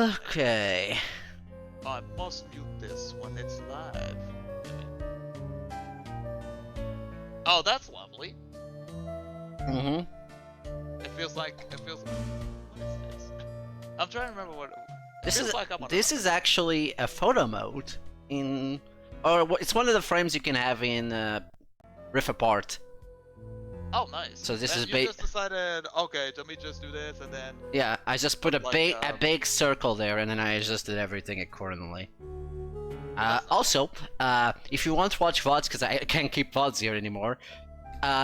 Okay. I must mute this when it's live. Oh, that's lovely. Mm-hmm. It feels like what is this? I'm trying to remember what. This is like I'm on this is actually a photo mode in, or it's one of the frames you can have in Rift Apart. Oh, nice. So this and is you just decided, okay, let me just do this, and then. Yeah, I just put like, a big circle there, and then I adjusted everything accordingly. Nice. Also, if you want to watch VODs, because I can't keep VODs here anymore,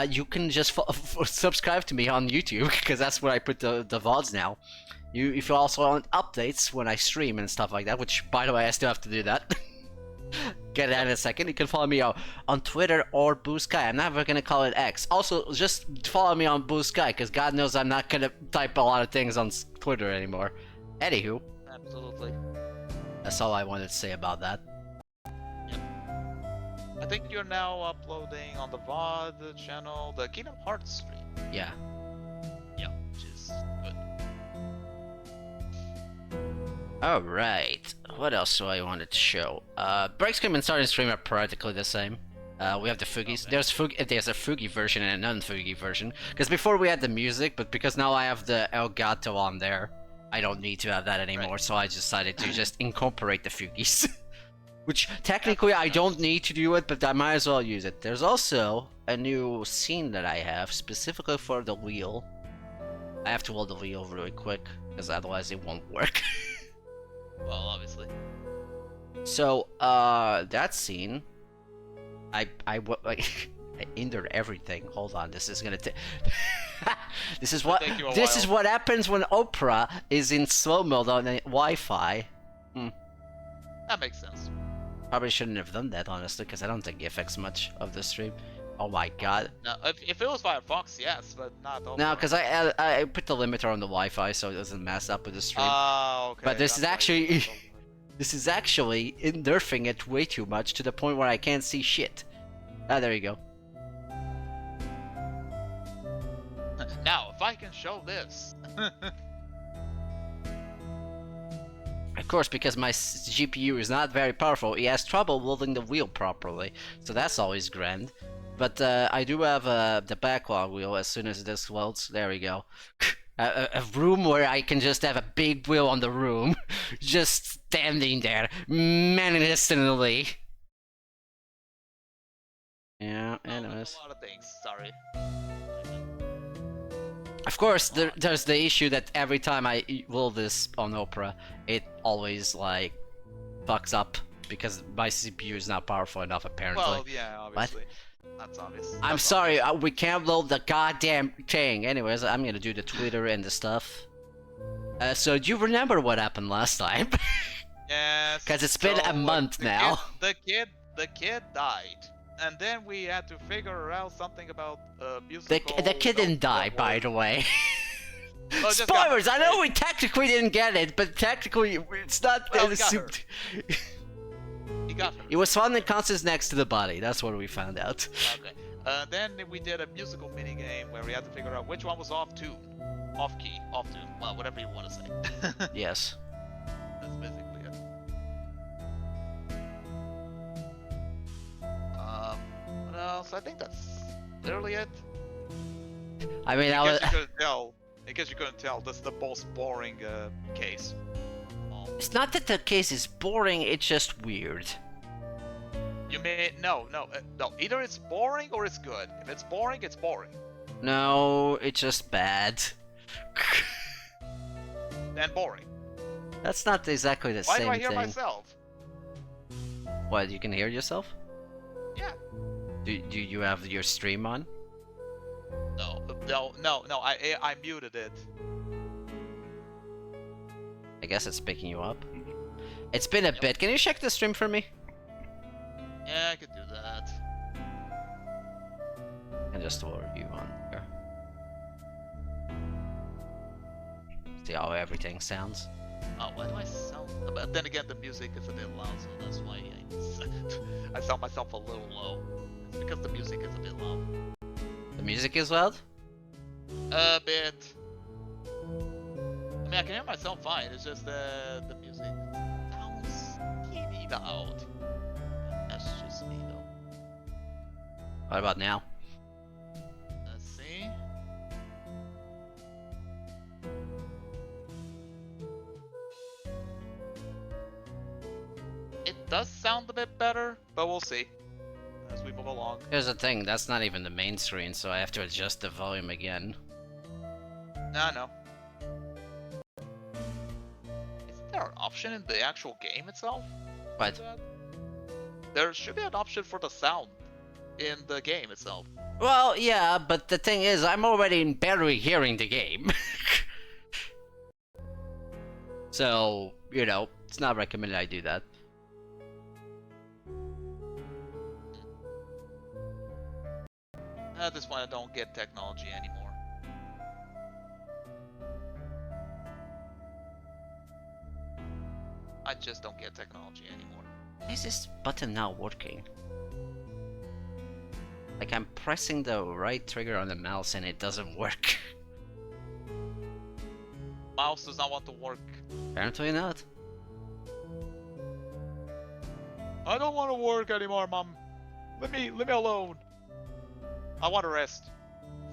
you can just subscribe to me on YouTube, because that's where I put the VODs now. If you also want updates when I stream and stuff like that, which, by the way, I still have to do that. Get that in a second. You can follow me on Twitter or Blue Sky. I'm never gonna call it X. Also, just follow me on Blue Sky, because God knows I'm not gonna type a lot of things on Twitter anymore. Anywho. Absolutely. That's all I wanted to say about that. I think you're now uploading on the VOD channel the Kingdom Hearts stream. Yeah. Yeah, which is good. Alright. What else do I wanted to show? Break Scream and Starting Stream are practically the same. We have the Fugis. Okay. There's a Fugi version and a non-Fugi version. Because before we had the music, but because now I have the Elgato on there, I don't need to have that anymore, so I decided to just incorporate the Fugis. Which, technically, I don't need to do it, but I might as well use it. There's also a new scene that I have, specifically for the wheel. I have to hold the wheel really quick, because otherwise it won't work. Well, obviously. So, that scene... I entered everything. Hold on, this is gonna take... This is what happens when Opera is in slow mode on a Wi-Fi. That makes sense. Probably shouldn't have done that, honestly, because I don't think it affects much of the stream. Oh my god. No, if it was Firefox, yes, but not Opera. No, because I put the limiter on the Wi-Fi so it doesn't mess up with the stream. Okay. But this is actually... This is actually nerfing it way too much to the point where I can't see shit. Ah, there you go. Now, if I can show this. Of course, because my GPU is not very powerful, it has trouble holding the wheel properly, so that's always grand. But I do have the backlog wheel as soon as this loads. There we go. A room where I can just have a big wheel on the room, just standing there, menacingly. Yeah, anyways. A lot of things, sorry. Of course, there's the issue that every time I roll this on Opera, it always, like, fucks up, because my CPU is not powerful enough, apparently. Well, yeah, obviously. That's obvious. I'm sorry, we can't load the goddamn thing. Anyways, I'm gonna do the Twitter and the stuff. So, do you remember what happened last time? Yes. Because it's been a month now. The kid died. And then we had to figure out something about musical... The kid didn't die, by the way. Oh, spoilers! I know we technically didn't get it, but technically it's not... Well, He got her. It was found in conscious next to the body, that's what we found out. Okay. Then we did a musical minigame where we had to figure out which one was off tune. Off key, off tune, well, whatever you want to say. Yes. That's basically it. What else? I think that's literally it. I mean, in case you couldn't tell, this is the most boring case. It's not that the case is boring, it's just weird. You may... No. Either it's boring or it's good. If it's boring, it's boring. No, it's just bad. Then boring. That's not exactly the Why same thing. do I hear myself? What, you can hear yourself? Yeah. Do you have your stream on? No, I muted it. I guess it's picking you up. It's been a bit. Can you check the stream for me? Yeah, I could do that. And just lower you on there. See how everything sounds. Oh, why do I sound... But then again, the music is a bit loud, so that's why I sound myself a little low. It's because the music is a bit loud. The music is loud? A bit. mean, I can hear myself fine. It's just the music sounds teeny loud. That's just me though. What about now? Let's see. It does sound a bit better, but we'll see as we move along. Here's the thing, that's not even the main screen, so I have to adjust the volume again. No. Isn't there an option in the actual game itself? What? There should be an option for the sound in the game itself. Well, yeah, but the thing is, I'm already barely hearing the game. So, you know, it's not recommended I do that. At this point, I don't get technology anymore. I just don't get technology anymore. Why is this button not working? Like, I'm pressing the right trigger on the mouse and it doesn't work. Mouse does not want to work. Apparently not. I don't want to work anymore, Mom. Let me alone. I want to rest.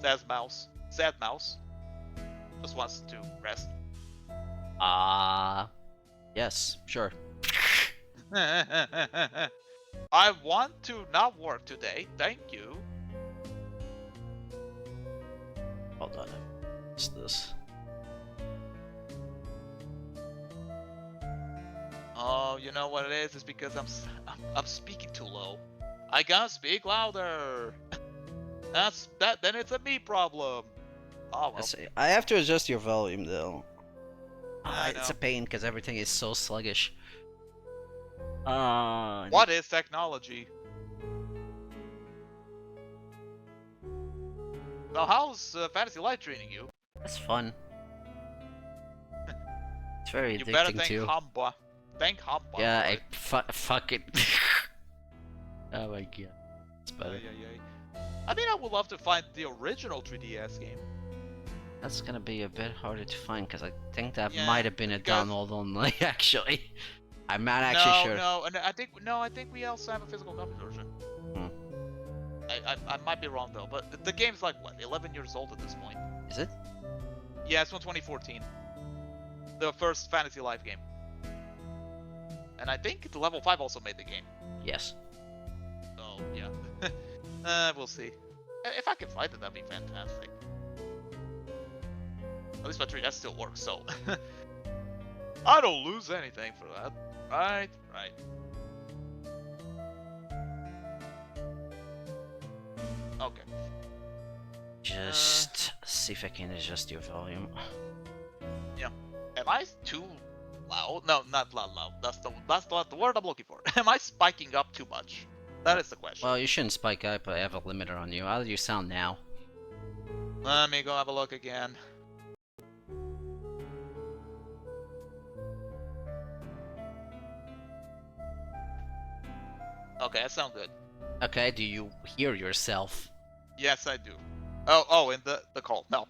Says mouse. Sad mouse. Just wants to rest. Yes, sure. I want to not work today. Thank you. Hold on. What's this? Oh, you know what it is? It's because I'm speaking too low. I gotta speak louder. Then it's a me problem. Oh well. I have to adjust your volume though. I It's know. a pain because everything is so sluggish. What is technology? So how's Fantasy Life treating you? That's fun. It's very You better addicting thank too. Hamba. Thank Hamba. Yeah, fuck it. Oh my god. It's better. I mean, I would love to find the original 3DS game. That's gonna be a bit harder to find because I think that Yeah, might have been a because- download only. Actually, I'm not actually sure. No, and I think we also have a physical copy version. Hmm. I might be wrong though, but the game's like what, 11 years old at this point. Is it? Yeah, it's from 2014. The first Fantasy Life game. And I think the Level 5 also made the game. Yes. So, yeah. We'll see. If I can find it, that'd be fantastic. At least my 3DS still works, so... I don't lose anything for that. Right. Okay. Just see if I can adjust your volume. Am I too loud? No, not loud. That's the word I'm looking for. Am I spiking up too much? That is the question. Well, you shouldn't spike up, but I have a limiter on you. How do you sound now? Let me go have a look again. Okay, that sounds good. Okay, do you hear yourself? Yes, I do. Oh, in the call. No.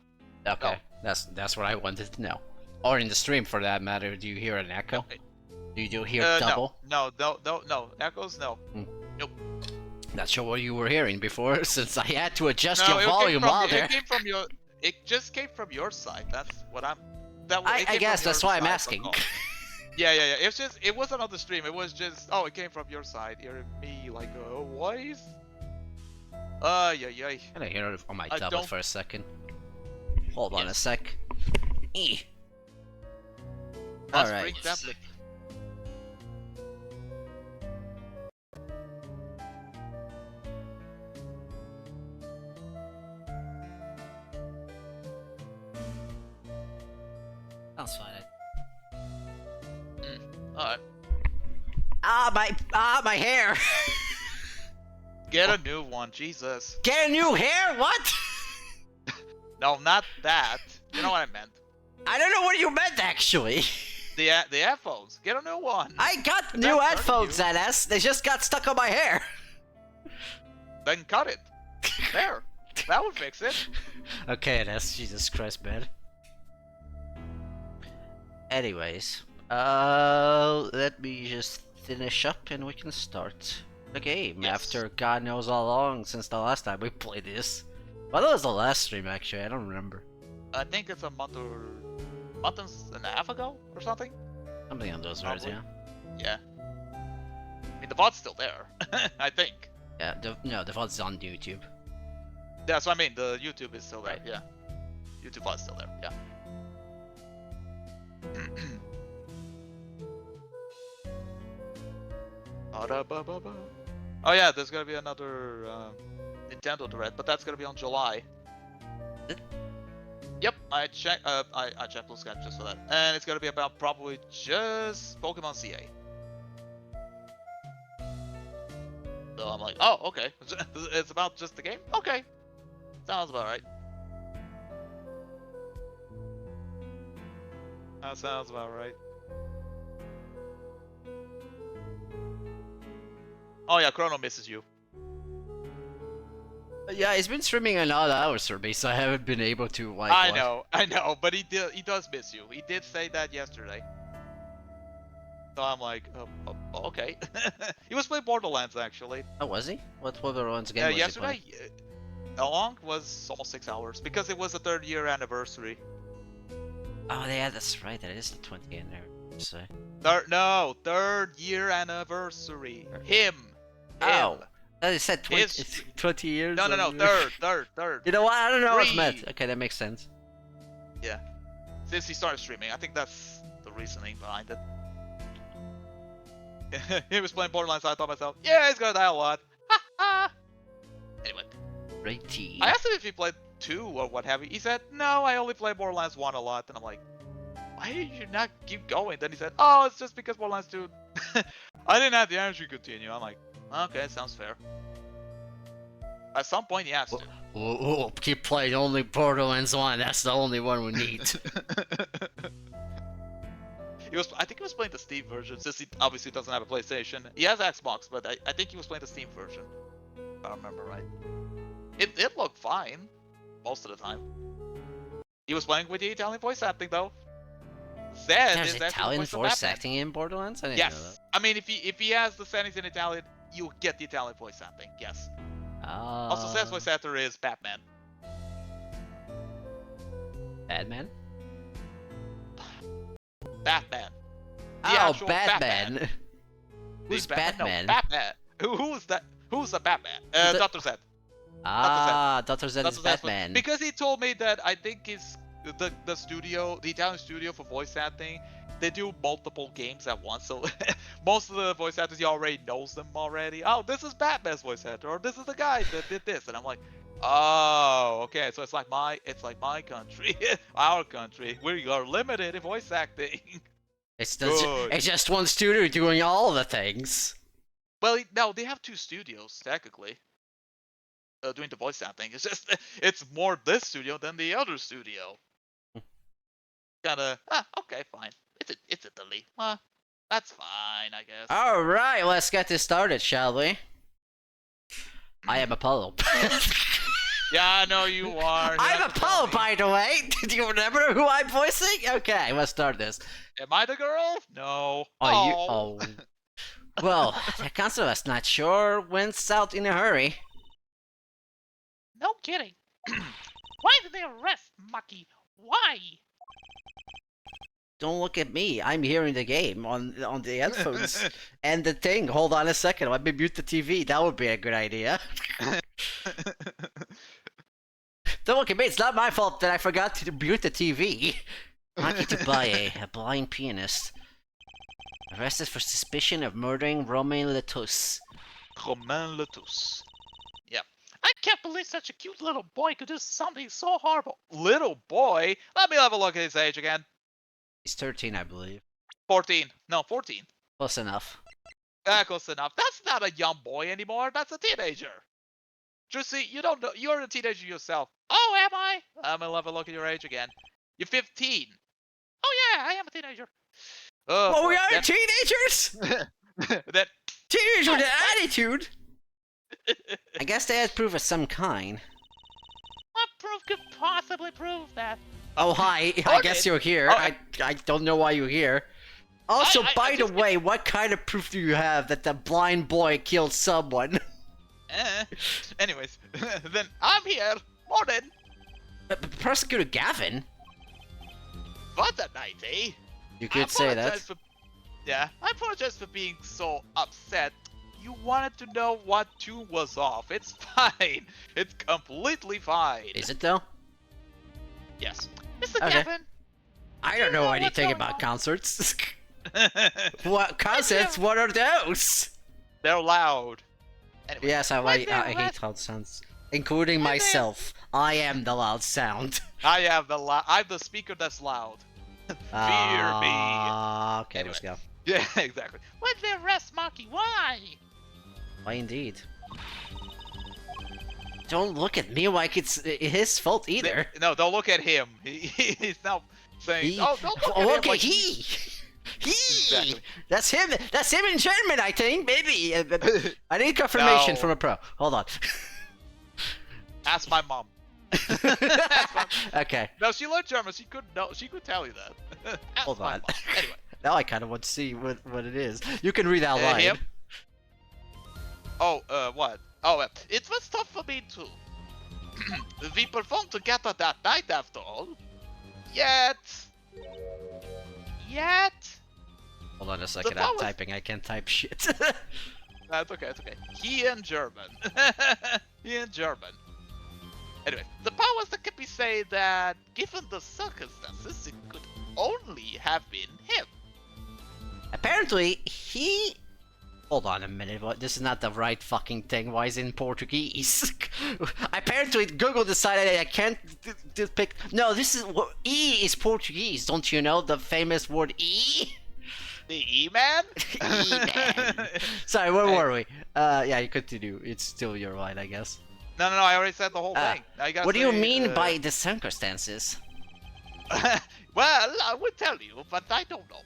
Okay, that's what I wanted to know. Or in the stream, for that matter. Do you hear an echo? Do you hear double? No. Echoes, no. Not sure what you were hearing before, since I had to adjust No, your it came volume from- while there. It came from your. It just came from your side. That's what I'm. I guess that's why I'm asking. Yeah. It wasn't on the stream. It was just. Oh, it came from your side. Hearing me like a voice. Yeah. Can I hear it on my I tablet don't- for a second? Hold on a Yes. sec. Must Alright. bring tablet. That's fine. Alright. My hair! Get a new one, Jesus. Get a new hair? What? No, not that. You know what I meant. I don't know what you meant actually. The headphones. Get a new one. I got That's new hurting headphones, you. NS. They just got stuck on my hair. Then cut it. There. That would fix it. Okay, NS. Jesus Christ, man. Anyways, let me just finish up and we can start the game Yes. after God knows how long since the last time we played this. Well, that was the last stream actually, I don't remember. I think it's a month and a half ago or something. Something on those words, yeah. Yeah. I mean, the VOD's still there, I think. Yeah, the VOD's on YouTube. Yeah, so I mean, the YouTube is still there, Right. yeah. YouTube VOD's still there, yeah. Oh yeah, there's gonna be another Nintendo Direct, but that's gonna be on July. Yep, I checked Blue Sky just for that, and it's gonna be about probably just Pokemon CA. So I'm like, oh, okay, it's about just the game. Okay, sounds about right. That sounds about right. Oh yeah, Chrono misses you. Yeah, he's been streaming a lot of hours for me, so I haven't been able to like. I know, but he does miss you. He did say that yesterday. So I'm like, okay. He was playing Borderlands actually. Oh, was he? What Borderlands game Yeah, was yesterday. he playing? How long was almost 6 hours because it was the 3rd year anniversary. Oh, yeah, that's right. That is the 20th anniversary. Third year anniversary. Him. Oh, that is said 20, His- it's 20 years. No, third. You know what? I don't know what's Three. meant. Okay, that makes sense. Yeah. Since he started streaming, I think that's the reasoning behind it. He was playing Borderlands, so I thought myself, yeah, he's gonna die a lot. Anyway, Righty. I asked him if he played 2 or what have you. He said, no, I only play Borderlands 1 a lot. And I'm like, why did you not keep going? Then he said, oh, it's just because Borderlands 2. I didn't have the energy to continue. I'm like, okay, sounds fair. At some point, he has to. Oh, keep playing only Borderlands 1. That's the only one we need. I think he was playing the Steam version, since he obviously doesn't have a PlayStation. He has Xbox, but I think he was playing the Steam version. If I remember right. It looked fine most of the time. He was playing with the Italian voice acting though. Zed There's is actually the Italian voice of voice Batman. acting in Borderlands? I didn't know Yes. that. I mean, if he has the settings in Italian, you get the Italian voice acting. Yes. Also, Zed's voice actor is Batman. Batman? Batman. The Oh, actual Batman. Who's No, Batman? Batman. Who's that? Who's the Batman? The- Dr. Zed. Dr. Zed is Zed's Batman. Because he told me that I think the studio, the Italian studio for voice acting, they do multiple games at once. So most of the voice actors, he already knows them already. Oh, this is Batman's voice actor, or this is the guy that did this, and I'm like, oh, okay. So it's like my country, our country. We are limited in voice acting. It's Good. just one studio doing all the things. Well, no, they have 2 studios technically. Doing the voice acting. It's just it's more this studio than the other studio. Kinda. Okay, fine. It's Italy. That's fine, I guess. All right, let's get this started, shall we? I am Apollo. Yeah, I know you are. You I'm have to tell Apollo, me. by the way. Do you remember who I'm voicing? Okay, let's start this. Am I the girl? No. Oh. Well, the council is not sure went south in a hurry. No kidding. Why did they arrest Maki? Why? Don't look at me. I'm hearing the game on the headphones and the thing. Hold on a second. Let me mute the TV. That would be a good idea. Don't look at me. It's not my fault that I forgot to mute the TV. Maki Tabaye, a blind pianist, arrested for suspicion of murdering Romain Letus. Romain Letus. Yeah. I can't believe such a cute little boy could do something so horrible. Little boy. Let me have a look at his age again. He's 13, I believe. 14. No, 14. Close enough. Close enough. That's not a young boy anymore. That's a teenager. Jussi, you don't know. You're a teenager yourself. Oh, am I? I'm gonna have a look at your age again. You're 15. Oh yeah, I am a teenager. Oh, Well, we boy, are teenagers! that Teenagers with an attitude! I guess they had proof of some kind. What proof proof could possibly prove that? Oh, hi. I guess you're here. Oh, I don't know why you're here. Also, by the just- way, what kind of proof do you have that the blind boy killed someone? Anyways, then I'm here. Morning. Prosecutor Gavin? What a night, eh? You could say that. Yeah, I apologize for being so upset. You wanted to know what tune was off. It's fine. It's completely fine. Is it though? Yes. Mr. Okay. Gavin, I don't know know what's anything going about on? concerts. What concerts? What are those? They're loud. Anyway, Yes, I Why they hate let- loud sounds, including Why they- myself. I am the loud sound. I'm the speaker that's loud. Fear me. Okay, let's go. Yeah, exactly. why'd they arrest Monkey? Why? Why indeed? Don't look at me like it's his fault either. No, don't look at him. He's now saying, He- "Oh, don't look at oh, him." okay, like he. Exactly. That's him. That's him in German, I think. Maybe. I need confirmation No. from a pro. Hold on. Ask my mom. Okay. No, she learned German. She could know. She could tell you that. Ask Hold my on. mom. Anyway, Now I kind of want to see what it is. You can read out loud. him? Oh, what? Oh, it was tough for me too. We performed together that night after all. Yet. Hold on a second. The I'm problem- typing. I can't type shit. That's okay, it's okay. He in German. He in German. Anyway, the powers that can be say that, given the circumstances, it could only have been him. Apparently, he. Hold on a minute. What? This is not the right fucking thing. Why is it in Portuguese? Apparently, Google decided I can't pick. No, this is E is Portuguese. Don't you know the famous word E? The E-Man? E-Man. Sorry, where were we? Yeah, you continue. It's still your line, I guess. No, I already said the whole thing. I gotta What do you say, mean by the circumstances? Well, I would tell you, but I don't know.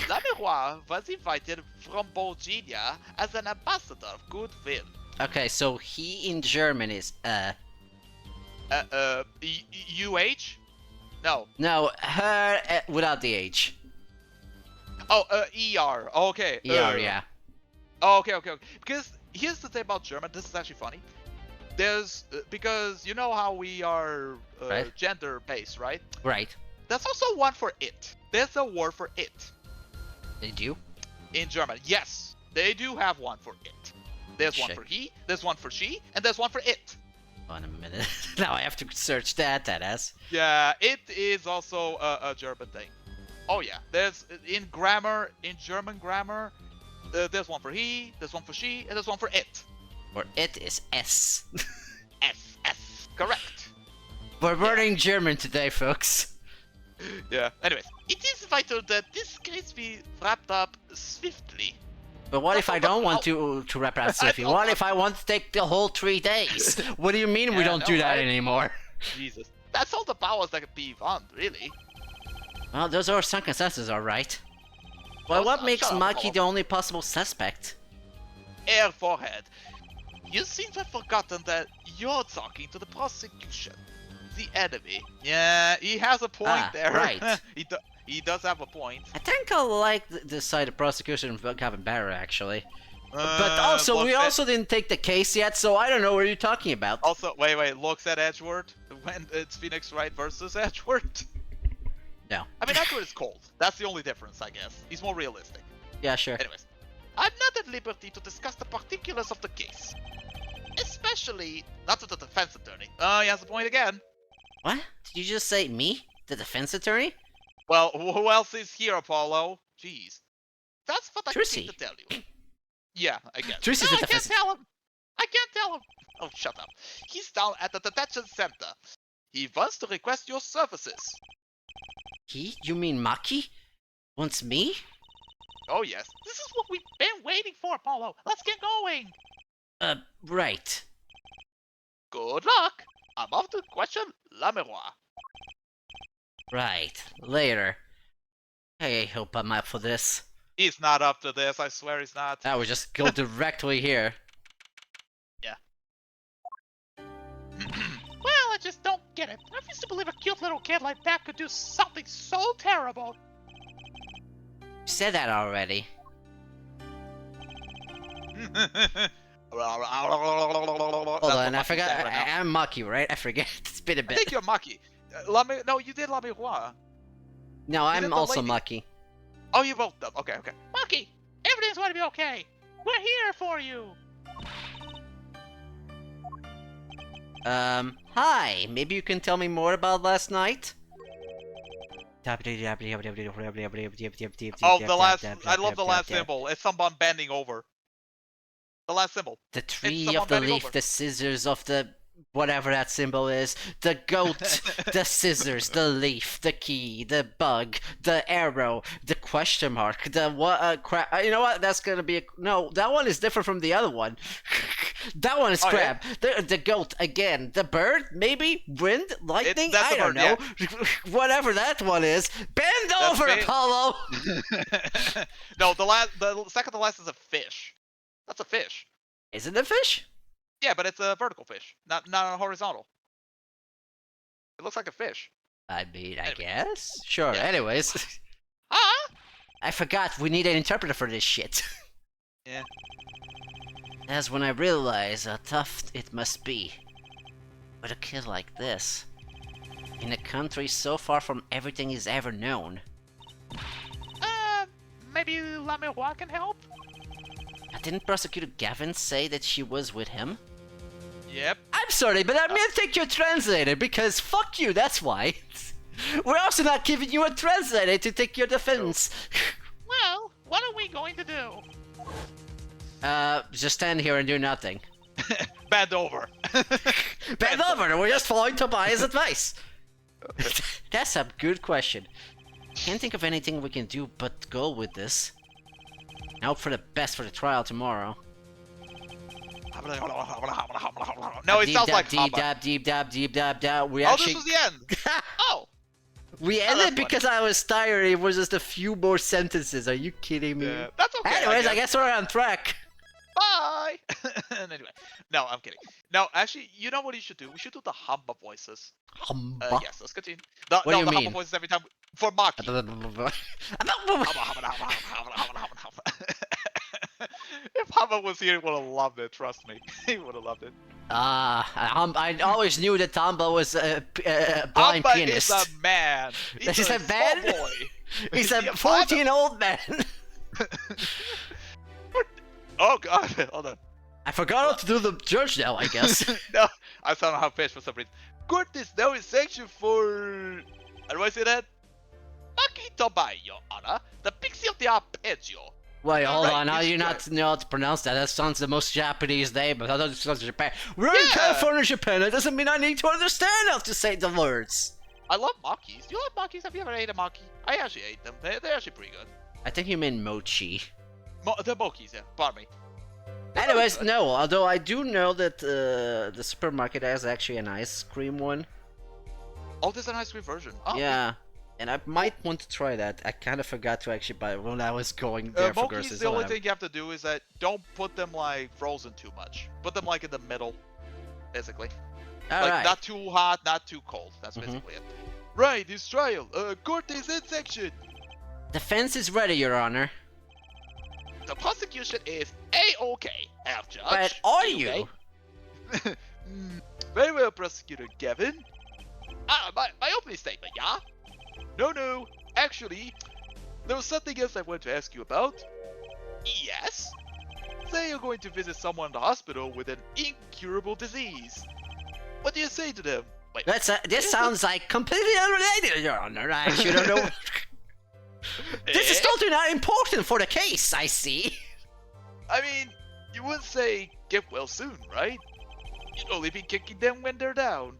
Lamirois was invited from Bulgaria as an ambassador of goodwill. Okay, so he in German is UH? No. No, her without the H. Oh, ER. Okay. Yeah. Oh, okay. Because here's the thing about German. This is actually funny. There's because you know how we are Right. gender-based, right? Right. There's also one for it. There's a word for it Did you? in German. Yes, they do have one for it. There's one Shit. for he, there's one for she, and there's one for it. Hold on a minute. Now I have to search that ass. Yeah, it is also a German thing. Oh yeah, there's in grammar, in German grammar, there's one for he, there's one for she, and there's one for it. Or it is S. S, correct. We're learning German today, folks. Yeah. Anyways, it is vital that this case be wrapped up swiftly. But what if I don't want to wrap it up swiftly? don't What want if I want to take the whole 3 days? What do you mean we Yeah, don't no, do that right? anymore? Jesus, that's all the powers that can be found, really. Well, those are circumstances, alright. Well, Oh, what shut makes up, Maki Paul. the only possible suspect? Air forehead. You seem to have forgotten that you're talking to the prosecution, the enemy. Yeah, he has a point there. right. he does have a point. I think I like the side of prosecution of Gavin Barrow, actually. But Uh, also, we looks at- also didn't take the case yet, so I don't know what you're talking about. Also, wait, looks at Edgeworth when it's Phoenix Wright versus Edgeworth. No. I mean, Edgeworth is cold. That's the only difference, I guess. He's more realistic. Yeah, sure. Anyways, I'm not at liberty to discuss the particulars of the case. Especially not to the defense attorney. Oh, he has a point again. What? Did you just say me? The defense attorney? Well, who else is here, Apollo? Jeez. That's what I Trissy. came to tell you. Yeah, I guess. Trissy's No, the I can't defense. tell him. I can't tell him. Oh, shut up. He's down at the detention center. He wants to request your services. He? You mean Maki? Wants me? Oh, yes. This is what we've been waiting for, Apollo. Let's get going. Right. Good luck. I'm off to question Lamirois. Right. Later. I hope I'm up for this. He's not up to this. I swear he's not. I would just go directly here. Well, I just don't get it. I refuse to believe a cute little kid like that could do something so terrible. You said that already. Hold on, I forgot. I'm Maki, right? I forget. It's been a I bit. think you're Maki. No, you did La Miroir. No, I'm did the also lady. Maki. Oh, you both done. Okay. Monkey, everything's going to be okay. We're here for you. Hi. Maybe you can tell me more about last night? Oh, the last. I love the last symbol. It's someone bending over. The last symbol. The tree someone of the bending leaf, over. the scissors of the whatever that symbol is, the goat, the scissors, the leaf, the key, the bug, the arrow, the question mark, the what? You know what? That's gonna be no. That one is different from the other one. That one is Oh, yeah? crab. The goat again. The bird, maybe wind, lightning. That's I the don't bird, know. Whatever that one is. Bend over, me. Apollo. No, the second to last is a fish. That's a fish. Is it a fish? Yeah, but it's a vertical fish, not a horizontal. It looks like a fish. I mean, I Anyway. guess. Sure. Yeah. Anyways, Huh? I forgot we need an interpreter for this shit. Yeah. That's when I realized how tough it must be with a kid like this, in a country so far from everything he's ever known. Maybe La Miroir can help? Didn't Prosecutor Gavin say that she was with him? Yep. I'm sorry, but I'm gonna take your translator because fuck you, that's why. We're also not giving you a translator to take your defense. Well, what are we going to do? Just stand here and do nothing. Bend over. Bend over, we're just following Tobias' advice. That's a good question. Can't think of anything we can do but go with this. I hope for the best for the trial tomorrow. No, it Deep sounds dab, like deep Hama. dab, deep dab, deep dab, dab. We Oh, actually this was the end. Oh. we that's ended funny. because I was tired. It was just a few more sentences. Are you kidding me? Yeah, that's okay. Anyways, I guess we're on track. Bye. Anyway, no, I'm kidding. No, actually, you know what you should do? We should do the Hamba voices. Humba. Yes, let's continue. What do you the mean? Hamba voices every time for Maki. If Hamba was here, he would have loved it. Trust me, he would have loved it. I always knew that Tamba was a blind Hamba pianist. is a man. He's a small man? boy. He's a Yeah, 14-old man. Oh god, hold on. I forgot how to do the judge now, I guess. No, I somehow pissed for some reason. Court is now in section for... How do I say that? Maki Tobai, Your Honor. The pixie of the arpeggio. Wait, hold Right, on. How do it's you not know how to pronounce that? That sounds the most Japanese name, but I thought it sounds Japan. We're in Yeah. California, Japan. That doesn't mean I need to understand how to say the words. I love Makis. Do you like Makis? Have you ever ate a Maki? I actually ate them. They're actually pretty good. I think you mean mochi. The Mokis, yeah. Pardon me. Anyways, no. Although I do know that the supermarket has actually an ice cream one. Oh, there's an ice cream version. Oh, Yeah. And I might want to try that. I kind of forgot to actually buy it when I was going there for Mokis, groceries. the only thing you have to do is that don't put them like frozen too much. Put them like in the middle, basically. Like Alright. not too hot, not too cold. That's basically it. Right, this trial. Court is in section. Defense is ready, Your Honor. The prosecution is A-OK, half judge. But are A-OK. you? Very well, Prosecutor Gavin. My opening statement, yeah? No. Actually, there was something else I wanted to ask you about. Yes? Say you're going to visit someone in the hospital with an incurable disease. What do you say to them? Wait, This sounds like completely unrelated, Your Honor. I actually don't know. This is eh? totally not important for the case, I see. I mean, you wouldn't say get well soon, right? You'd only be kicking them when they're down.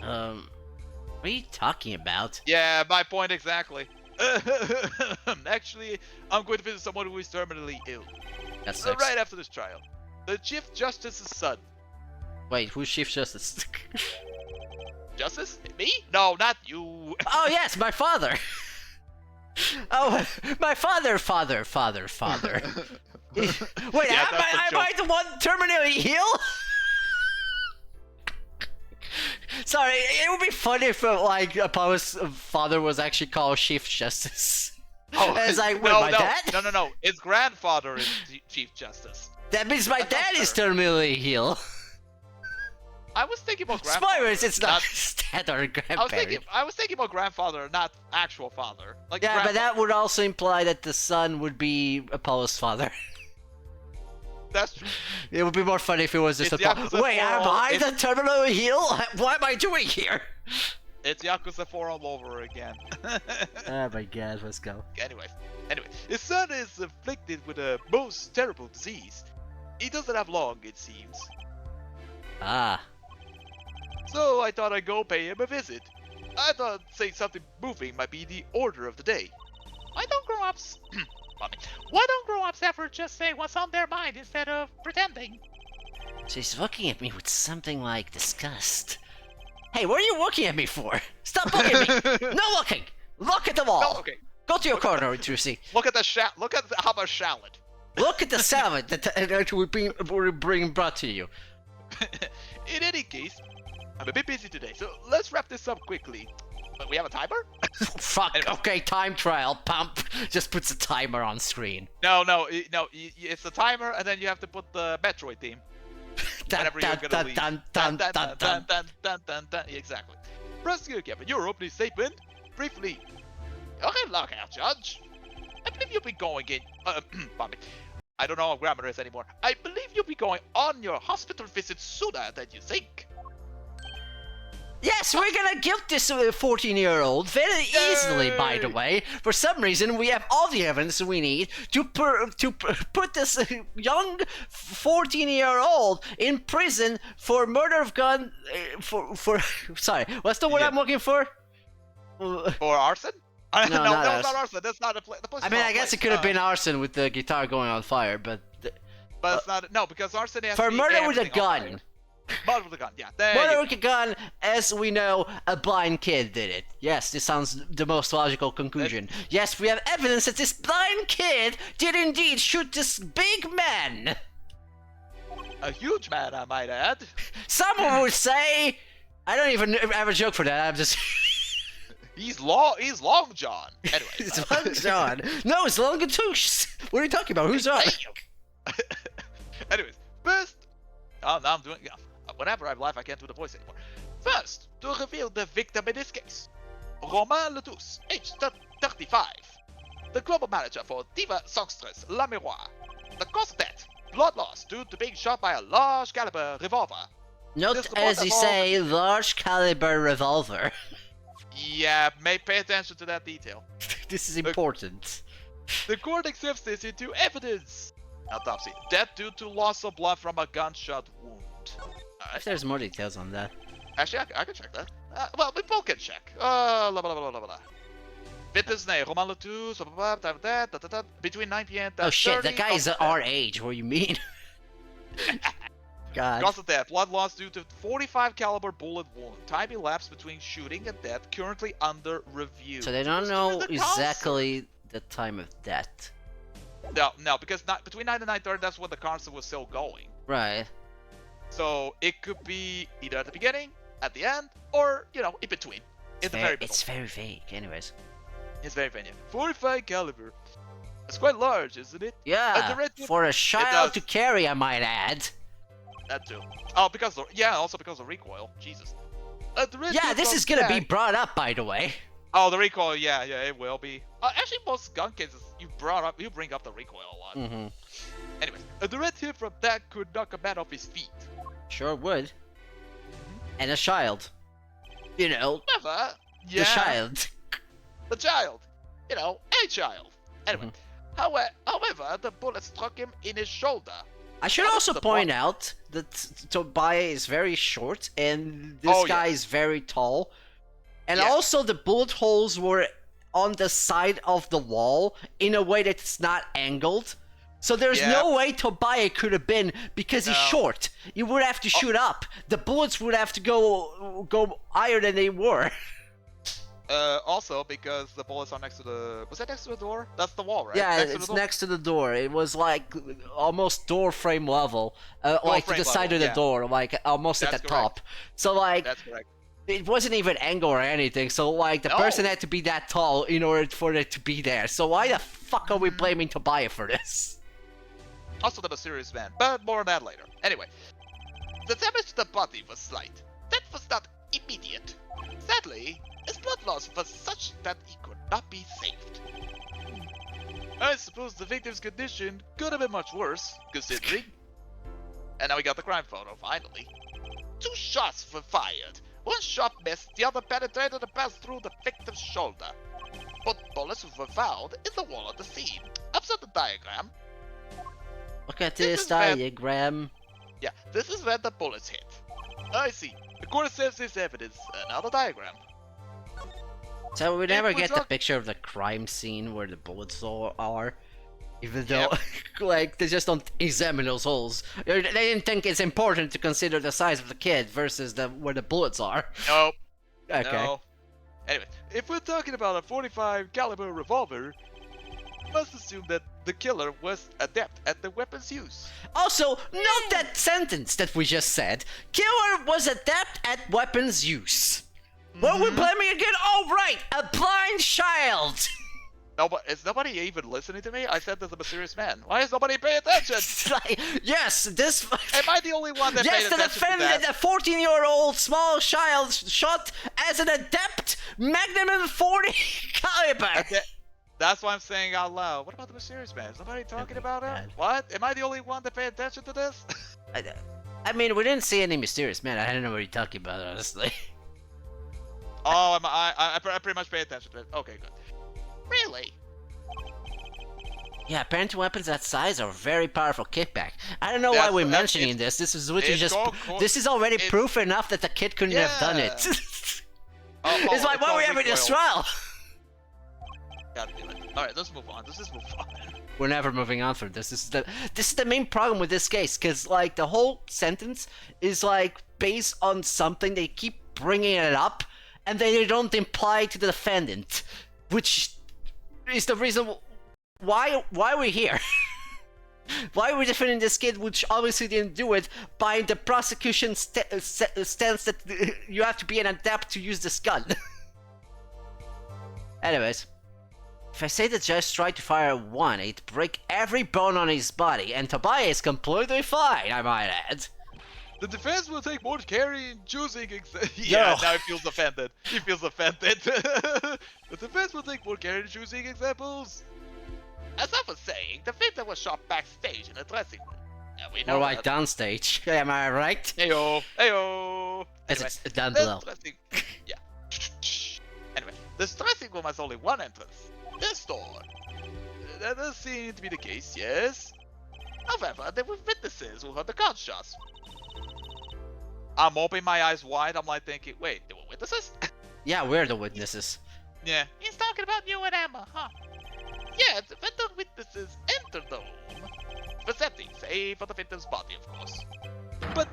What are you talking about? Yeah, my point exactly. Actually, I'm going to visit someone who is terminally ill. That sucks. Right after this trial. The Chief Justice's son. Wait, who's Chief Justice? Justice? Me? No, not you. Oh yes, my father. Oh, my father. Wait, Yeah, am I the one terminally ill? Sorry, it would be funny if like Apollo's father was actually called Chief Justice. Oh, It's like, wait, no, my no, dad? no. His grandfather is Chief Justice. That means my dad is terminally ill. I was thinking about grandfather. Spoilers, it's not his dad or grandparent. I was thinking about grandfather, not actual father. Like Yeah, but that would also imply that the son would be Apollo's father. That's true. It would be more funny if it was just It's Apollo. Yakuza Wait, 4 am all- I it's- the terminally ill? What am I doing here? It's Yakuza 4 all over again. Oh my god, let's go. Anyway, his son is afflicted with a most terrible disease. He doesn't have long, it seems. Ah. So I thought I'd go pay him a visit. I thought saying something moving might be the order of the day. Why don't grown-ups... Why don't grown-ups ever just say what's on their mind instead of pretending? She's looking at me with something like disgust. Hey, what are you looking at me for? Stop looking at me! No looking! Look at the wall! No, okay. Go to your corner, Trucy. Look at the Look at how about shallot? Look at the salad that we're being brought to you. In any case, I'm a bit busy today, so let's wrap this up quickly. But we have a timer? Fuck, Anyway. okay, time trial, pump. Just puts a timer on screen. No, it's a timer, and then you have to put the Metroid theme. Dun, Whenever dun, you're gonna dun, leave. dun, dun, dun, dun. Dun. Exactly. Press you, Kevin. Your opening statement, briefly. Okay, look out, Judge. I believe you'll be going in. Pardon me. I don't know what grammar is anymore. I believe you'll be going on your hospital visit sooner than you think. Yes, we're gonna guilt this 14-year-old very easily, by the Yay! way. For some reason, we have all the evidence we need to put this young 14-year-old in prison for murder of gun... sorry, what's the word Yeah. I'm looking for? Or arson? No, not no, arson. it's not arson. That's not a place. I mean, I guess it could have been arson with the guitar going on fire, but... But it's not. No, because arson has For to be murder with a everything on gun. fire. Murder with a gun. Yeah. There Murder you with a gun, as we know, a blind kid did it. Yes, this sounds the most logical conclusion. Yes, we have evidence that this blind kid did indeed shoot this big man. A huge man, I might add. Someone would say... I don't even have a joke for that, I'm just... He's Long John. Anyway. It's Long John. No, it's Long Gatouche. What are you talking about? Who's on? Anyways, first, now I'm doing. Yeah, whenever I have life, I can't do the voice anymore. First, to reveal the victim in this case, Romain Letousse, age 35, the global manager for Diva Songstress La Miroir. The cause of death: blood loss due to being shot by a large caliber revolver. Note, This as you revolver- say, large caliber revolver. Yeah, pay attention to that detail. This is important. The court accepts this into evidence. Autopsy: death due to loss of blood from a gunshot wound. If Alright. there's more details on that. Actually, I can check that. Well, we both can check. Blah, blah, blah, blah, blah, blah. Witness name: Romain Letousse, blah, blah, blah, blah, blah, blah, blah, between 9 p.m. and Oh shit, 10:30 that guy is of our age, what do you mean? God. Cause of death: blood loss due to 45 caliber bullet wound. Time elapsed between shooting and death. Currently under review. So they don't Who's know doing the counsel? exactly the time of death. No, because between 9 and 9:30, that's when the council was still going. Right. So it could be either at the beginning, at the end, or in between. In the very middle. It's very vague, anyways. It's very vague. 45 caliber. It's quite large, isn't it? Yeah, the red tip- for a child does. to carry, I might add. That too. Oh, also because of recoil. Jesus. The red Yeah, tip this of is gonna be death- brought up, by the way. Oh, the recoil. Yeah, it will be. Actually, most gun cases you bring up the recoil a lot. Mm-hmm. Anyways, the red tip from that could knock a man off his feet. Sure would. And a child. You know, Never. Yeah. the child. The child. A child. Anyway, however, the bullet struck him in his shoulder. I should What is also the point point? out that Tobias is very short and this Oh, guy yes. is very tall. And Yes. also the bullet holes were on the side of the wall in a way that's not angled. So there's Yeah. no way Tobias could have been because he's No. short. You would have to Oh. shoot up. The bullets would have to go higher than they were. Also because the bullets are next to the. Was that next to the door? That's the wall, right? Yeah, next to it's the door? next to the door. It was like almost door frame level, like to frame the side level, of the yeah. door, like almost at That's the correct. top. So like, That's correct. It wasn't even angle or anything, so like the No. person had to be that tall in order for it to be there. So why the fuck are we blaming Tobias for this? Also the mysterious man, but more on that later. Anyway, the damage to the body was slight. That was not immediate. Sadly, his blood loss was such that he could not be saved. I suppose the victim's condition could have been much worse, considering. And now we got the crime photo, finally. 2 shots were fired. One shot missed, the other penetrated and passed through the victim's shoulder. Both bullets were found in the wall of the scene. Observe the diagram. Look at This this is bad. diagram. Yeah, this is where the bullets hit. I see. The court says this evidence. Another diagram. So we never we get the talk- picture of the crime scene where the bullets are. Even though, Yep. like, they just don't examine those holes. They didn't think it's important to consider the size of the kid versus where the bullets are. Nope. Okay. No. Anyway, if we're talking about a 45 caliber revolver, we must assume that the killer was adept at the weapon's use. Also, note that sentence that we just said. Killer was adept at weapons use. What we're blaming again? Oh, right! A blind child! No, but is nobody even listening to me? I said there's a mysterious man. Why is nobody paying attention? It's like, yes, this... Am I the only one that Yes, paid the attention to defendant, that? a 14-year-old small child shot as an adept Magnum 40 caliber. Okay, that's why I'm saying out loud. What about the mysterious man? Is nobody talking about him? God. What? Am I the only one that paid attention to this? I mean, we didn't see any mysterious man. I don't know what you're talking about, honestly. Oh, I pretty much pay attention to it. Okay, good. Really? Yeah, apparently weapons that size are a very powerful kickback. I don't know why we're mentioning this. This is literally just... This is already proof enough that the kid couldn't have done it. It's like, why are we having this trial? God damn it. Alright, let's move on. Let's just move on. We're never moving on from this. This is the main problem with this case, because like the whole sentence is like based on something. They keep bringing it up, and they don't imply to the defendant, which is the reason why we're here. Why are we defending this kid, which obviously didn't do it, by the prosecution stance that you have to be an adept to use this gun. Anyways. If I say the judge tried to fire one, it'd break every bone on his body, and Tobias is completely fine, I might add. The defense will take more care in choosing Yeah, No. now he feels offended. He feels offended. The defense will take more care in choosing examples. As I was saying, the victim was shot backstage in a dressing room. And we know Alright, that. downstage. Am I right? Heyo, heyo. It's down the below. dressing... Yeah. Anyway, this dressing room has only one entrance. This door. That does seem to be the case, yes. However, there were witnesses who heard the gunshots. I'm opening my eyes wide. I'm like thinking, wait, there were witnesses? Yeah, we're the witnesses. Yeah. He's talking about you and Emma, huh? Yeah, the victim witnesses entered the room. Presenting, save for the victim's body, of course. But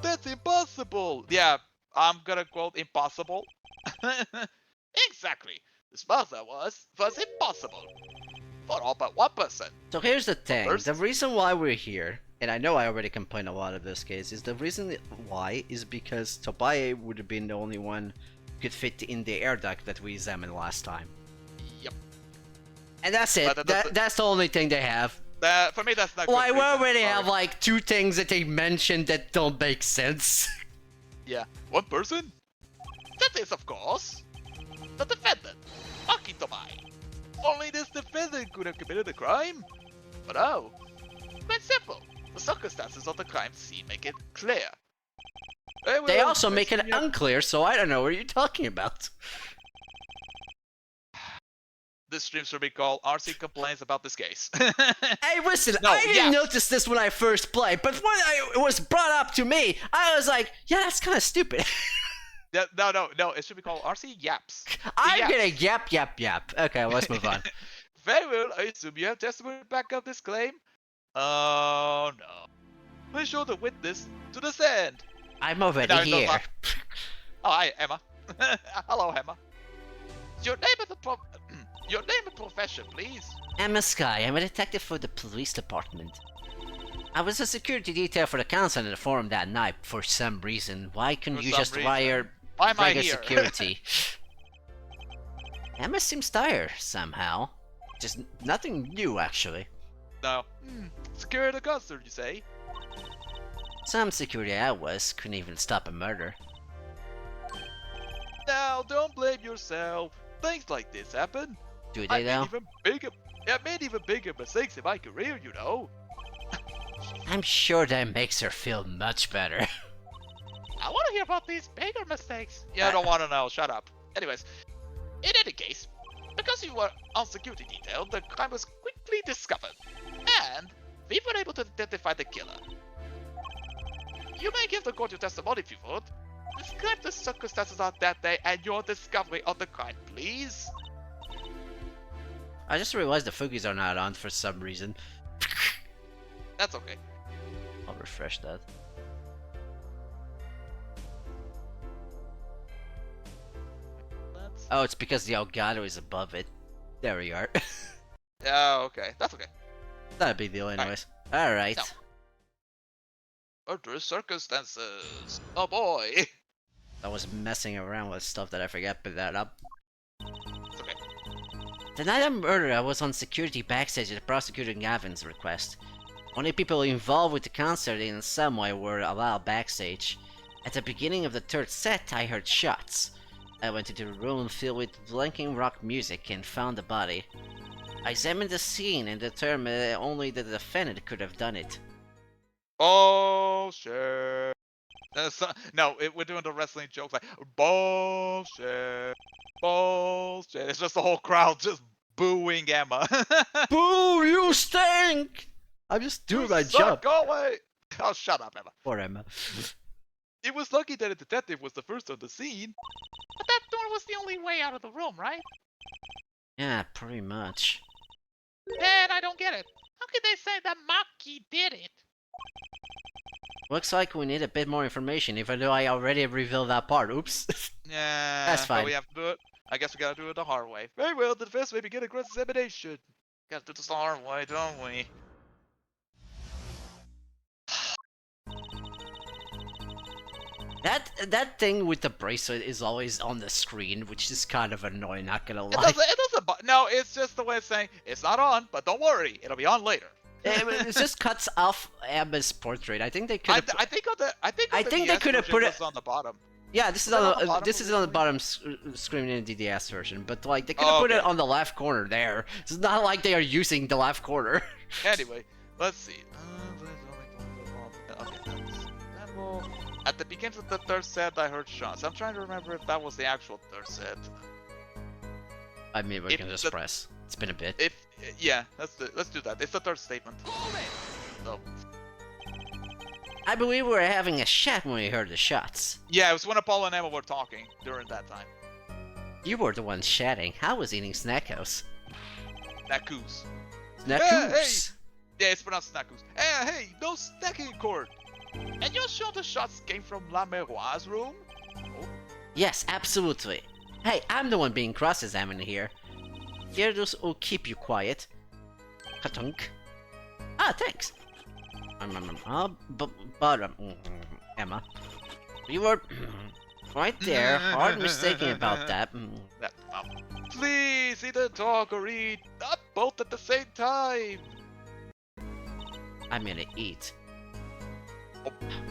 that's impossible. Yeah, I'm gonna quote impossible. Exactly. This murder was impossible. For all but one person. So here's the thing. First- The reason why we're here, and I know I already complained a lot of this case, is the reason why is because Tobias would have been the only one who could fit in the air duct that we examined last time. Yep. And that's it. But that's- That's the only thing they have. For me, that's not good Why we reason, already sorry. have like 2 things that they mentioned that don't make sense. Yeah, one person? That is, of course, the defendant, Aki Tobai. Only this defendant could have committed the crime. But oh, quite simple. The circumstances of the crime scene make it clear. They also make it unclear, so I don't know what you're talking about. This stream should be called RC Complains About This Case. Hey, listen, No, I didn't yeah. notice this when I first played, but when it was brought up to me, I was like, yeah, that's kind of stupid. No, it should be called RC Yaps. I'm Yaps. gonna yap. Okay, let's move on. Very well, I assume you have testimony to back up this claim? Oh no. Please show the witness to the stand. I'm already No, no, here. no. Oh, hi, Emma. Hello, Emma. Your name and your name and profession, please. Emma Sky, I'm a detective for the police department. I was a security detail for the council in the forum that night for some reason. Why couldn't For you some just reason. wire Why am I regular here? security. Emma seems tired somehow. Just nothing new, actually. No. Security concert, you say? Some security I was couldn't even stop a murder. Now, don't blame yourself. Things like this happen. Do I they made though? even bigger mistakes in my career, you know. I'm sure that makes her feel much better. I want to hear about these bigger mistakes. Yeah, I don't want to know. Shut up. Anyways, in any case, because you were on security detail, the crime was quickly discovered, and we were able to identify the killer. You may give the court your testimony if you would. Describe the circumstances of that day and your discovery of the crime, please. I just realized the Foogies are not on for some reason. That's okay. I'll refresh that. Oh, it's because the Elgato is above it. There we are. Yeah, okay. That's okay. Not a big deal anyways. Alright. No. Under circumstances. Oh boy. I was messing around with stuff that I forgot to put that up. It's okay. The night of murder, I was on security backstage at Prosecutor Gavin's request. Only people involved with the concert in some way were allowed backstage. At the beginning of the third set, I heard shots. I went into a room filled with blanking rock music and found the body. I examined the scene and determined only the defendant could have done it. Bullshit. No, we're doing the wrestling jokes like bullshit, bullshit. It's just the whole crowd just booing Emma. Boo, you stink! I'm just doing my job. Go away. Oh, shut up, Emma. Poor Emma. It was lucky that a detective was the first on the scene. But that door was the only way out of the room, right? Yeah, pretty much. Then I don't get it. How could they say that Maki did it? Looks like we need a bit more information, even though I already revealed that part. Oops. Yeah, That's fine. But we have to do it. I guess we gotta do it the hard way. Very well, the defense may begin a cross-examination. Gotta do this the hard way, don't we? That thing with the bracelet is always on the screen, which is kind of annoying, not gonna lie. It doesn't, no, it's just the way of saying, it's not on, but don't worry, it'll be on later. It just cuts off Emma's portrait. I think they could. I think think they could have put it on the bottom. Yeah, this is that on on the bottom this of is the on the bottom screen in the DDS version, but like they could have put it on the left corner there. It's not like they are using the left corner. Anyway, let's see. Okay, that will... At the beginning of the third set, I heard shots. I'm trying to remember if that was the actual third set. I mean, we can just press. It's been a bit. Yeah, let's do that. It's the third statement. So. I believe we were having a chat when we heard the shots. Yeah, it was when Paul and Emma were talking during that time. You were the one chatting. I was eating snackos. Snackoos. Snackos. Yeah, it's pronounced snackoos. Hey, no snacking in court. And you're sure the shots came from La Miroir's room? Oh. Yes, absolutely. Hey, I'm the one being cross-examined here. Gyarados will keep you quiet. Katunk. Ah, thanks. Emma, you were right there. Hard mistaking about that. Please, either talk or eat, not both at the same time. I'm gonna eat.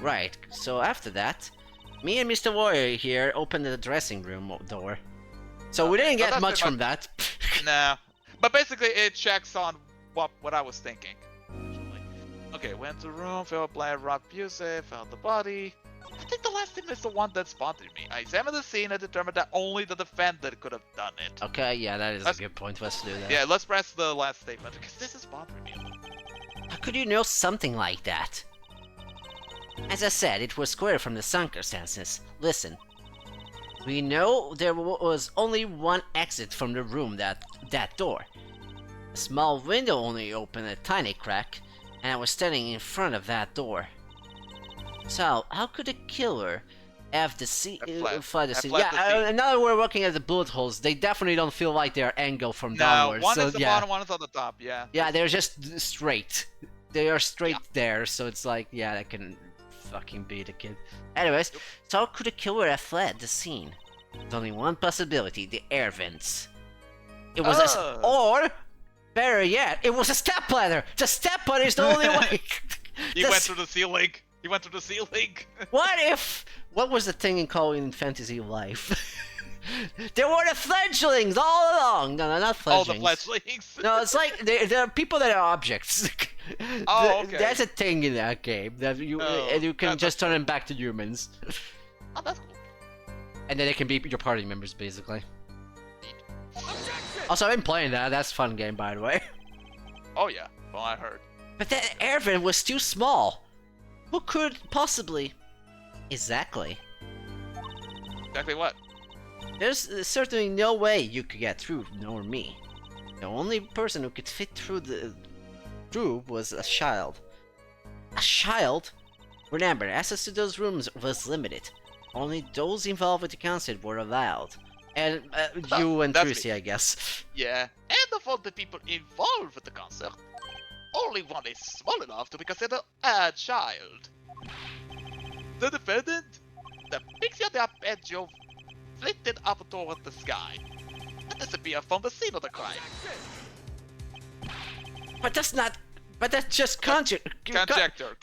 Right, so after that, me and Mr. Warrior here opened the dressing room door. So we didn't get much from that. Nah, but basically it checks on what I was thinking. Okay, went to the room, felt blind rock music, found the body. I think the last thing is the one that spotted me. I examined the scene and determined that only the defendant could have done it. Okay, yeah, that is a good point. Let's do that. Yeah, let's press the last statement, because this is bothering me. How could you know something like that? As I said, it was clear from the circumstances. Listen. We know there was only one exit from the room, that door. A small window only opened a tiny crack, and I was standing in front of that door. So, how could a killer have the scene? Yeah, now that we're looking at the bullet holes, they definitely don't feel like they're angled from downwards. No, one so, is the bottom, one is on the top, yeah. Yeah, they're just straight. They are straight there, so it's like, yeah, that can fucking be the kid. Anyways, so how could the killer have fled the scene? There's only one possibility, the air vents. It was or, better yet, it was a step ladder! The step ladder is the only way! He went through the ceiling! He went through the ceiling! What was the thing in calling Fantasy Life? There were the fledglings all along! No, not fledglings. Oh, the fledglings! No, it's like, there are people that are objects. Oh, okay. That's a thing in that game, that you can just turn them back to humans. Oh, that's cool. And then they can be your party members, basically. Also, I've been playing that. That's a fun game, by the way. Oh yeah, well I heard. But that air vent was too small. Who could possibly? Exactly. Exactly what? There's certainly no way you could get through, nor me. The only person who could fit through was a child. A child? Remember, access to those rooms was limited. Only those involved with the concert were allowed. And you and Trucy, I guess. Yeah, and of all the people involved with the concert, only one is small enough to be considered a child. The defendant, the pixie on the upper Joe flitted up toward the sky and disappeared from the scene of the crime. But that's not. But that's just conjecture. Conjecture.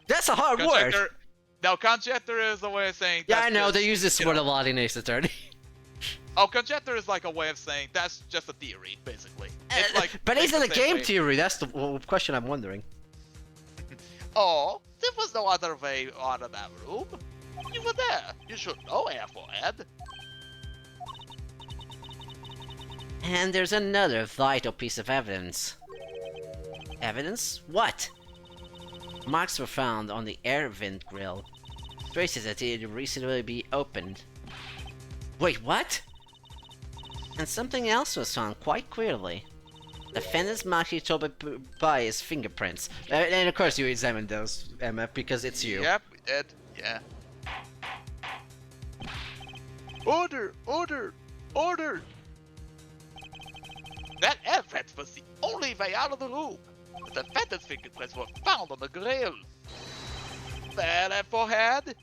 That's a hard word. No, conjecture is a way of saying. Yeah, I know they use this word a lot in Ace Attorney. Oh, conjecture is like a way of saying that's just a theory, basically. It's like, but isn't it a game way. theory? That's the question I'm wondering. Oh, there was no other way out of that room. You were there. You should know, Airforehead. And there's another vital piece of evidence. Evidence? What? Marks were found on the air vent grill. Traces that it had recently been opened. Wait, what? And something else was found quite clearly. Defendant's mark he told by his fingerprints. And of course you examined those, Emma, because it's you. Yep, we did. Yeah. Order! Order! Order! That air vent was the only way out of the room. The defendant's fingerprints were found on the grill. Well, Airforehead,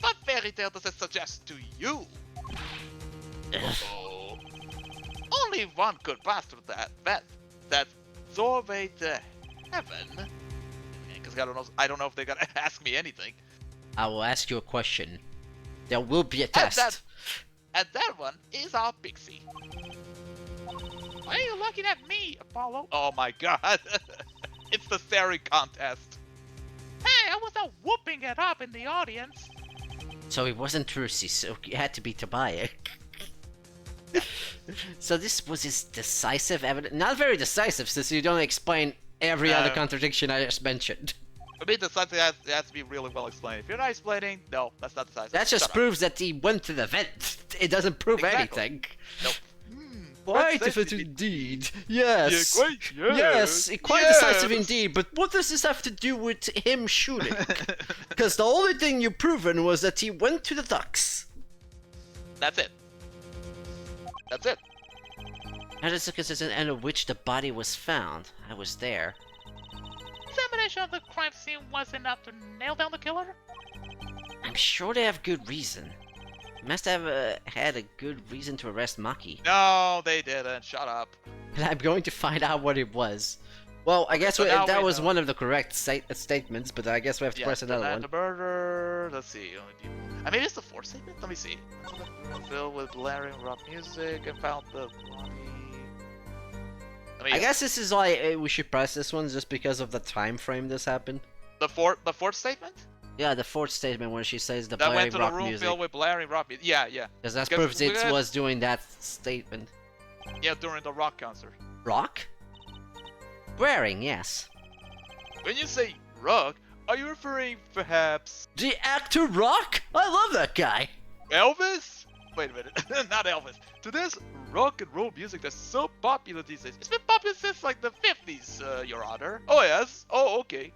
what fairy tale does it suggest to you? Oh, only one could pass through that vent. That doorway to heaven. Because I don't know if they're gonna ask me anything. I will ask you a question. There will be a test. And that one is our pixie. Why are you looking at me, Apollo? Oh my god. It's the staring contest. Hey, I was not whooping it up in the audience. So it wasn't Trucy, so it had to be Tobias. So this was his decisive evidence. Not very decisive, since you don't explain every other contradiction I just mentioned. I mean, decisive has to be really well explained. If you're not explaining, no, that's not decisive. That just proves that he went to the vent. It doesn't prove anything. Nope. Quite decisive indeed. Yes. Yeah, quite, yes, quite decisive indeed. But what does this have to do with him shooting? Because the only thing you've proven was that he went to the ducks. That's it. That's it. That is because and of which the body was found. I was there. Examination of the crime scene was enough to nail down the killer? I'm sure they have good reason. Must have had a good reason to arrest Maki. No, they didn't. Shut up. And I'm going to find out what it was. Well, I guess that was one of the correct statements, but I guess we have to press another one. The murder. Let's see. I mean, it's the fourth statement. Let me see. Filled with blaring rock music and found the body. I guess this is why we should press this one, just because of the time frame this happened. The fourth statement? Yeah, the fourth statement when she says the that blaring went to rock the room music. Filled with blaring rock music. Yeah, yeah. Because that proves it was doing that statement. Yeah, during the rock concert. Rock? Blaring, yes. When you say rock, are you referring perhaps... The actor Rock? I love that guy! Elvis? Wait a minute, not Elvis. To this rock and roll music that's so popular these days. It's been popular since like the 50s, Your Honor. Oh yes? Oh, okay.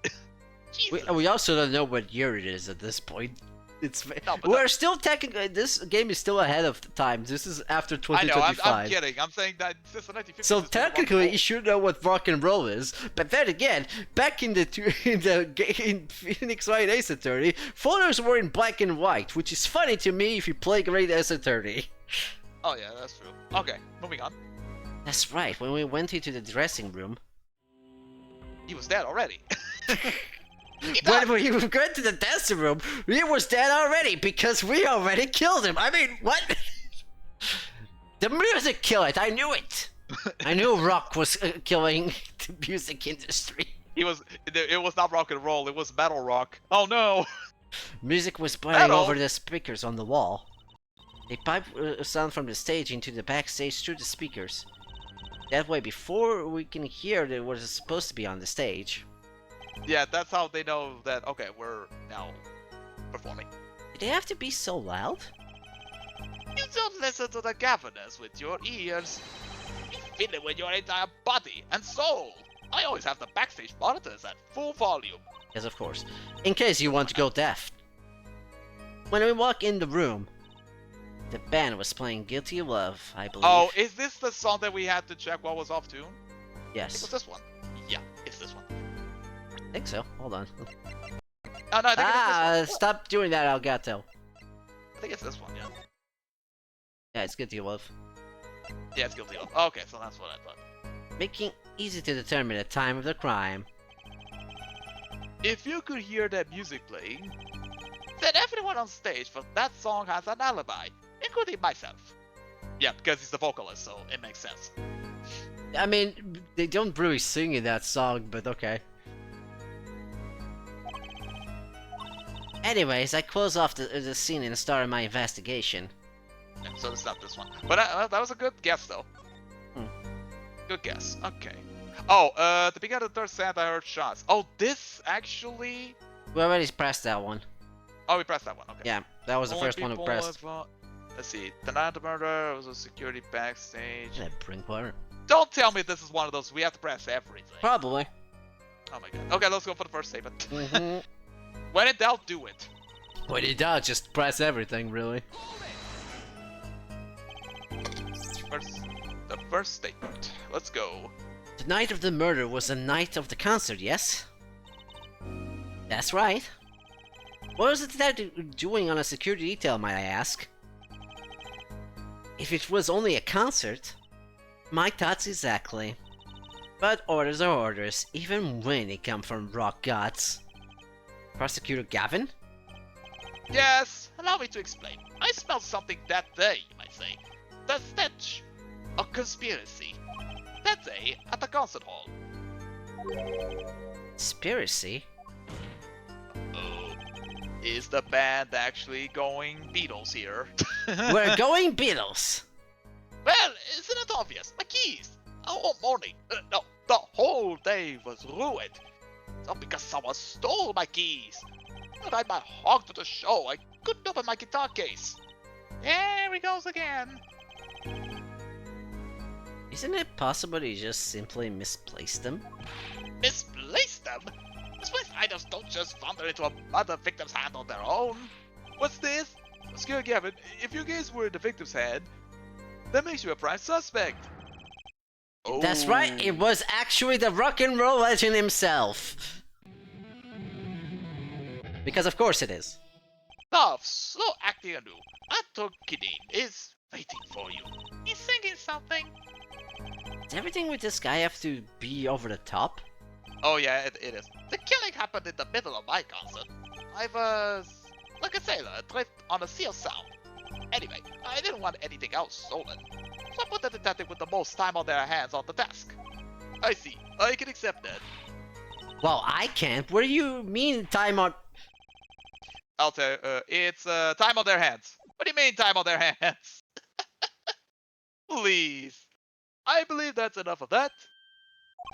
We also don't know what year it is at this point. It's No, but we're still technically this game is still ahead of the time. This is after I know, 2025. I'm kidding. I'm saying that since the 1950s. So it's been rock and technically, roll. you should know what rock and roll is. But then again, back in in Phoenix Wright Ace Attorney, photos were in black and white, which is funny to me if you play Great Ace Attorney. Oh yeah, that's true. Okay, moving on. That's right. When we went into the dressing room, He was dead already. when we went to the dressing room, he was dead already because we already killed him. I mean, what? The music killed it. I knew it. I knew rock was killing the music industry. It was not rock and roll. It was metal rock. Oh no. Music was playing over the speakers on the wall. They piped sound from the stage into the backstage through the speakers. That way, before we can hear what was supposed to be on the stage. Yeah, that's how they know that. Okay, we're now performing. Did they have to be so loud? You don't listen to the governors with your ears. You feel it with your entire body and soul. I always have the backstage monitors at full volume. Yes, of course. In case you want to go deaf. When we walk in the room, the band was playing Guilty of Love, I believe. Oh, is this the song that we had to check what was off tune? It was Yes. this one. Yeah, it's this one. I think so. Hold on. Oh, no, I think it's this one. Stop doing that, Elgato. I think it's this one, yeah. Yeah, it's Guilty of Love. Yeah, it's Guilty of. Okay, so that's what I thought. Making easy to determine the time of the crime. If you could hear that music playing, then everyone on stage for that song has an alibi, including myself. Yeah, because he's the vocalist, so it makes sense. I mean, they don't really sing in that song, but okay. Anyways, I close off the scene and started my investigation. Yeah, so it's not this one. But that was a good guess, though. Hmm. Good guess. Okay. Oh, at the beginning of the third set, I heard shots. Oh, this actually... We already pressed that one. Oh, we pressed that one. Okay. Yeah, that was the Only first one we people pressed. Let's see. Tonight the murder was a security backstage. That Brinkwater. Don't tell me this is one of those we have to press everything. Probably. Oh my god. Okay, let's go for the first statement. Mm-hmm. When in doubt, do it. When it does, just press everything, really. The first statement. Let's go. The night of the murder was the night of the concert, yes? That's right. What was it that doing on a security detail, might I ask? If it was only a concert, my thoughts exactly. But orders are orders, even when they come from rock gods. Prosecutor Gavin? Yes, allow me to explain. I smelled something that day, you might say. The stench. A conspiracy. That day at the concert hall. Conspiracy? Oh, is the band actually going Beatles here? We're going Beatles! Well, isn't it obvious? My keys! All morning. No, the whole day was ruined. Not because someone stole my keys. But I might hog to the show. I couldn't open my guitar case. There he goes again. Isn't it possible he just simply misplaced them? Misplaced them? Misplaced items don't just wander into another victim's hand on their own. What's this? Scare Gavin, if your keys were in the victim's hand, that makes you a prime suspect. That's right, it was actually the rock and roll legend himself. Because of course it is. Now, slow acting anew. Atokinin is waiting for you. He's singing something. Does everything with this guy have to be over the top? Oh yeah, it is. The killing happened in the middle of my concert. I was like a sailor adrift on a sea of sound. Anyway, I didn't want anything else stolen, so I put the detective with the most time on their hands on the task. I see. I can accept that. Well, I can't. What do you mean time on... I'll tell you, it's time on their hands. What do you mean time on their hands? Please. I believe that's enough of that.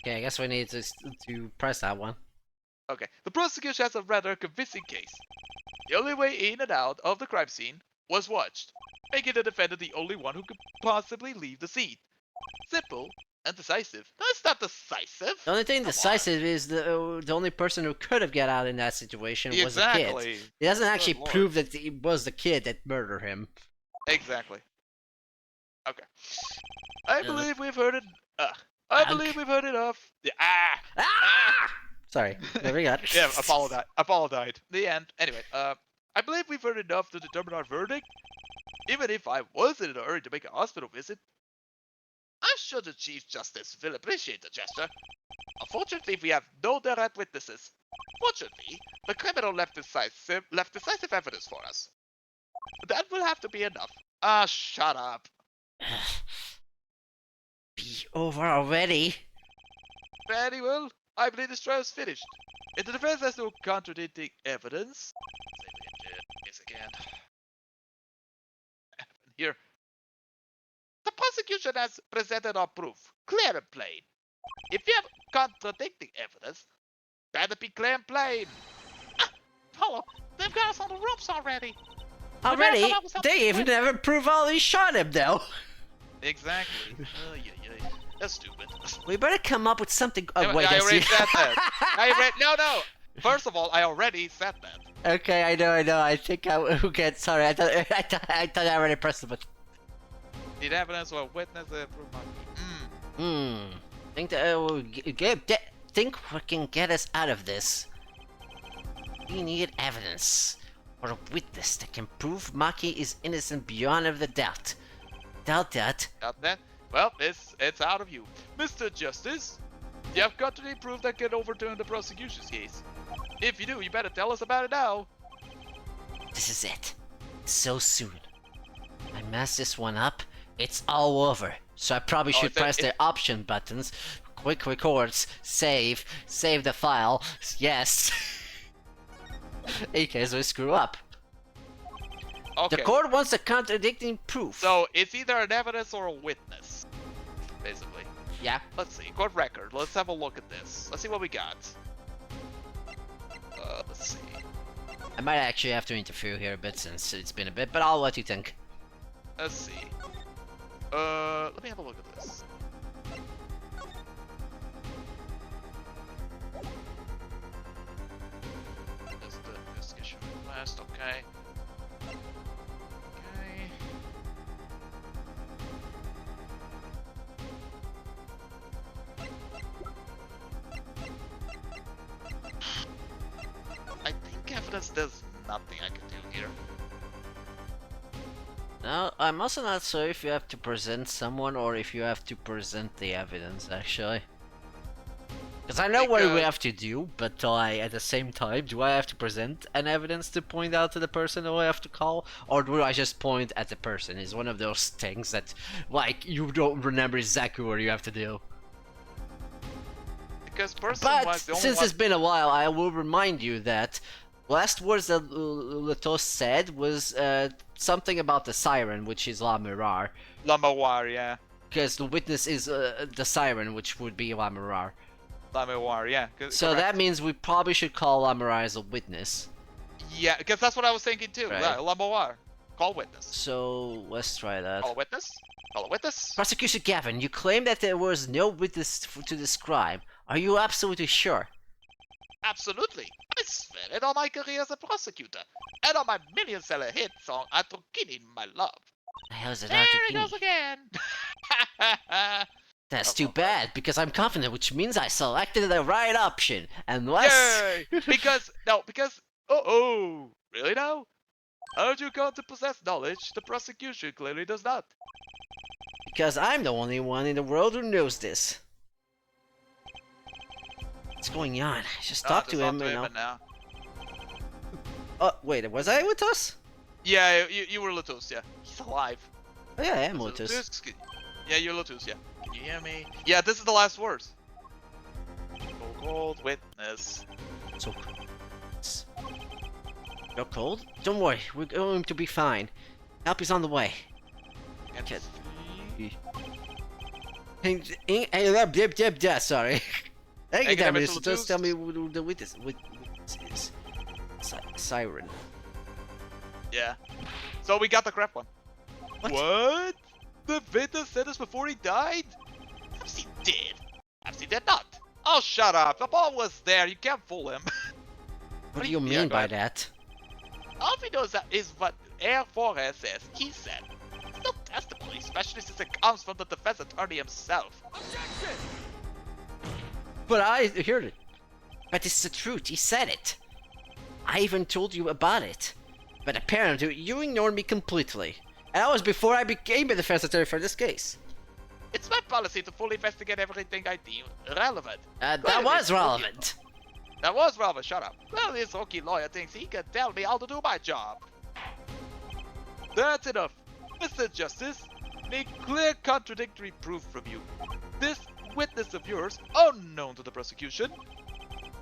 Okay, I guess we need to press that one. Okay, the prosecution has a rather convincing case. The only way in and out of the crime scene was watched, making the defendant the only one who could possibly leave the scene. Simple, Undecisive? No, it's not decisive. The only thing Come on. decisive is the only person who could have got out in that situation was the Exactly. kid. It doesn't actually Good lord. prove that it was the kid that murdered him. Exactly. Okay. I believe we've heard it. I believe we've heard enough. Yeah. Ah! Sorry. There we go. Yeah, apologize. The end. Anyway, I believe we've heard enough to determine our verdict. Even if I was in a hurry to make a hospital visit, I'm sure the Chief Justice will appreciate the gesture. Unfortunately, we have no direct witnesses. Fortunately, the criminal left decisive evidence for us. That will have to be enough. Ah, shut up. Be over already. Very well. I believe this trial is finished. If the defense has no contradicting evidence, this again. Here. The prosecution has presented our proof, clear and plain. If you have contradicting evidence, better be clear and plain. Hello, they've got us on the ropes already. Already? come up with something They even quick. never prove all he shot him, though. Exactly. That's stupid. We better come up with something. Oh, wait, I that's already you. said that. No. First of all, I already said that. Okay, I know. I think I will get. Sorry, I thought I already pressed the button. Need evidence or witness to prove my. Think that think we can get us out of this. We need evidence or a witness that can prove Maki is innocent beyond of the doubt. Doubt that. Got that? Well, it's out of you. Mr. Justice, you have got to proof that can overturn the prosecution's case. If you do, you better tell us about it now. This is it. So soon. I mess this one up, it's all over. So I probably should press the option buttons. Quick records, save the file, yes. In case we screw up. Okay. The court wants a contradicting proof. So it's either an evidence or a witness, basically. Yeah. Let's see. Court record. Let's have a look at this. Let's see what we got. Let's see. I might actually have to interfere here a bit since it's been a bit, but I'll let you think. Let's see. Let me have a look at this. Just the investigation request. Okay. I think evidence there's nothing I can do here. Now, I'm also not sure if you have to present someone or if you have to present the evidence, actually. Because I know what we have to do, but at the same time, do I have to present an evidence to point out to the person who I have to call? Or do I just point at the person? It's one of those things that, like, you don't remember exactly what you have to do. Because person But was the only since one... it's been a while, I will remind you that last words that Letos said was something about the siren, which is La Mirar. La Mémoire, yeah. Because the witness is the siren, which would be La Mirar. La Mémoire, yeah. So that means we probably should call La Mirar as a witness. Yeah, because that's what I was thinking too. Right. La Mémoire. Call witness. So let's try that. Call a witness? Call a witness? Prosecutor Gavin, you claim that there was no witness to this crime. Are you absolutely sure? Absolutely. I swear it on my career as a prosecutor. And on my million-seller hit song, Atrokinin, My Love. The hell is it? There he goes again. That's too bad, because I'm confident, which means I selected the right option. Unless... Yay! Because, oh, really now? Aren't you going to possess knowledge? The prosecution clearly does not. Because I'm the only one in the world who knows this. What's going on? Just talk to him, you know. Now. Oh, wait, was I with us? Yeah, you were Lotus, yeah. He's alive. Oh yeah, I am Lotus. Yeah, you're Lotus, yeah. Can you hear me? Yeah, this is the last words. Cold witness. So cold. You're cold? Don't worry, we're going to be fine. Help is on the way. Okay. Sorry. Thank you, Hey, damn it. Mr. Just tell me Lotus. who the witness is. Siren. Yeah. So we got the crap one. What? What? The witness said this before he died? I've seen did. Perhaps he did not. Oh, shut up. The ball was there. You can't fool him. What do you Yeah, mean go by ahead. that? All we know is what Air Forest says. He said. It's not testimony, especially since it comes from the defense attorney himself. But I heard it. But it's the truth, he said it. I even told you about it. But apparently you ignored me completely. And that was before I became a defense attorney for this case. It's my policy to fully investigate everything I deem relevant. That Clearly, was this relevant. That was relevant, shut up. Well, this rookie lawyer thinks he can tell me how to do my job. That's enough. Mr. Justice, need clear contradictory proof from you. This witness of yours, unknown to the prosecution.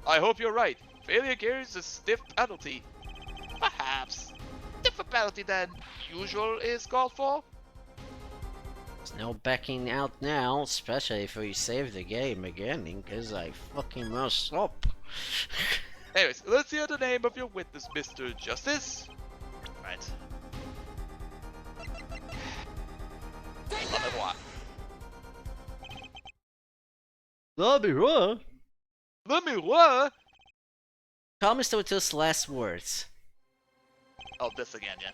I hope you're right. Failure carries a stiff penalty. Perhaps. Stiffer penalty than usual is called for. There's no backing out now, especially if we save the game again, because I fucking messed up. Anyways, let's hear the name of your witness, Mr. Justice. Right. That'll be wrong. Let me what? Tell me with those last words. Oh, this again, yeah.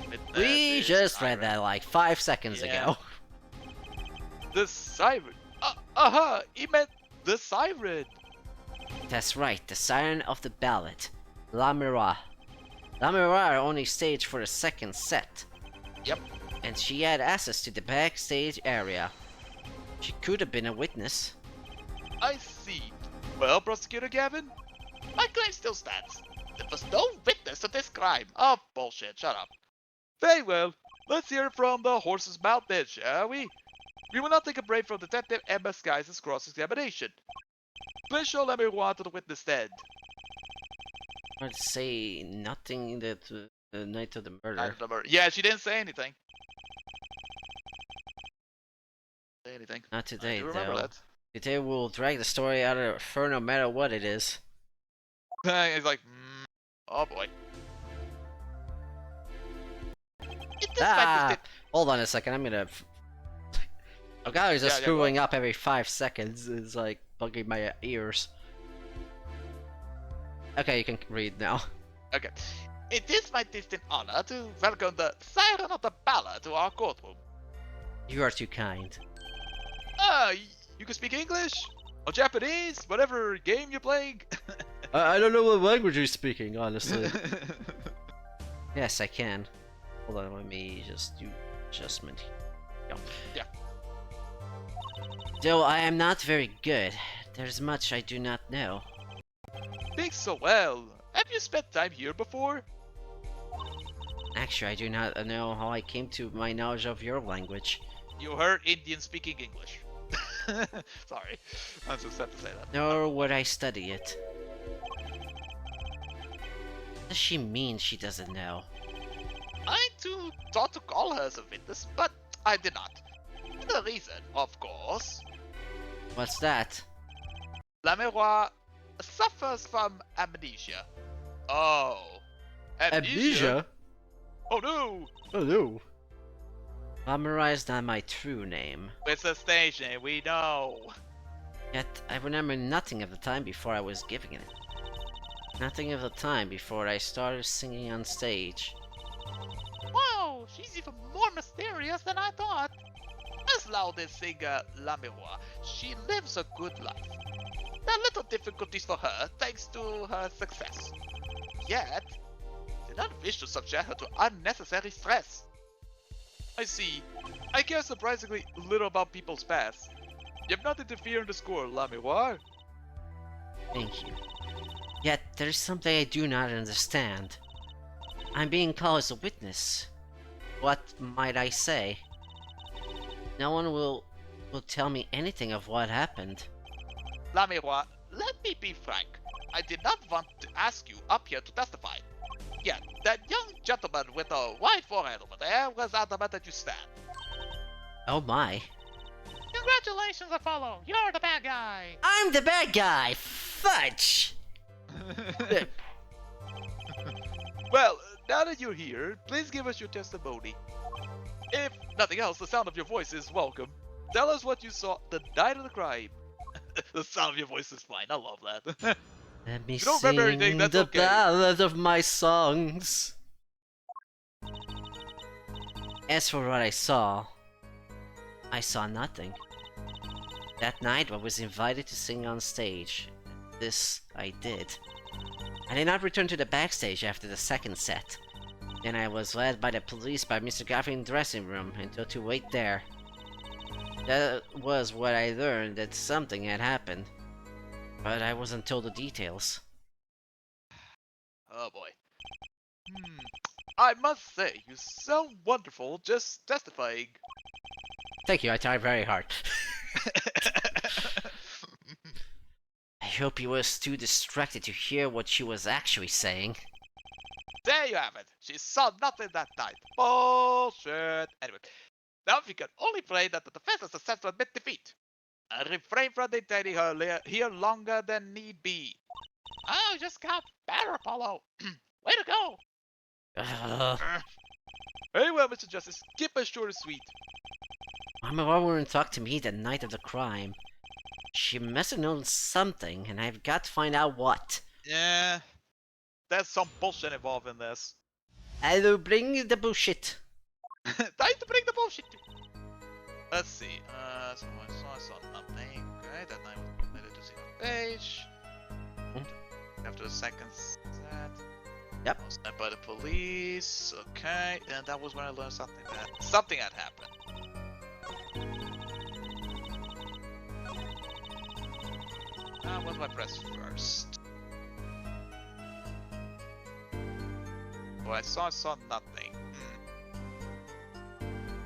Witness We is just read siren. that like 5 seconds Yeah. ago. The siren. He meant the siren. That's right, the siren of the ballad. La Miroir. La Miroir only staged for the second set. Yep. And she had access to the backstage area. She could have been a witness. I see. Well, Prosecutor Gavin, my claim still stands. There was no witness to this crime. Oh, bullshit. Shut up. Very well. Let's hear it from the horse's mouth then, shall we? We will now take a break from Detective Emma Skies' cross-examination. Please show let me to the witness stand. I'd say nothing that the night of the murder. Yeah, she didn't say anything. Say anything. Not today, I do remember though. that. Today we'll drag the story out of her no matter what it is. He's like, oh boy. Hold on a second, I'm gonna... Oh god, he's just Yeah, screwing up every 5 seconds. It's like bugging my ears. Okay, you can read now. Okay. It is my distinct honor to welcome the Siren of the Ballad to our courtroom. You are too kind. You can speak English? Or Japanese? Whatever game you're playing? I don't know what language you're speaking, honestly. Yes, I can. Hold on, let me just do adjustment. Yeah. Though I am not very good, there's much I do not know. Speak so well. Have you spent time here before? Actually, I do not know how I came to my knowledge of your language. You heard Indian speaking English. Sorry. I'm so sad to say that. Nor would I study it. What does she mean she doesn't know? I too thought to call her as a witness, but I did not. The reason, of course, What's that? Lamerois suffers from amnesia. Oh. Amnesia? Oh no! Oh no. Amara is not my true name. It's a station, we know. Yet, I remember nothing of the time before I was giving it. Nothing of the time before I started singing on stage. Whoa, she's even more mysterious than I thought. As loudest singer Lamerois, she lives a good life. There are little difficulties for her thanks to her success. Yet, did not wish to subject her to unnecessary stress. I see. I care surprisingly little about people's past. You have not interfered in the score, Lamerois. Thank you. Yet, there is something I do not understand. I'm being called as a witness. What might I say? No one will tell me anything of what happened. Lamerois, let me be frank. I did not want to ask you up here to testify. Yet, that young gentleman with a white forehead over there was adamant that you stand. Oh my. Congratulations, Apollo. You're the bad guy. I'm the bad guy! Fudge! Well, now that you're here, please give us your testimony. If nothing else, the sound of your voice is welcome. Tell us what you saw the night of the crime. The sound of your voice is fine. I love that. Let me you don't remember sing anything, that's the okay. ballad of my songs. As for what I saw nothing. That night I was invited to sing on stage. This I did. I did not return to the backstage after the second set. Then I was led by the police by Mr. Gaffin's dressing room and told to wait there. That was what I learned, that something had happened. But I wasn't told the details. Oh boy. I must say, you sound wonderful just testifying. Thank you, I tried very hard. I hope he was too distracted to hear what she was actually saying. There you have it. She saw nothing that night. Bullshit. Anyway, now we can only pray that the defense is set to admit defeat. And refrain from detaining her here longer than need be. Oh, you just got better, Apollo. Way to go. Very well, Mr. Justice. Keep it short and sweet. Mama wouldn't talk to me the night of the crime. She must have known something, and I've got to find out what. Yeah, there's some bullshit involved in this. I'll bring the bullshit. Time to bring the bullshit. Let's see. So I saw nothing. Okay, that night was permitted to see on page. After the second set. Yep. I was met by the police. Okay, and that was when I learned something had happened. What do I press first? Well, I saw nothing.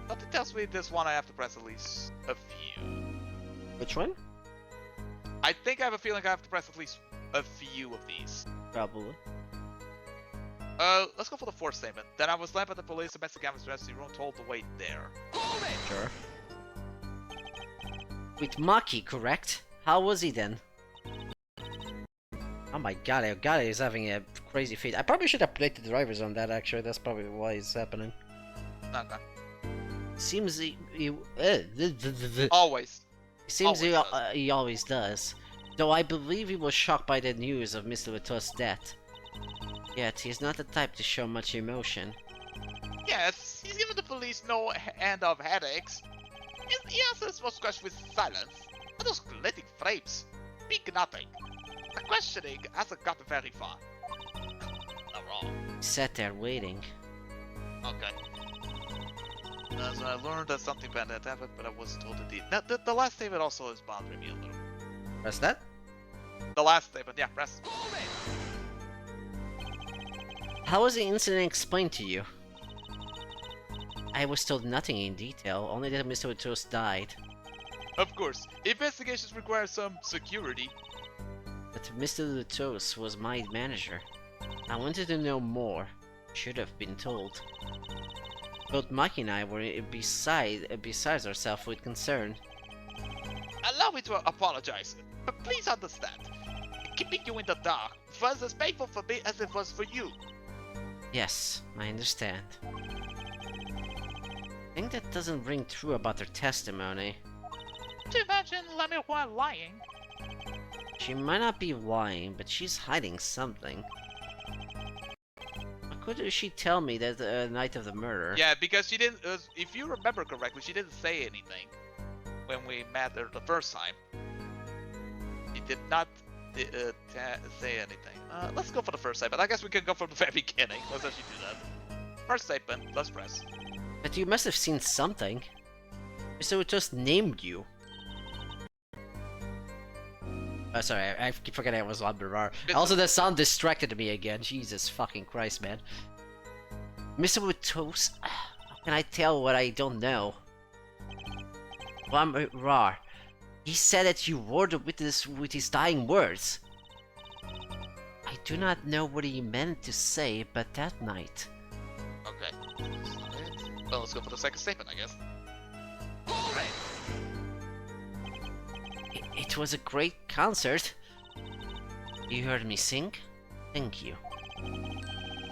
Something tells me this one I have to press at least a few. Which one? I think I have a feeling I have to press at least a few of these. Probably. Let's go for the fourth statement. Then I was led by the police to Mexican dressing room, told to wait there. Sure. With Maki, correct? How was he then? Oh my god, he's having a crazy feat. I probably should have played the drivers on that, actually. That's probably why it's happening. Okay. Seems Always. Seems Always he always does. Though I believe he was shocked by the news of Mr. Latour's death. Yet, he's not the type to show much emotion. Yes, he's given the police no end of headaches. He answers most questions with silence. And those glitting frames speak nothing. The questioning hasn't gotten very far. Not wrong. He sat there waiting. Okay. So I learned that something bad had happened, but I wasn't told the detail. Now, the last statement also is bothering me a little. Press that? The last statement, yeah, press. How was the incident explained to you? I was told nothing in detail, only that Mr. Latour died. Of course, investigations require some security. But Mr. Latour was my manager. I wanted to know more. Should have been told. Both Maki and I were besides ourselves with concern. Allow me to apologize, but please understand. Keeping you in the dark was as painful for me as it was for you. Yes, I understand. I think that doesn't ring true about her testimony. To imagine Lemuel lying. She might not be lying, but she's hiding something. Why couldn't she tell me that the night of the murder? Yeah, because she didn't. If you remember correctly, she didn't say anything when we met her the first time. She did not say anything. Let's go for the first statement. I guess we can go from the very beginning. Let's actually do that. First statement. Let's press. But you must have seen something. Mr. just named you. Oh, sorry, I keep forgetting it was Lumberar. Also, the sound distracted me again. Jesus fucking Christ, man. Mr. Wutos, how can I tell what I don't know? Lumberar, he said that you were the witness with his dying words. I do not know what he meant to say, but that night. Okay. That's not it. Well, let's go for the second statement, I guess. Alright. It was a great concert. You heard me sing? Thank you.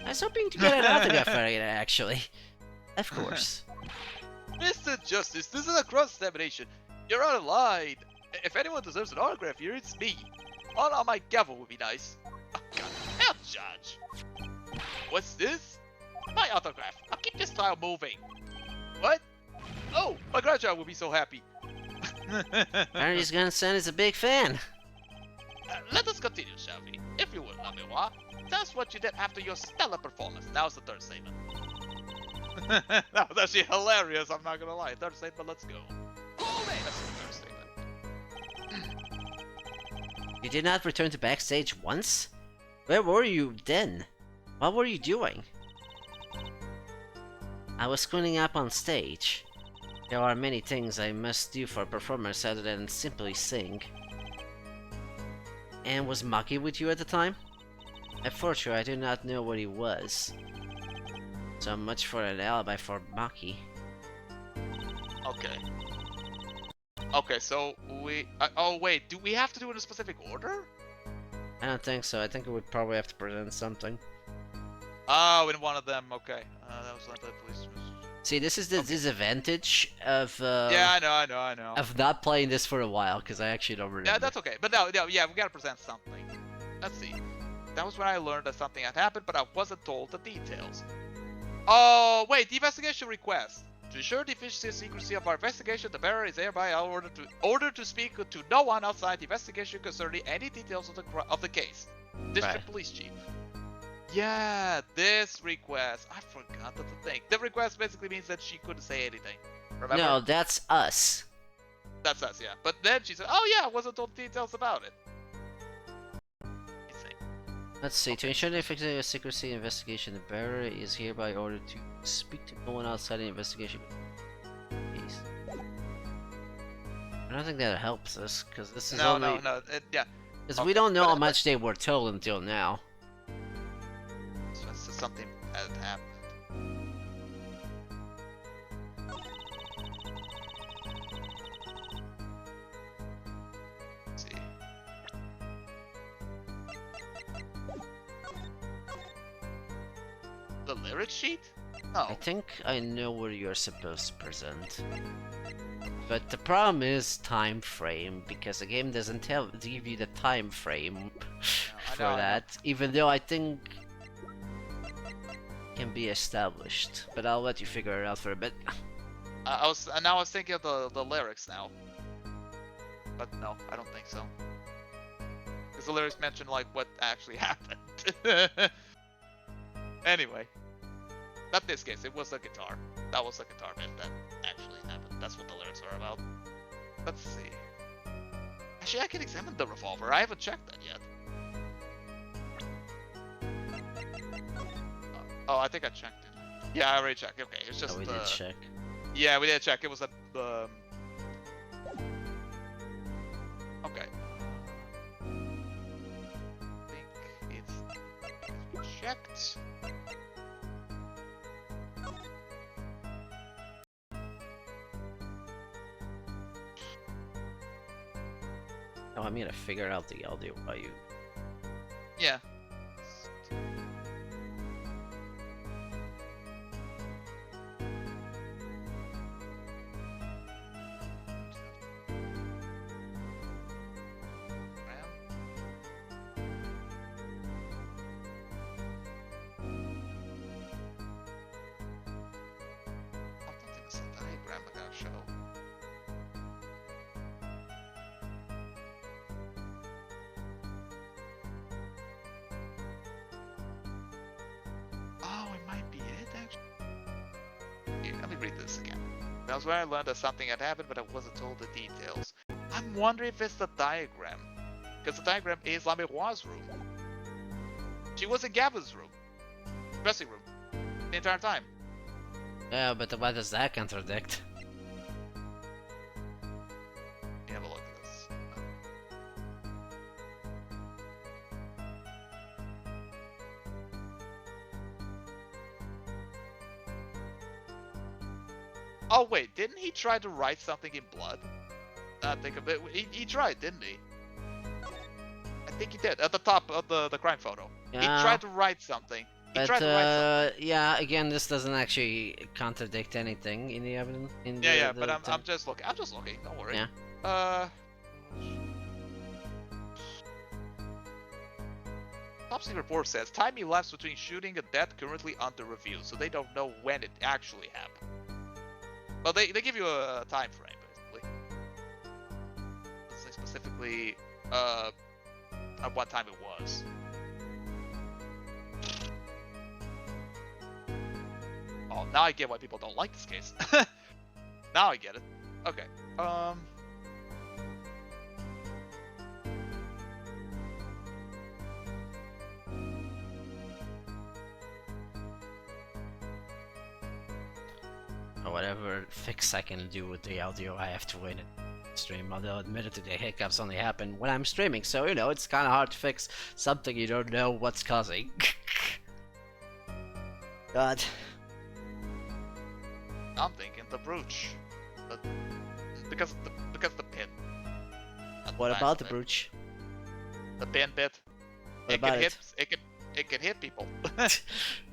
I was hoping to get an autograph for it, actually. Of course. Mr. Justice, this is a cross-examination. You're out of line. If anyone deserves an autograph here, it's me. One on my gavel would be nice. Oh, God, hell, Judge. What's this? My autograph. I'll keep this file moving. What? Oh, my grandchild will be so happy. Harry's grandson is a big fan. Let us continue, shall we? If you would, Lamewa. Tell us what you did after your stellar performance. Now's the third statement. That was actually hilarious, I'm not gonna lie. Third statement, let's go. That's the third statement. You did not return to backstage once? Where were you then? What were you doing? I was cleaning up on stage. There are many things I must do for performers other than simply sing. And was Maki with you at the time? Unfortunately, I do not know where he was. So much for an alibi for Maki. Okay. Okay, so we... oh wait, do we have to do it in a specific order? I don't think so. I think we would probably have to present something. Oh, in one of them, okay. That was not the police... See, this is the disadvantage of yeah, I know. of not playing this for a while, because I actually don't remember. Yeah, that's okay. But no, yeah, we gotta present something. Let's see. That was when I learned that something had happened, but I wasn't told the details. Oh, wait, the investigation request. To ensure the efficiency and secrecy of our investigation, the bearer is hereby ordered to speak to no one outside the investigation concerning any details of the case. District Police Chief. Yeah, this request. I forgot that's the thing. The request basically means that she couldn't say anything. Remember? No, that's us. That's us, yeah. But then she said, oh yeah, I wasn't told details about it. Let's see. To ensure the effective secrecy investigation, the bearer is hereby ordered to speak to no one outside the investigation. Please. I don't think that helps us, because this is only... No, yeah. Because we don't know how much they were told until now. So it's just something that happened. Let's see. The lyric sheet? No. I think I know where you're supposed to present. But the problem is time frame, because the game doesn't give you the time frame for that, even though I think it can be established. But I'll let you figure it out for a bit. I was thinking of the lyrics now. But no, I don't think so. Because the lyrics mention like what actually happened. Anyway. Not this case, it was the guitar. That was the guitar bit that actually happened. That's what the lyrics are about. Let's see. Actually, I can examine the revolver. I haven't checked that yet. Oh, I think I checked it. Yeah, I already checked. Okay, it's just... Oh, we did check. Yeah, we did check. It was a... Okay. I think it's checked. Oh, I'm gonna figure out the audio by you. Yeah. That was when I learned that something had happened, but I wasn't told the details. I'm wondering if it's the diagram. Because the diagram is Lameroi's room. She was in Gavin's room. Dressing room. The entire time. Yeah, but what does that contradict? Let me have a look at this. Oh wait, didn't he try to write something in blood? Think of it. He tried, didn't he? I think he did. At the top of the crime photo. Yeah. He tried to write something. Yeah, again, this doesn't actually contradict anything in the evidence. But I'm just looking. Don't worry. Yeah. Top Secret report says time elapsed between shooting and death currently under review, so they don't know when it actually happened. But they give you a time frame basically. Let's say specifically at what time it was. Oh, now I get why people don't like this case. Now I get it. Okay. Or whatever fix I can do with the audio, I have to win it. Stream, although admittedly the hiccups only happen when I'm streaming, so you know, it's kinda hard to fix something you don't know what's causing. God. I'm thinking the brooch. Because the pin. What about the brooch? The pin bit. What about it? It can hit people.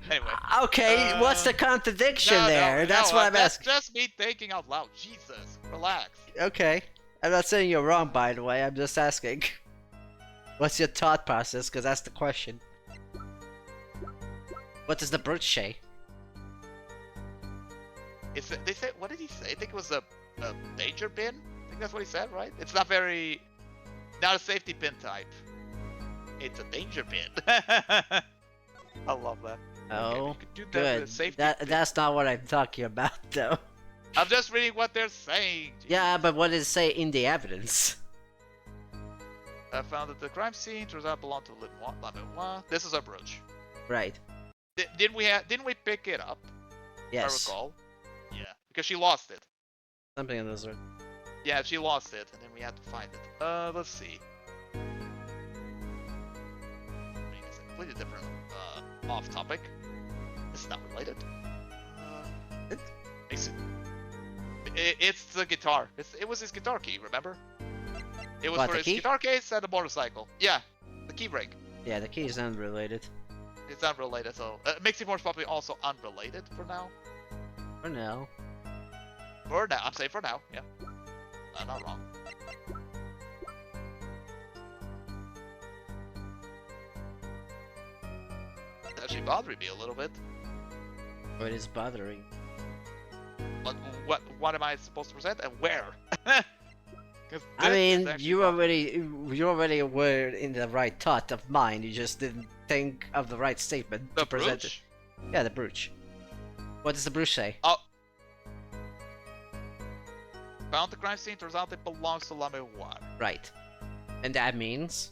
Anyway. Okay, what's the contradiction there? That's what I'm asking. That's just me thinking out loud. Jesus, relax. Okay. I'm not saying you're wrong, by the way, I'm just asking. What's your thought process? Because that's the question. What does the brooch say? They said, what did he say? I think it was a danger pin? I think that's what he said, right? It's not a safety pin type. It's a danger pin. I love that. Oh, okay, do that with a good. safety pin. That's not what I'm talking about, though. I'm just reading what they're saying. Jeez. Yeah, but what does it say in the evidence? I found that the crime scene turns out belonged to Lenoir. This is a brooch. Right. Didn't we pick it up? Yes. If I recall. Yeah, because she lost it. Something of those sort. Yeah, she lost it, and then we had to find it. Let's see. It's a completely different, off topic. It's not related. It's the guitar. It was his guitar key, remember? It was What, for the his key? guitar case and the motorcycle. Yeah, the key ring. Yeah, the key is unrelated. It's unrelated, so Mixie More's probably also unrelated for now. For now. For now, I'm saying for now. Yeah, not wrong. It's actually bothering me a little bit. What is bothering? What am I supposed to present and where? I mean, you already were in the right thought of mind. You just didn't think of the right statement to present it. Yeah, the brooch. What does the brooch say? Oh. Found the crime scene. Turns out it belongs to La Mémoire. Right. And that means?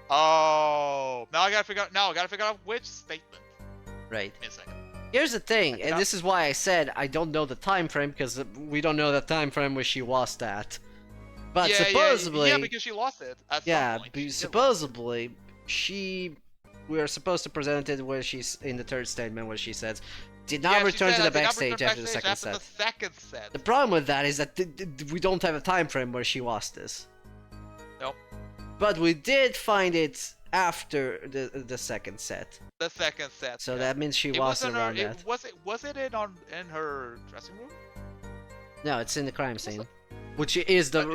Oh. Now I gotta figure out which statement. Right. Give me a second. Here's the thing, and this is why I said I don't know the time frame, because we don't know the time frame where she lost at. But yeah, supposedly, yeah, because she lost it. At some point. Supposedly, we are supposed to present it where she's in the third statement where she says, "Did not return to the backstage after the second set." The problem with that is that we don't have a time frame where she lost this. Nope. But we did find it after the second set. The second set. So that means she lost around that. Was it in her dressing room? No, it's in the crime scene, which is the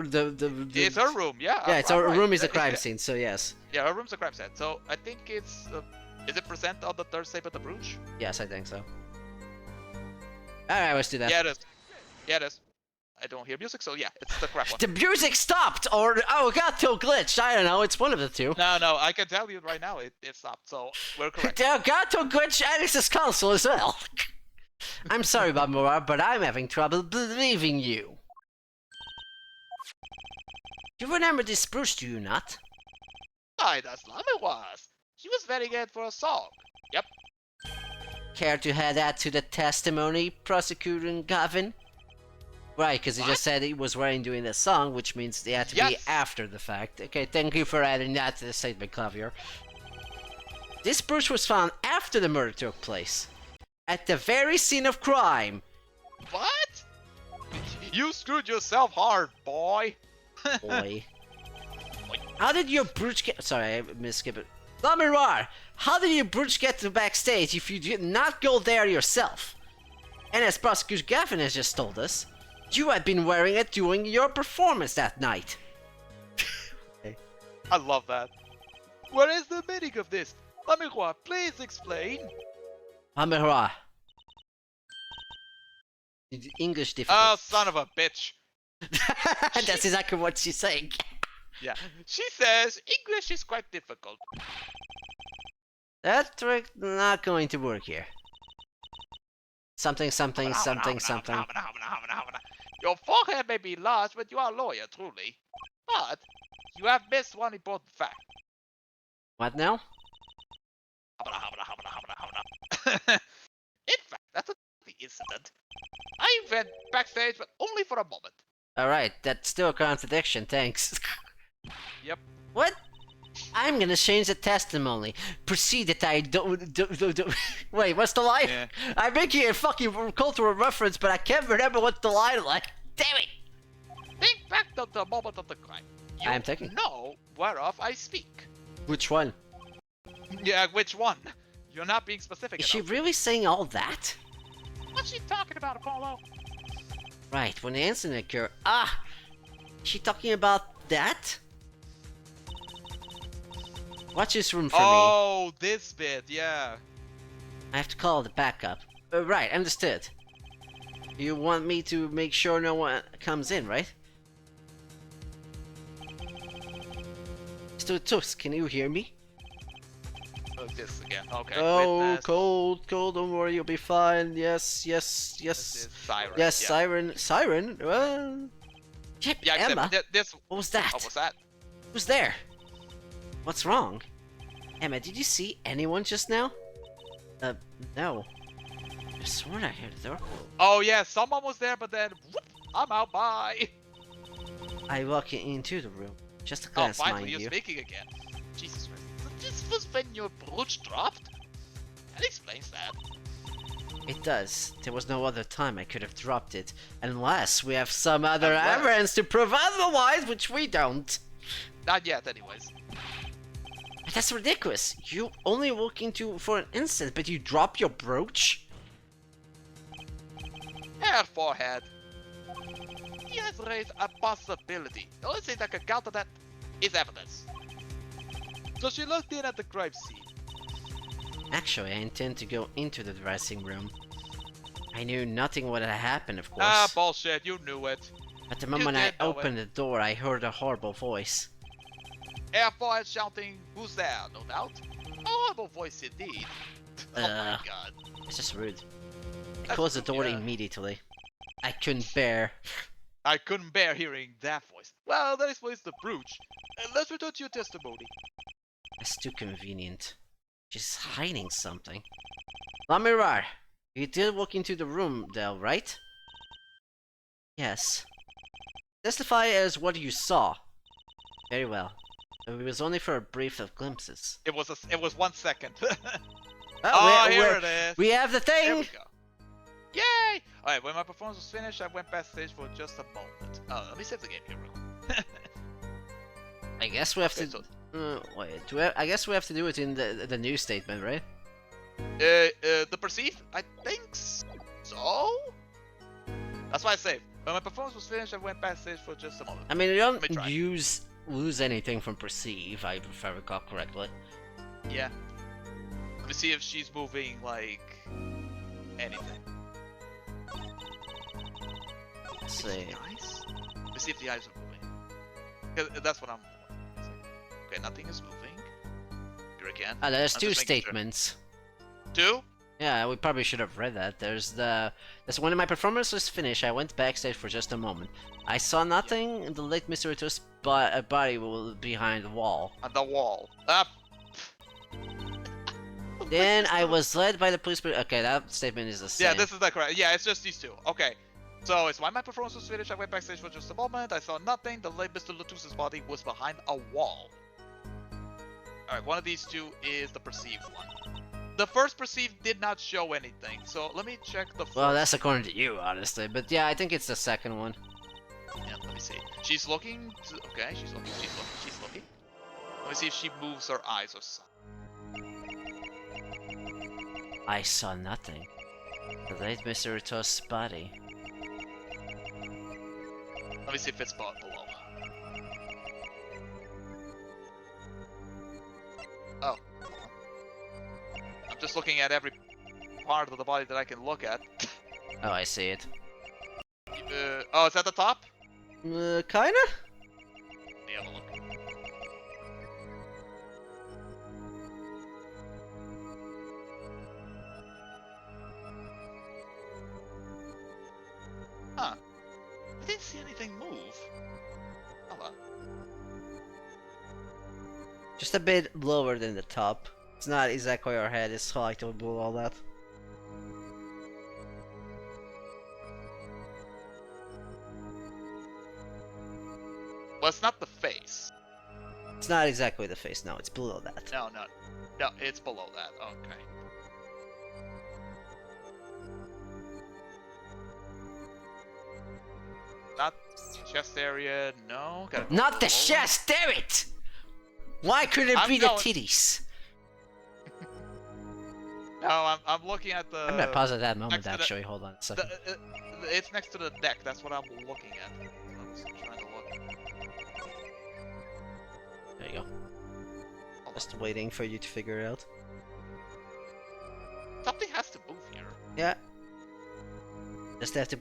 It's her room, yeah. Yeah, it's her room is the crime scene, so yes. Yeah, her room's a crime scene. So I think it's is it present on the third statement of the brooch? Yes, I think so. All right, let's do that. Yeah, it is. Yeah, it is. I don't hear music, so yeah, it's the crap one. The music stopped, or it got too glitched. I don't know. It's one of the two. No, I can tell you right now, it stopped. So we're correct. It got too glitch Alex's console as well. I'm sorry, Bob Moore, but I'm having trouble believing you. You remember this Bruce, do you not? Aye, that's love it was. She was very good for a song. Yep. Care to add that to the testimony, Prosecutor Gavin? Right, because he just said he was wearing doing the song, which means they had to be after the fact. Okay, thank you for adding that to the statement, Clavier. This brooch was found after the murder took place. At the very scene of crime. What? You screwed yourself hard, boy. Boy. How did your brooch get... Sorry, I misskipped it. Lamirar, how did your brooch get to backstage if you did not go there yourself? And as Prosecutor Gavin has just told us, You had been wearing it during your performance that night. Okay. I love that. What is the meaning of this? Amirois, please explain. Amira. English Oh, difficult. son of a bitch. That's exactly what she's saying. Yeah. She says English is quite difficult. That trick not going to work here. Something, something, something, something. Your forehead may be large, but you are a lawyer, truly. But you have missed one important fact. What now? In fact, that's the incident. I went backstage, but only for a moment. Alright, that's still a contradiction, thanks. Yep. What? I'm gonna change the testimony. Proceed that I don't. Wait, what's the line? Yeah. I'm making a fucking cultural reference, but I can't remember what the line like. Damn it! Think back to the moment of the crime. You I am taking. know whereof I speak. Which one? Yeah, which one? You're not being specific Is she enough. really saying all that? What's she talking about, Apollo? Right, when the incident occurred. Ah! Is she talking about that? Watch this room for me. Oh, this bit, yeah. I have to call the backup. Right, understood. You want me to make sure no one comes in, right? Mr. Tusk, can you hear me? Oh, this again. Okay. Oh, witness. cold, don't worry, you'll be fine. Yes, yes, This yes. is Siren. Yes, yeah. Siren. Siren? Well... Yep, Yeah, except Emma. this. What was that? What was that? Who's there? What's wrong? Emma, did you see anyone just now? No. I sworn I heard the door. Oh yeah, someone was there, but then whoop, I'm out. Bye. I walked into the room. Just a Oh, glance, finally mind you're you. speaking again. Jesus Christ. So this was when your brooch dropped? That explains that. It does. There was no other time I could have dropped it, unless we have some other Unless. evidence to prove otherwise, which we don't. Not yet, anyways. But that's ridiculous. You only walk into for an instant, but you drop your brooch? Hair forehead. He has raised a possibility. The only thing that can counter that is evidence. So she looked in at the crime scene. Actually, I intend to go into the dressing room. I knew nothing would have happened, of course. Ah, bullshit, you knew it. But the moment I did know it. opened the door, I heard a horrible voice. Hair forehead shouting, who's there? No doubt. A horrible voice indeed. Oh my god. It's just rude. I That's closed the rude, door yeah. immediately. I couldn't bear. I couldn't bear hearing that voice. Well, that explains the brooch. Let's return to your testimony. That's too convenient. She's hiding something. Lamirar, you did walk into the room, though, right? Yes. Testify as what you saw. Very well. It was only for a brief of glimpses. It was 1 second. Oh, here it is. we have the There we thing! go. Yay! Alright, when my performance was finished, I went backstage for just a moment. Let me save the game here real quick. I guess we have Okay, to... so- wait, I guess we have to do it in the news statement, right? The perceive? I think so? That's why I saved. When my performance was finished, I went backstage for just a moment. I mean, you Let me don't try. lose anything from perceive, if I recall correctly. Yeah. Let me see if she's moving, like, anything. Let's See see. the eyes? Let me see if the eyes are moving. 'Cause that's what I'm... Okay, nothing is moving. Here again. Ah, there's I'm two just making sure. statements. Two? Yeah, we probably should have read that. There's when my performance was finished, I went backstage for just a moment. I saw nothing, and the late Mr. Ito's body was behind the wall. On the wall. Then I was led by the police. Okay, that statement is the same. Yeah, this is the correct. Yeah, it's just these two. Okay. So it's when my performance was finished, I went backstage for just a moment. I saw nothing. The late Mr. Latus's body was behind a wall. Alright, one of these two is the perceived one. The first perceived did not show anything, so let me check the first. Well, that's according to you, honestly. But yeah, I think it's the second one. Yeah, let me see. She's looking. Okay, she's looking. She's looking. Let me see if she moves her eyes or something. I saw nothing. The late Mr. Ito's body. Let me see if it's below. Oh. I'm just looking at every part of the body that I can look at. Oh, I see it. Oh, it's at the top? Kinda? Let me have a look. Huh. I didn't see anything move. Hold on. Just a bit lower than the top. It's not exactly your head, it's slightly below all that. Well, it's not the face. It's not exactly the face, no, it's below that. No, it's below that. Okay. Not chest area, no. Gotta go Not the below. chest, damn it! Why couldn't it be the titties? No, I'm looking at the. I'm gonna pause at that moment next to the- actually, hold on a second. It's next to the neck. That's what I'm looking at. I was trying to look. There you go. Just waiting for you to figure it out. Something has to move here. Yeah. Just have to.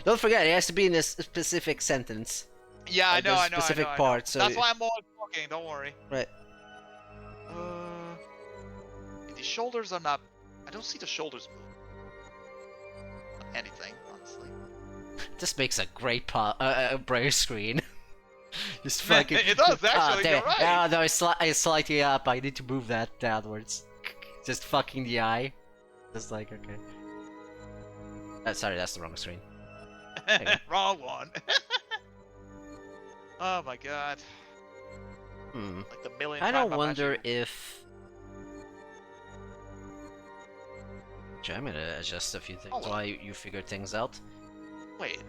Don't forget, it has to be in a specific sentence. Yeah, I know, there's I know, specific I know. parts, so That's you- why I'm always talking. Don't worry. Right. The shoulders are not. I don't see the shoulders move. Anything, honestly. This makes a great brave screen. Just fucking. It does actually. damn You're it. right. No, it's slightly up. I need to move that downwards. Just fucking the eye. Just like okay. Sorry, that's the wrong screen. Wrong one. Oh my god. Hmm. Like the million. I don't time wonder imagining. if. Okay, I'm gonna adjust a few things Oh. while you figure things out. Wait.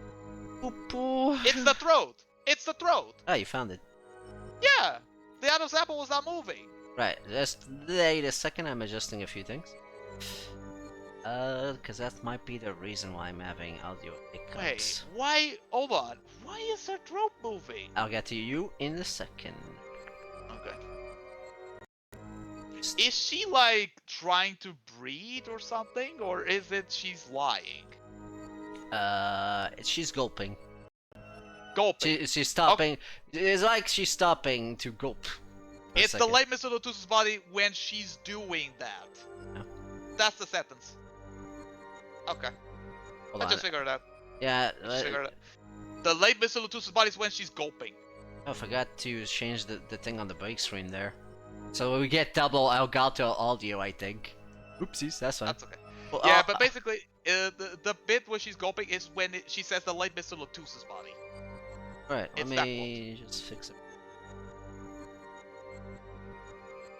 Poo-poo. It's the throat. It's the throat. Ah, you found it. Yeah. The Adam's apple was not moving. Right, just wait a second, I'm adjusting a few things. Because that might be the reason why I'm having audio hiccups. Wait. Why? Hold on. Why is her throat moving? I'll get to you in a second. Okay. Is she like trying to breathe or something, or is it she's lying? She's gulping. Gulping. She's stopping. It's like she's stopping to gulp. for a It's the second. late Mr. Lotus's body when she's doing that. Yeah. That's the sentence. Okay. Hold I on. just figured it out. Yeah, Just figured it out. The late Mr. Lotus's body is when she's gulping. I forgot to change the thing on the break screen there. So we get double Elgato audio, I think. Oopsies, that's fine. That's okay. Well, Yeah, but basically, the bit where she's gulping is when she says the late Mr. Lotus's body. Alright, let it's that me just fix it.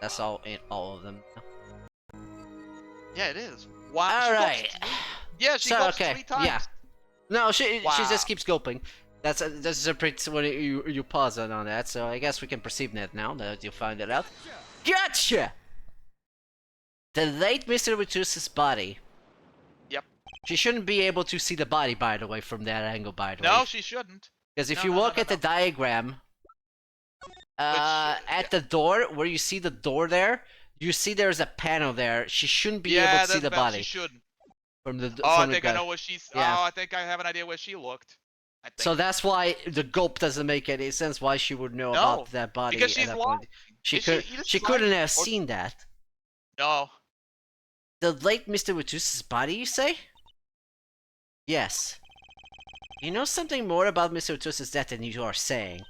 That's all in all of them. Yeah, it is. Wow. Alright. Yeah, she So, gulps okay, 3 times. yeah. No, she Wow. just keeps gulping. That's a pretty when you pause on that. So I guess we can proceed that now that you find it out. Gotcha. The late Mr. Retus's body. Yep. She shouldn't be able to see the body, by the way, from that angle, by the way. No, she shouldn't. Because if no, you no, no, look no, at the no. diagram, yeah. at the door where you see the door there, you see there's a panel there. She shouldn't be Yeah, able to see the that's bad. body She shouldn't. from the. Oh, I from the think I guy. know where she's. Yeah. Oh, I think I have an idea where she looked. I think. So that's why the gulp doesn't make any sense. Why she would know No, about that body because at she's that lying. point. She Is could. either She she's couldn't lying have or- seen that. No. The late Mr. Retus's body, you say? Yes. You know something more about Mr. Retus's death than you are saying.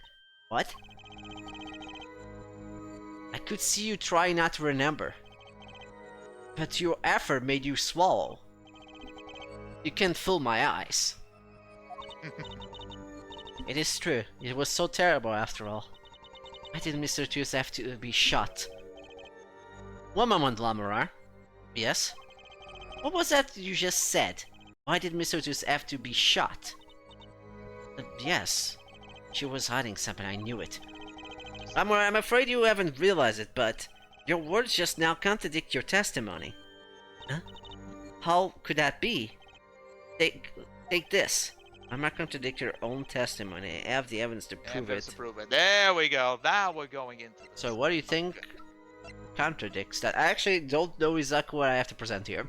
What? I could see you try not to remember. But your effort made you swallow. You can't fool my eyes. It is true. It was so terrible after all. Why did Mr. Retus have to be shot? One moment, Lamorar. Yes? What was that you just said? Why did Mr. Retus have to be shot? Yes. She was hiding something, I knew it. I'm afraid you haven't realized it, but your words just now contradict your testimony. Huh? How could that be? Take this. I'm not contradict your own testimony. I have the evidence to prove Evidence it. to prove it. There we go. Now we're going into this. So what do you think contradicts that? I actually don't know exactly what I have to present here.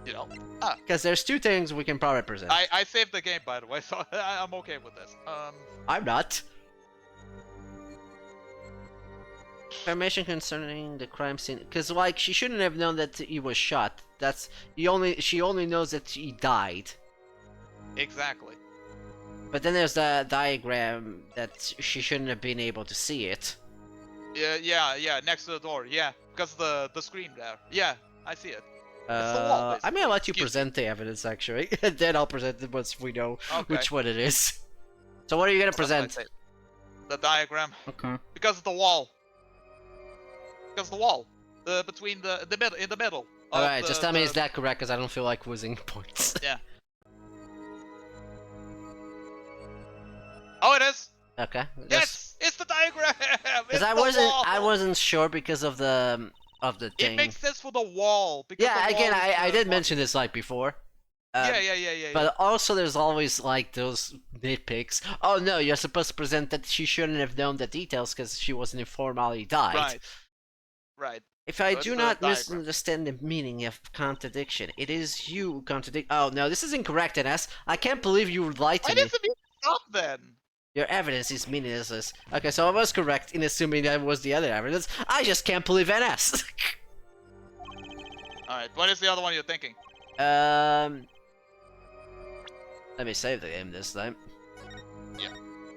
You know. Because there's two things we can probably present. I saved the game, by the way, so I'm okay with this. I'm not. Information concerning the crime scene, because like she shouldn't have known that he was shot. She only knows that he died. Exactly. But then there's the diagram that she shouldn't have been able to see it. Yeah, next to the door. Yeah, because the screen there. Yeah, I see it. It's the wall, I'm gonna let you Excuse present the evidence actually, and then I'll present it once we know Okay. which one it is. So what are you gonna That's what I present? say. The diagram. Okay. Because of the wall. Because of the wall. Between the middle, in the middle. Alright, just tell me is that correct, because I don't feel like losing points. Yeah. Oh, it is. Okay. Yes, it's the diagram. Because I wasn't sure because of the thing. It makes sense for the wall. Because Yeah, the again, wall is I the did wall. mention this like before. Yeah. But also there's always like those nitpicks. Oh no, you're supposed to present that she shouldn't have known the details because she wasn't informed how he died. Right. If I So do it's the not diagram. misunderstand the meaning of contradiction, it is you who contradict. Oh no, this is incorrect, NS. I can't believe you lied to Why me. does it mean stop then? Your evidence is meaningless. Okay, so I was correct in assuming that was the other evidence. I just can't believe NS. Alright, what is the other one you're thinking? Let me save the game this time.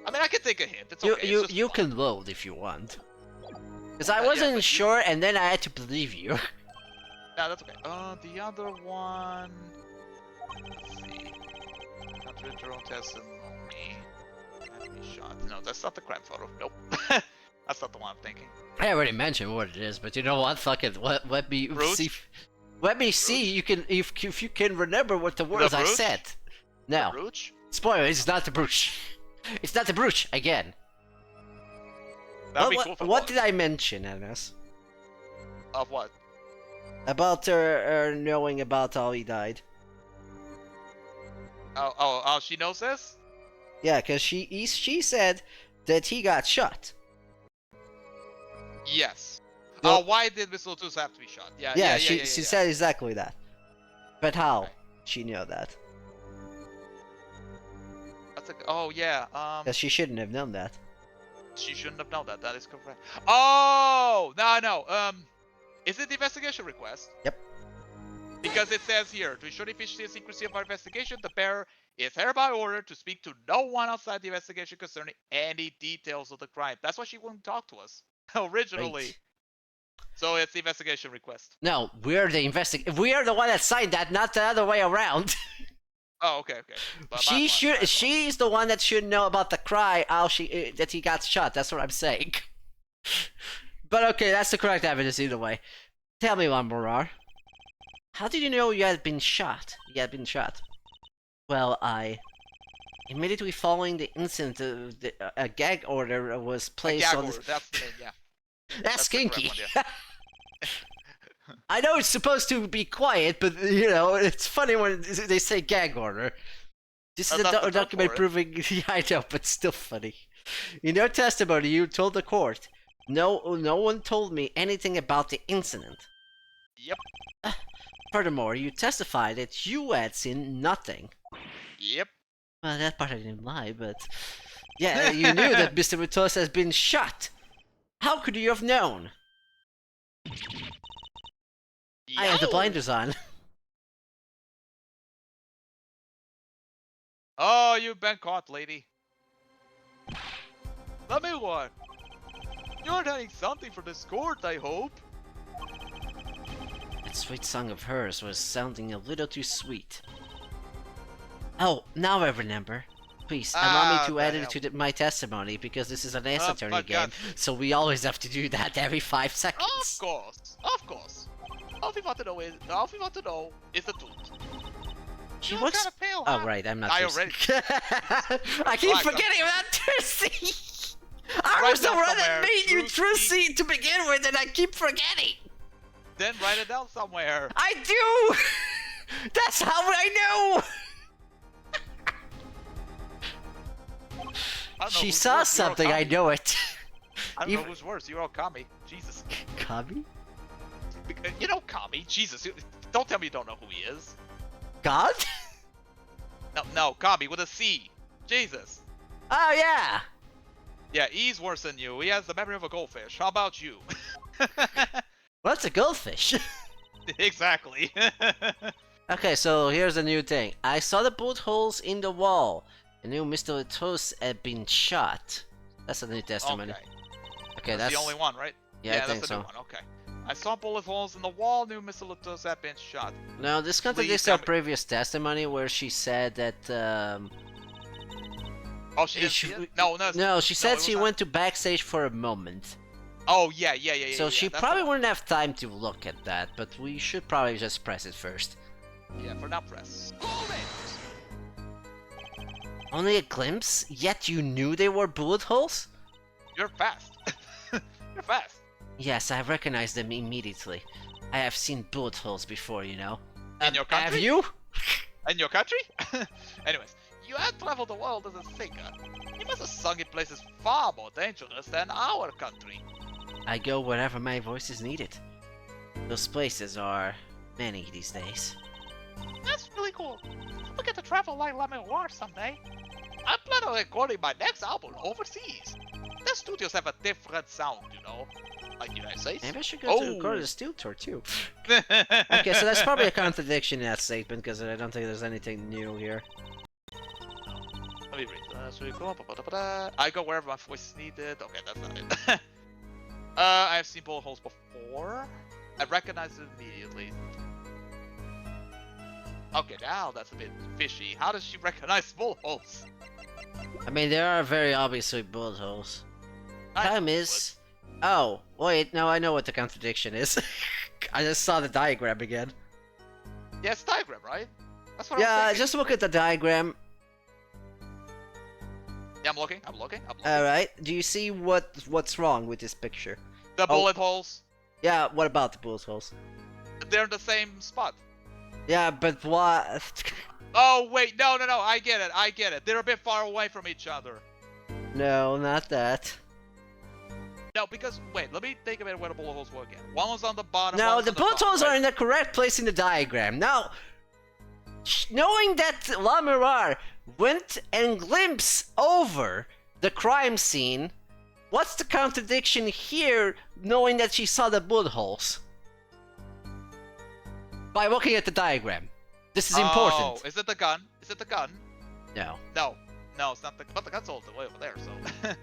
I mean, I can take a hint. It's okay. it's just You fun. can load if you want. Because I Yeah, wasn't but you- sure, and then I had to believe you. No, that's okay. The other one. Let's see. Contradict your own testimony. Have me shot. No, that's not the crime photo. Nope. That's not the one I'm thinking. I already mentioned what it is, but you know what? Fuck it. Let me Brooch? see. Let me see. You can if you can remember what the words I brooch? said. No. Brooch? Spoiler. It's not the brooch. It's not the brooch again. That'd be What, cool if it what was. did I mention, Agnes? Of what? About her knowing about how he died. Oh, she knows this? Yeah, because she said that he got shot. Yes. No. Why did Mr. Lotus have to be shot? Yeah, she said exactly that. But how? Right. She knew that. That's a, oh, yeah. Because she shouldn't have known that. She shouldn't have known that. That is correct. Oh! No. Is it the investigation request? Yep. Because it says here, to ensure the efficiency and secrecy of our investigation, the bearer is hereby ordered to speak to no one outside the investigation concerning any details of the crime. That's why she wouldn't talk to us originally. Right. So it's the investigation request. No, we're the one that signed that, not the other way around. Oh, okay. She's the one that should know about the cry, how that he got shot. That's what I'm saying. But okay, that's the correct evidence either way. Tell me, Lamborar. How did you know you had been shot? Well, immediately following the incident, a gag order was placed Gag on. order, that's the name, yeah. That's the correct kinky. one, I know it's supposed to be quiet, but you know it's funny when they say gag order. This is That's a the term document for it. proving. Yeah, I know, but still funny. In your testimony, you told the court, no one told me anything about the incident. Yep. Furthermore, you testified that you had seen nothing. Yep. Well, that part I didn't lie, but yeah, you knew that Mr. Matos has been shot. How could you have known? I had the Yow! blinders on. Oh, you've been caught, lady. Let me what? You're doing something for this court, I hope. That sweet song of hers was sounding a little too sweet. Oh, now I remember. Please, allow me to the add hell. it to my testimony because this is an answer attorney my game, God. so we always have to do that every 5 seconds. Of course. All we want to know is the truth. She You looks. kind of pale, Oh huh? right, I'm not. I thirsty. I keep Like, forgetting about thirsty. I Write was the down one that somewhere, made you Trucy. thirsty to begin with, and I keep forgetting. Then write it down somewhere. I do. That's how I know. She who's saw worse, you or something, I Kami. know it. I don't know who's worse, you or Kami. Jesus. Kami? You know Kami. Jesus. Don't tell me you don't know who he is. God? No, Kami with a C. Jesus. Oh, yeah! Yeah, he's worse than you. He has the memory of a goldfish. How about you? What's a goldfish? Exactly. Okay, so here's a new thing. I saw the bullet holes in the wall. I knew Mr. Latos had been shot. That's a new testimony. Okay, That's the only one, right? Yeah, I that's think the so. new one. Okay. I saw bullet holes in the wall. Knew Mr. Latos had been shot. No, this contradicts tell our me- previous testimony where she said that, Oh, she didn't see it? No, she said it she was not- went to backstage for a moment. Oh, yeah. So she that's the probably one. wouldn't have time to look at that, but we should probably just press it first. Yeah, for now, press. Only a glimpse? Yet you knew they were bullet holes? You're fast. You're fast. Yes, I recognized them immediately. I have seen bullet holes before, you know. In your country? Have you? In your country? Anyways, you have traveled the world as a singer. You must have sung in places far more dangerous than our country. I go wherever my voice is needed. Those places are many these days. That's really cool. We'll get to travel like Lemon War someday. I plan on recording my next album overseas. The studios have a different sound, you know. Like United States. Maybe I should go to Oh. record a steel tour too. Okay, so that's probably a contradiction in that statement because I don't think there's anything new here. Let me read. That's really cool. I go wherever my voice is needed. Okay, that's not it. I have seen bullet holes before. I recognize it immediately. Okay, now that's a bit fishy. How does she recognize bullet holes? I mean, there are very obviously bullet holes. I Time would. is... Oh, wait, no, I know what the contradiction is. I just saw the diagram again. Yeah, it's diagram, right? That's what I was Yeah, thinking. just look at the diagram. Yeah, I'm looking. I'm looking. Alright, do you see what's wrong with this picture? The bullet holes. Yeah, what about the bullet holes? They're in the same spot. Yeah, but what? Oh wait, no. I get it. They're a bit far away from each other. No, not that. No, because wait, let me think about where the bullet holes were again. One was on the bottom. one No, was the on bullet top, holes right? are in the correct place in the diagram. Now, knowing that La Mirar went and glimpsed over the crime scene, what's the contradiction here, knowing that she saw the bullet holes? By looking at the diagram. This is important. Oh, is it the gun? No. No, it's not the. But the gun's all the way over there, so.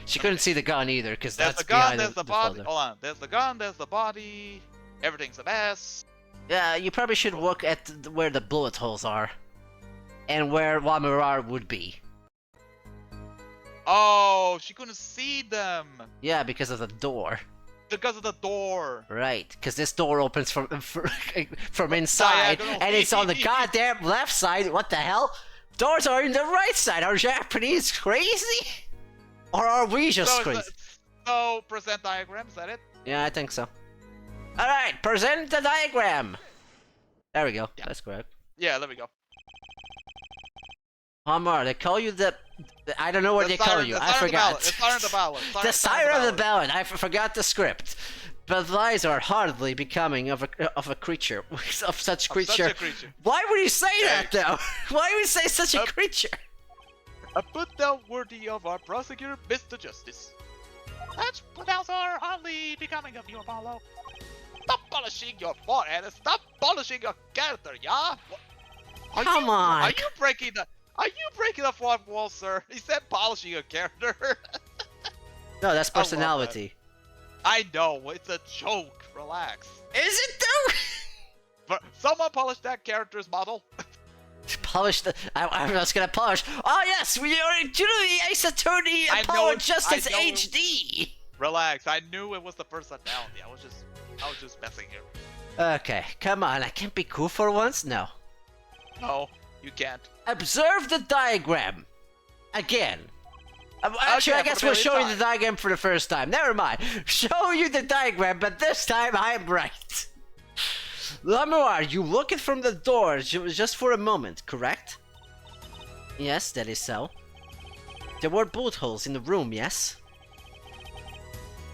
She couldn't see the gun either, because There's that's the gun, behind there's the the body. folder. Hold on. There's the gun, there's the body. Everything's a mess. Yeah, you probably should look at where the bullet holes are. And where La Mirar would be. Oh, she couldn't see them Yeah, because of the door. because of the door. Right, because this door opens from inside, Diagonal. and it's on the goddamn left side. What the hell? Doors are in the right side. Are Japanese crazy? Or are we just So, crazy? so present diagram. Is that it? Yeah, I think so. Alright, present the diagram! There we go, Yeah. that's correct. Yeah, there we go. Hamar, they call you the... I don't know what The they call siren- you, the I siren of the ballot. forgot. The siren of the ballot. The siren of the ballad, I forgot the script. But lies are hardly becoming of a creature, of such creature. Such a creature. Why would you say that Hey. though? Why would you say such a Uh, creature? A put down worthy of our prosecutor, Mr. Justice. Such put-downs are hardly becoming of you, Apollo. Stop polishing your forehead and stop polishing your character, yeah? Are Come you, on. Are you breaking the fourth wall, sir? He said polishing your character. No, that's I love that. personality. I know, it's a joke. Relax. Is it though? But someone polished that character's model. Polish the. I'm just gonna polish. Oh yes, we are Julie Ace Attorney I Apollo know it- Justice I know- HD. Relax. I knew it was the personality. I was just messing here. Okay, come on. I can't be cool for once. No. No, you can't. Observe the diagram. Again. Actually, Okay, I guess for we're the showing time. the diagram for the first time. Never mind. Show you the diagram, but this time I'm right. Lamoir, you look it from the door just for a moment, correct? Yes, that is so. There were bullet holes in the room, yes?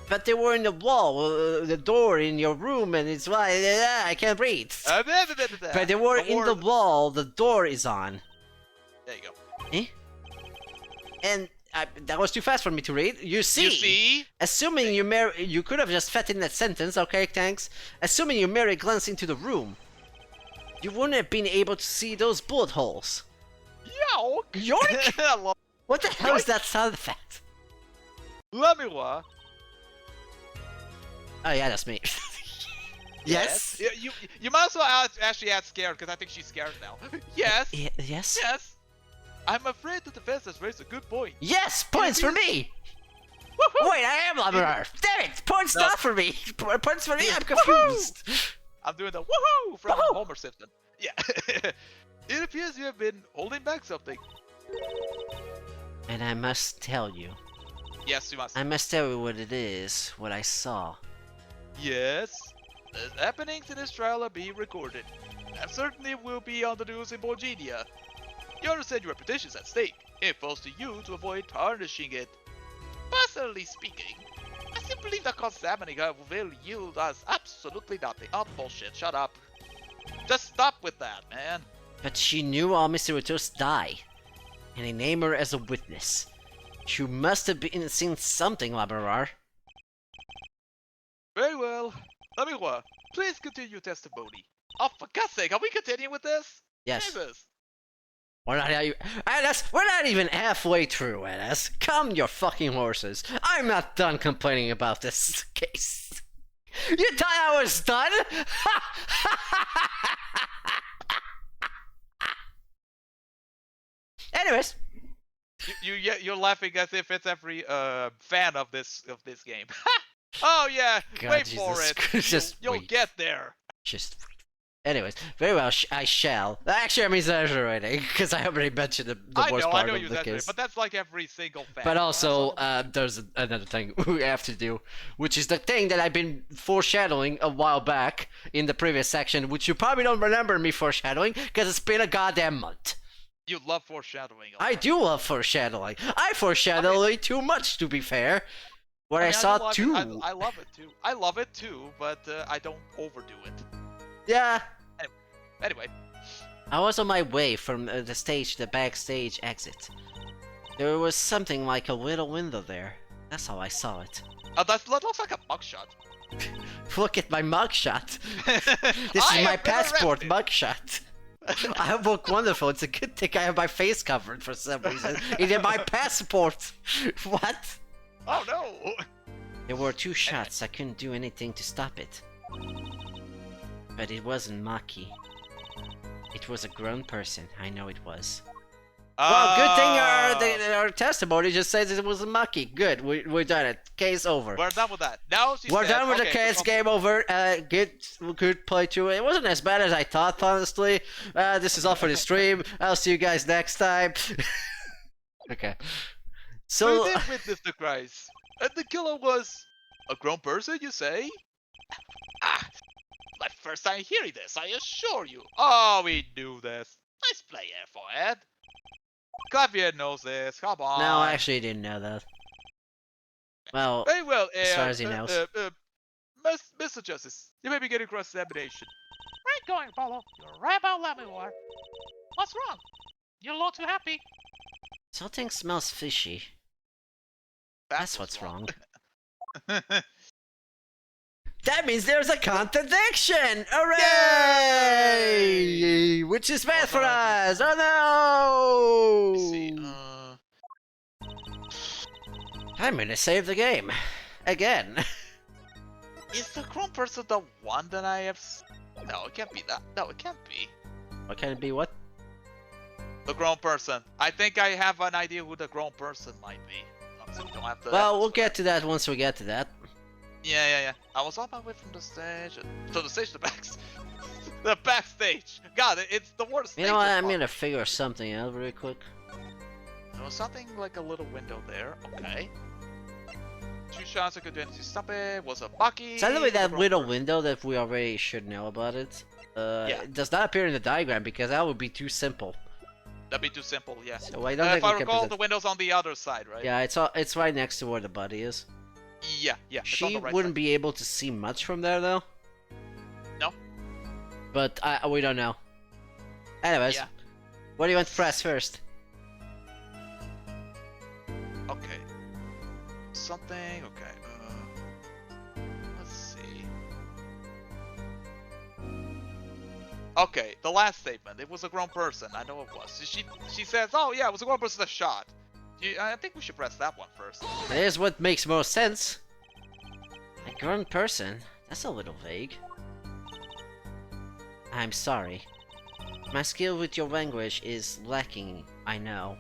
But they were in the wall, the door in your room, and it's why I can't breathe. But they were in the wall, the door is on. There you go. Eh? And that was too fast for me to read. You see? Assuming you could have just fed in that sentence, okay, thanks. Assuming you merely glanced into the room, you wouldn't have been able to see those bullet holes. Yoink! Yoink? What the hell is that sound effect? Let me what? Oh yeah, that's me. Yes? You might as well actually add scared, because I think she's scared now. Yes? Yes? Yes? I'm afraid the defense has raised a good point. Yes! Points for me! Wait, I am Labrador! Damn it! Points not for me! Points for me, I'm confused! I'm doing the woohoo from Woohoo! Homer Simpson. Yeah. It appears you have been holding back something. And I must tell you. Yes, you must. I must tell you what it is, what I saw. Yes. The happenings in this trial are being recorded, and certainly will be on the news in Borginia. You understand your reputation is at stake. It falls to you to avoid tarnishing it. Personally speaking, I simply believe that examining her will yield us absolutely nothing. Oh, bullshit, shut up. Just stop with that, man. But she knew all Mr. Ritos die, and they name her as a witness. She must have been seen something, Labrador. Very well. Amiwa, please continue testimony. Oh, for God's sake, are we continuing with this? Yes. Jesus. We're not even halfway through, Anas. Calm your fucking horses. I'm not done complaining about this case. You thought I was done? Anyways. You're laughing as if it's every fan of this game. Oh yeah, God, wait Jesus for it. You'll wait. get there. Just wait. Anyways, very well, I shall. Actually, I'm exaggerating, because I already mentioned the worst part of the case. But that's like every single fan. But also, there's another thing we have to do, which is the thing that I've been foreshadowing a while back in the previous section, which you probably don't remember me foreshadowing, because it's been a goddamn month. You love foreshadowing. I do love foreshadowing. I foreshadow way too much, to be fair. What I saw too. I love it too. I love it too, but I don't overdo it. Yeah. Anyway. I was on my way from the backstage exit. There was something like a little window there. That's how I saw it. Oh, that looks like a mugshot. Look at my mugshot. This is my passport mugshot. I look wonderful. It's a good thing I have my face covered for some reason. It's in my passport. What? Oh no! There were two shots. I couldn't do anything to stop it. But it wasn't Maki. It was a grown person. I know it was. Well, good thing our testimony just says it was a Maki. Good, we're done it. Case over. We're done with that. Now we're done with the case. Game over. Good play through. It wasn't as bad as I thought, honestly. This is all for the stream. I'll see you guys next time. Okay. So we did witness the crimes, and the killer was a grown person. You say? Ah, my first time hearing this. I assure you. Oh, we knew this. Nice play, Airforehead. Clavier knows this. Come on. No, I actually didn't know that. Well, very well. As far as he knows. Mr. Justice, you may be getting cross-examination. Right going, Polo. You're right about Lamewar. What's wrong? You look too happy. Something smells fishy. That's what's wrong. That means there's a contradiction! Hooray! Yay! Which is bad for us! Oh no! Let's see, I'm gonna save the game. Again. Is the grown person the one that I have... No, it can't be that. No, it can't be. What can it be? What? The grown person. I think I have an idea who the grown person might be. So we don't have to well, we'll get to that once we get to that. Yeah. I was on my way from the stage to the stage, the backstage. God, it's the worst. You know what? I'm gonna figure something out really quick. There was something like a little window there. Okay. Two shots I could do to stop it. Was a Bucky. Suddenly, that little window that we already should know about it. Yeah. It does not appear in the diagram because that would be too simple. That'd be too simple, yeah. So I don't think if I we can recall, present... the window's on the other side, right? Yeah, it's right next to where the body is. Yeah, it's on She the right wouldn't side. be able to see much from there, though. No. But we don't know. Anyways, Yeah. what do you want to press first? Okay. Something. Okay. Let's see. Okay, the last statement. It was a grown person. I know it was. She says, "Oh yeah, it was a grown person that shot." I think we should press that one first. Here's what makes more sense. A grown person? That's a little vague. I'm sorry. My skill with your language is lacking, I know.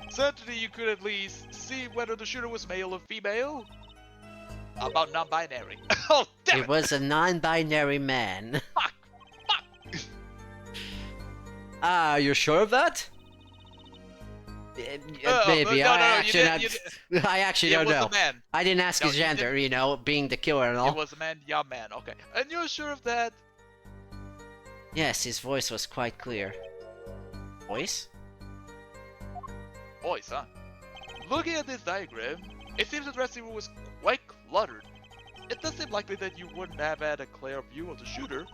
Certainly, you could at least see whether the shooter was male or female. How about non-binary? Oh, damn it! It was a non-binary man. Fuck! Ah, you're sure of that? Maybe. no, I you I actually don't it was know. a man. I didn't ask No, his you gender, you know, being the killer and all. It was a man, yeah, man. Okay. And you're sure of that? Yes, his voice was quite clear. Voice? Voice, huh? Looking at this diagram, it seems the dressing room was quite cluttered. It does seem likely that you wouldn't have had a clear view of the shooter.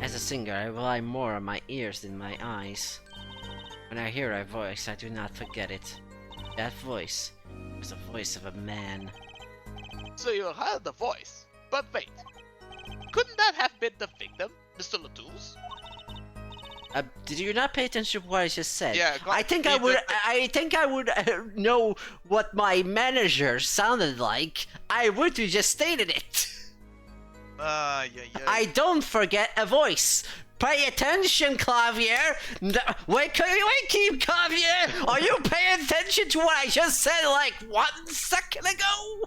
As a singer, I rely more on my ears than my eyes. When I hear a voice, I do not forget it. That voice was the voice of a man. So you heard the voice. But wait. Couldn't that have been the victim, Mr. Latouche? Did you not pay attention to what I just said? Yeah, I think I would know what my manager sounded like. I would have just stated it. Yeah. I don't forget a voice. Pay attention, Clavier. Wait, keep Clavier. Are you paying attention to what I just said like 1 second ago?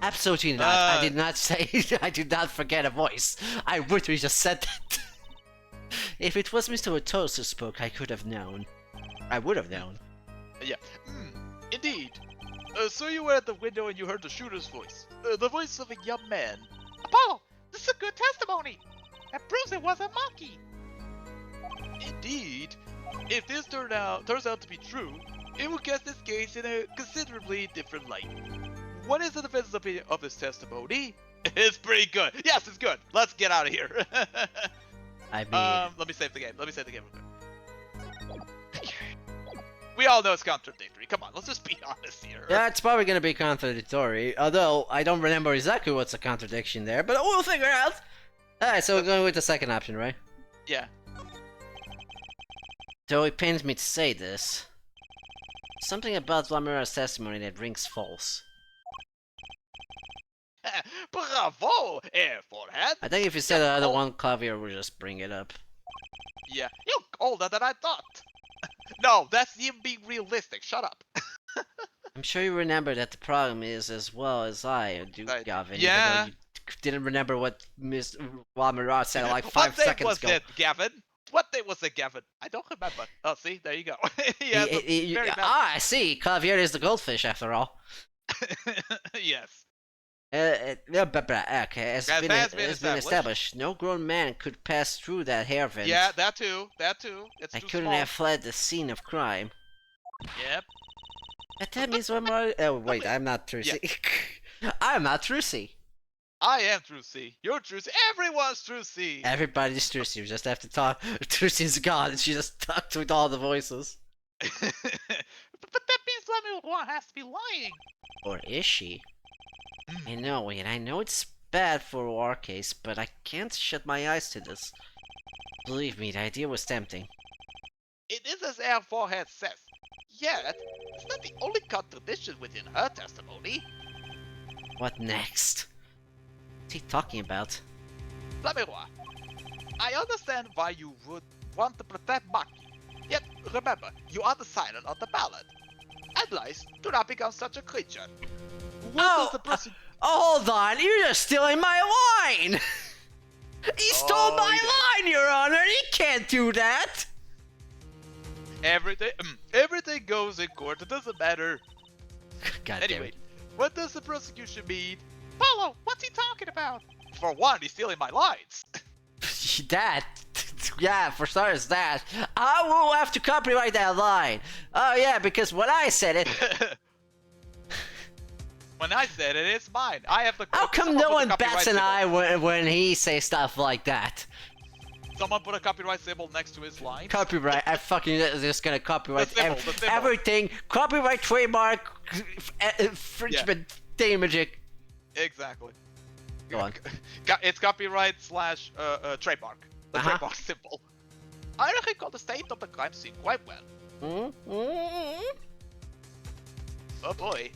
Absolutely not. I did not say. I did not forget a voice. I literally just said that. If it was Mr. Otos who spoke, I could have known. I would have known. Yeah. Indeed. So you were at the window and you heard the shooter's voice. The voice of a young man. Apollo, this is a good testimony. That proves it was a monkey. Indeed. If this turns out to be true, it will cast this case in a considerably different light. What is the defense's opinion of this testimony? It's pretty good. Yes, it's good. Let's get out of here. I mean... let me save the game. Real quick. We all know it's contradictory. Come on, let's just be honest here. Yeah, it's probably gonna be contradictory. Although, I don't remember exactly what's a contradiction there, but we'll figure it out. Alright, so we're going with the second option, right? Yeah. Though it pains me to say this, something about Vlamira's testimony that rings false. Bravo, forehead. I think if you said the other one, Clavier would just bring it up. Yeah, you're older than I thought. No, that's even being realistic. Shut up. I'm sure you remember that the problem is as well as I do, Right. Gavin. Yeah. Even though you didn't remember what Miss Vlamira said like 5 seconds What ago. day was it, Gavin? What day was it, Gavin? I don't remember. Oh, see, there you go. Yeah, very bad. I see. Clavier is the goldfish after all. Yes. Okay, it's That been has been established. established. No grown man could pass through that hair vent. Yeah, that too. It's I too couldn't small. have fled the scene of crime. Yep. But that means one more. Oh wait, I'm not Trucy. I'm not Trucy. I am True C. You're True C. Everyone's True C. Everybody's Trucy. You just have to talk. Trucy's gone, and she just talked with all the voices. But that means Lemmy has to be lying. Or is she? I know, and I know it's bad for our case, but I can't shut my eyes to this. Believe me, the idea was tempting. It is as our forehead says. Yet, it's not the only contradiction within her testimony. What next? What's he talking about? Flameroy, I understand why you would want to protect Maki. Yet, remember, you are the silent on the ballot. At least, do not become such a creature. What does the person... Hold on, you're just stealing my line! He stole Oh, my he line, Your Honor! He can't do that! Everything goes in court, it doesn't matter. God Anyway, what does the prosecution mean? Apollo, what's he talking about? For one, he's stealing my lines. that... Yeah, for starters that. I will have to copyright that line. Oh yeah, because when I said it... When I said it, it's mine. I have the. How come someone no put the one bats copyright an symbol. eye when he says stuff like that? Someone put a copyright symbol next to his line. Copyright, I fucking just gonna copyright The symbol, the symbol. everything. Copyright, trademark, infringement, damaging. Exactly. Go on. It's copyright slash trademark. The Uh-huh. trademark symbol. I recall the state of the crime scene quite well. Mm-hmm. Oh boy.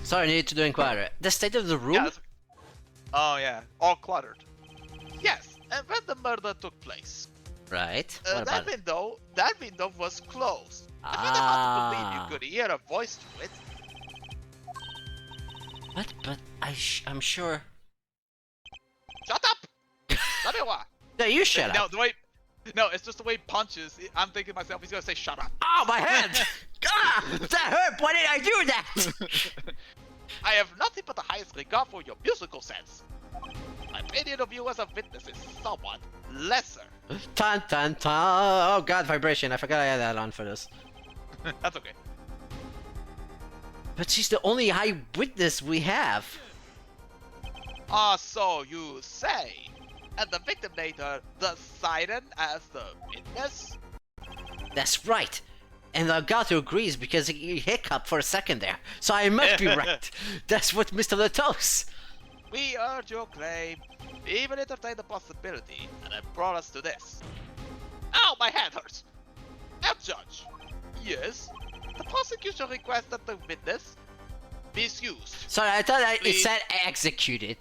Sorry, I need to do inquiry. The state of the room? Yeah, oh yeah, all cluttered. Yes, and when the murder took place, Right. What about it? that window was closed. I found it hard to believe you could hear a voice through it. What? But I'm sure. Shut up! Samewa! No, you shut No, up. the way. No, it's just the way he punches. I'm thinking to myself, he's gonna say "shut up." Oh, my hand! Ah, that hurt! Why did I do that? I have nothing but the highest regard for your musical sense. My opinion of you as a witness is somewhat lesser. Tan tan tan. Oh god, vibration. I forgot I had that on for this. That's okay. But she's the only eyewitness we have. Ah, so you say. And the victim later, the siren as the witness? That's right. And Elgato agrees because he hiccuped for a second there. So I must be right. That's what Mr. Latos. We heard your claim. We even entertained the possibility, and it brought us to this. Ow, my hand hurts! Now, Judge. Yes? The prosecution requests that the witness be excused. Sorry, I thought it Please. said executed.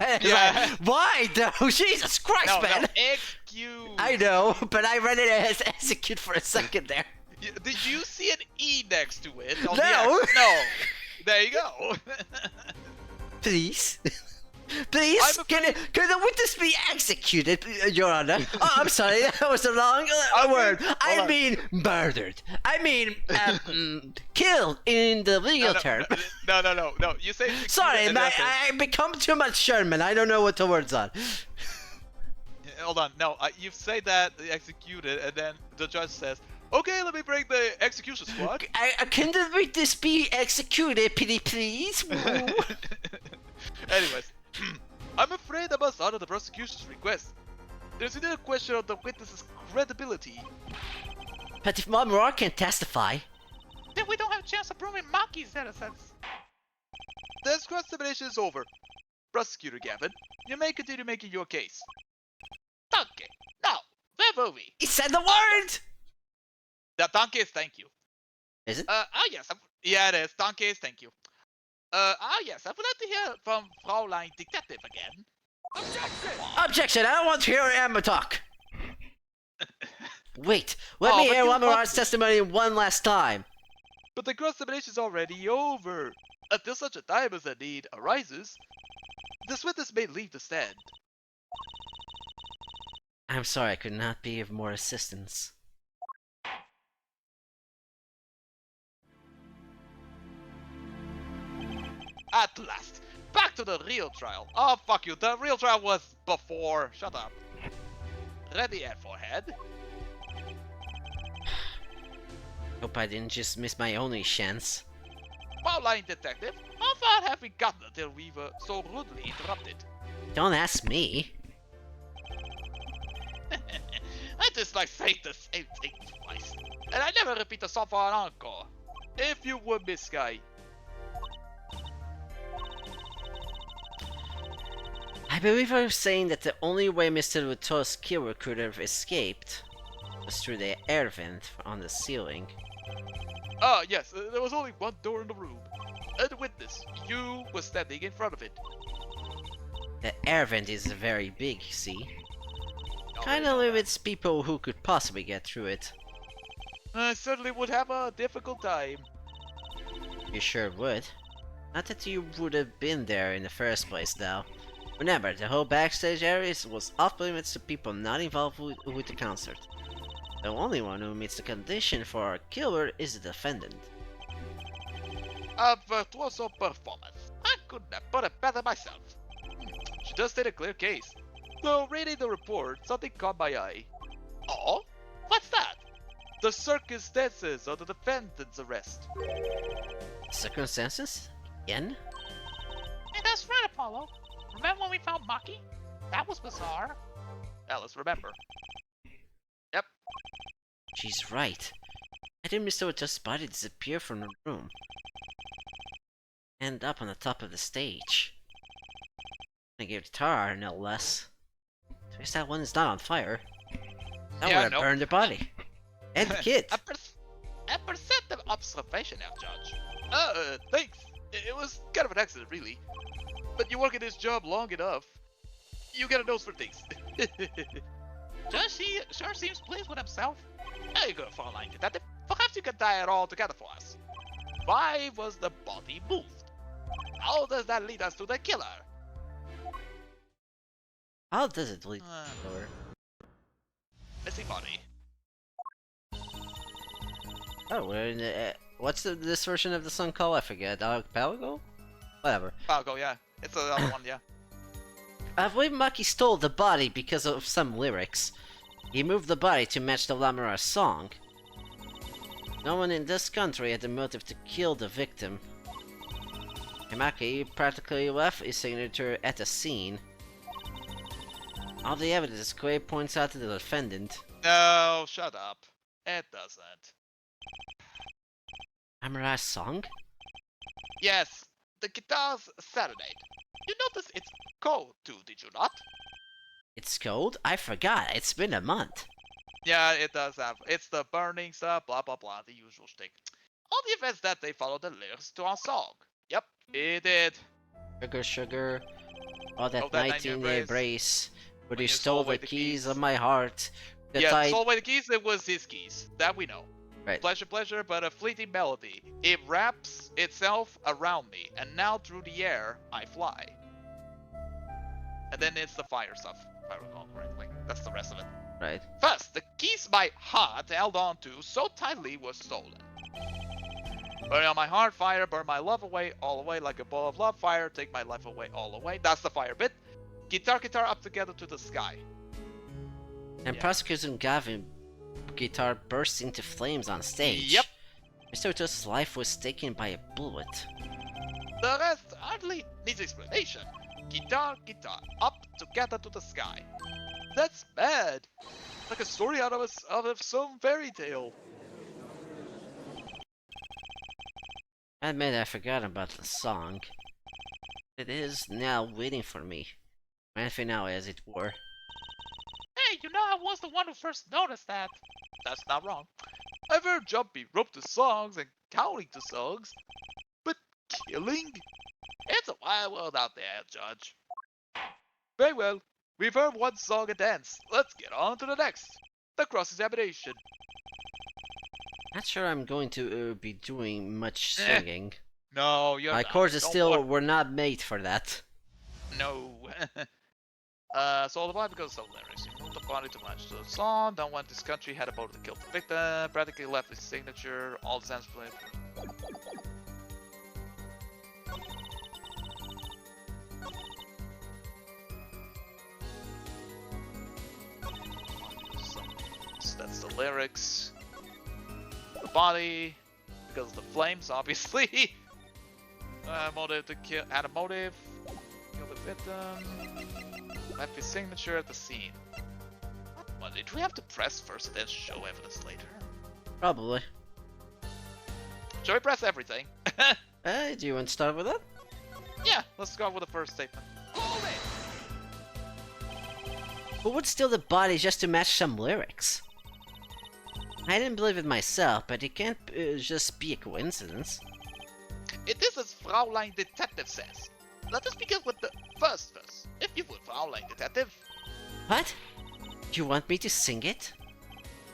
Yeah. Like, why though? Jesus Christ, No, man! no, excuse. I know, but I read it as execute for a second there. Did you see an E next to it? On No. The X? No. There you go. Please? Please? I'm Can the witness be executed, Your Honor? Oh, I'm sorry, that was the wrong Okay, word. hold I on. mean murdered. I mean, killed in the legal term. No. You say. Sorry, and that's it. I become too much Sherman. I don't know what the words are. Hold on. No, you say that executed, and then the judge says, "Okay, let me bring the execution squad." Can the witness be executed, please? Anyways, I'm afraid I must honor the prosecution's request. There's indeed a question of the witness's credibility. But if Monroe can testify, Then we don't have a chance of proving Maki's innocence. This cross-examination is over. Prosecutor Gavin, you may continue making your case. Donkey. Now, where were we? he said the word. The donkey is thank you. Is it? Yes. Yeah, it is. Donkey is thank you. Yes. I would like to hear from Fraulein Detective again. Objection! I don't want to hear Amber talk. Wait, let Oh, me but hear you Monroe's want to. testimony one last time. But the cross-examination is already over. Until such a time as the need arises, this witness may leave the stand. I'm sorry, I could not be of more assistance. At last, back to the real trial. Oh, fuck you. The real trial was before. Shut up. Ready, Air Forehead. Hope I didn't just miss my only chance. Fraulein Detective, how far have we gotten until we were so rudely interrupted? Don't ask me. I dislike saying the same thing twice. And I never repeat the song for an encore. If you would, Miss Sky. I believe I was saying that the only way Mr. Luto's killer could have escaped was through the air vent on the ceiling. Ah, yes, there was only one door in the room. And the witness, you were standing in front of it. The air vent is very big, see? Oh, Kinda limits people who could possibly get through it. I certainly would have a difficult time. You sure would. Not that you would have been there in the first place, though. Remember, the whole backstage area was off limits to people not involved with the concert. The only one who meets the condition for a killer is the defendant. A virtuoso performance. I couldn't have put it better myself. She does state a clear case. So, reading the report, something caught my eye. Oh? What's that? The circumstances of the defendant's arrest. Circumstances? Again? Hey, that's right, Apollo. Remember when we found Maki? That was bizarre. Yeah, let's remember. Yep. She's right. I didn't Mr. Ota's body disappear from the room. End up on the top of the stage. I gave guitar, no less. At least that one is not on fire. That would have burned the body. And the kid. A perceptive observation now, Judge. Thanks. It was kind of an accident, really. But you work at this job long enough, you get a nose for things. Judge, he sure seems pleased with himself. There you go, Fraulein Detective. Perhaps you can tie it all together for us. Why was the body moved? How does that lead us to the killer? How does it lead to the killer? Missing body. Oh, we're in the, what's this version of the song called? I forget. Archipelago? Whatever. Falco, yeah. It's the other one, yeah. I believe Maki stole the body because of some lyrics. He moved the body to match the Lamara song. No one in this country had the motive to kill the victim. Maki practically left his signature at the scene. All the evidence clearly points out to the defendant. No, shut up. It doesn't. Lamara's song? Yes, the guitar's serenade. You notice it's cold too, did you not? It's cold? I forgot. It's been a month. Yeah, it does have. It's the burning stuff, blah blah blah, the usual shtick. All the events that they follow the lyrics to our song. Yep, it did. Sugar, sugar. All that Oh, that night in the embrace. Where you stole the keys of my heart. Yeah, stole away the keys, it was his keys. That we know. Right. Pleasure, pleasure, but a fleeting melody. It wraps itself around me, and now through the air, I fly. And then it's the fire stuff, if I recall correctly. That's the rest of it. Right. First, the keys my heart held on to so tightly were stolen. Burn on my heart, fire, burn my love away, all away like a ball of love, fire, take my life away, all away. That's the fire bit. Guitar, guitar, up together to the sky. And Yeah. Prosecutor Gavin guitar burst into flames on stage. Yep. Mr. Oto's life was taken by a bullet. The rest hardly needs explanation. Guitar, guitar, up together to the sky. That's bad. Like a story out of some fairy tale. I admit I forgot about the song. It is now waiting for me. Grand finale, as it were. Hey, you know I was the one who first noticed that. That's not wrong. I've heard Jumpy rope to songs and counting to songs. But killing? It's a wild world out there, Judge. Very well. We've heard one song and dance. Let's get on to the next. The cross-examination. Not sure I'm going to be doing much Eh, singing. No, you're My not. chords are Don't still worry. were not made for that. No. So the body goes so lyrics. You moved the body to match the song. Don't want this country had a motive to kill the victim. Practically left his signature. All the sense flip. So that's the lyrics. The body, because of the flames, obviously. Motive to kill. Had a motive. Kill the victim. Left his signature at the scene. What, did we have to press first and then show evidence later? Probably. Shall we press everything? Do you want to start with that? Yeah, let's go with the first statement. Who would steal the body just to match some lyrics? I didn't believe it myself, but it can't just be a coincidence. It is as Fraulein Detective says. Let us begin with the first verse, if you would, Fraulein Detective. What? You want me to sing it?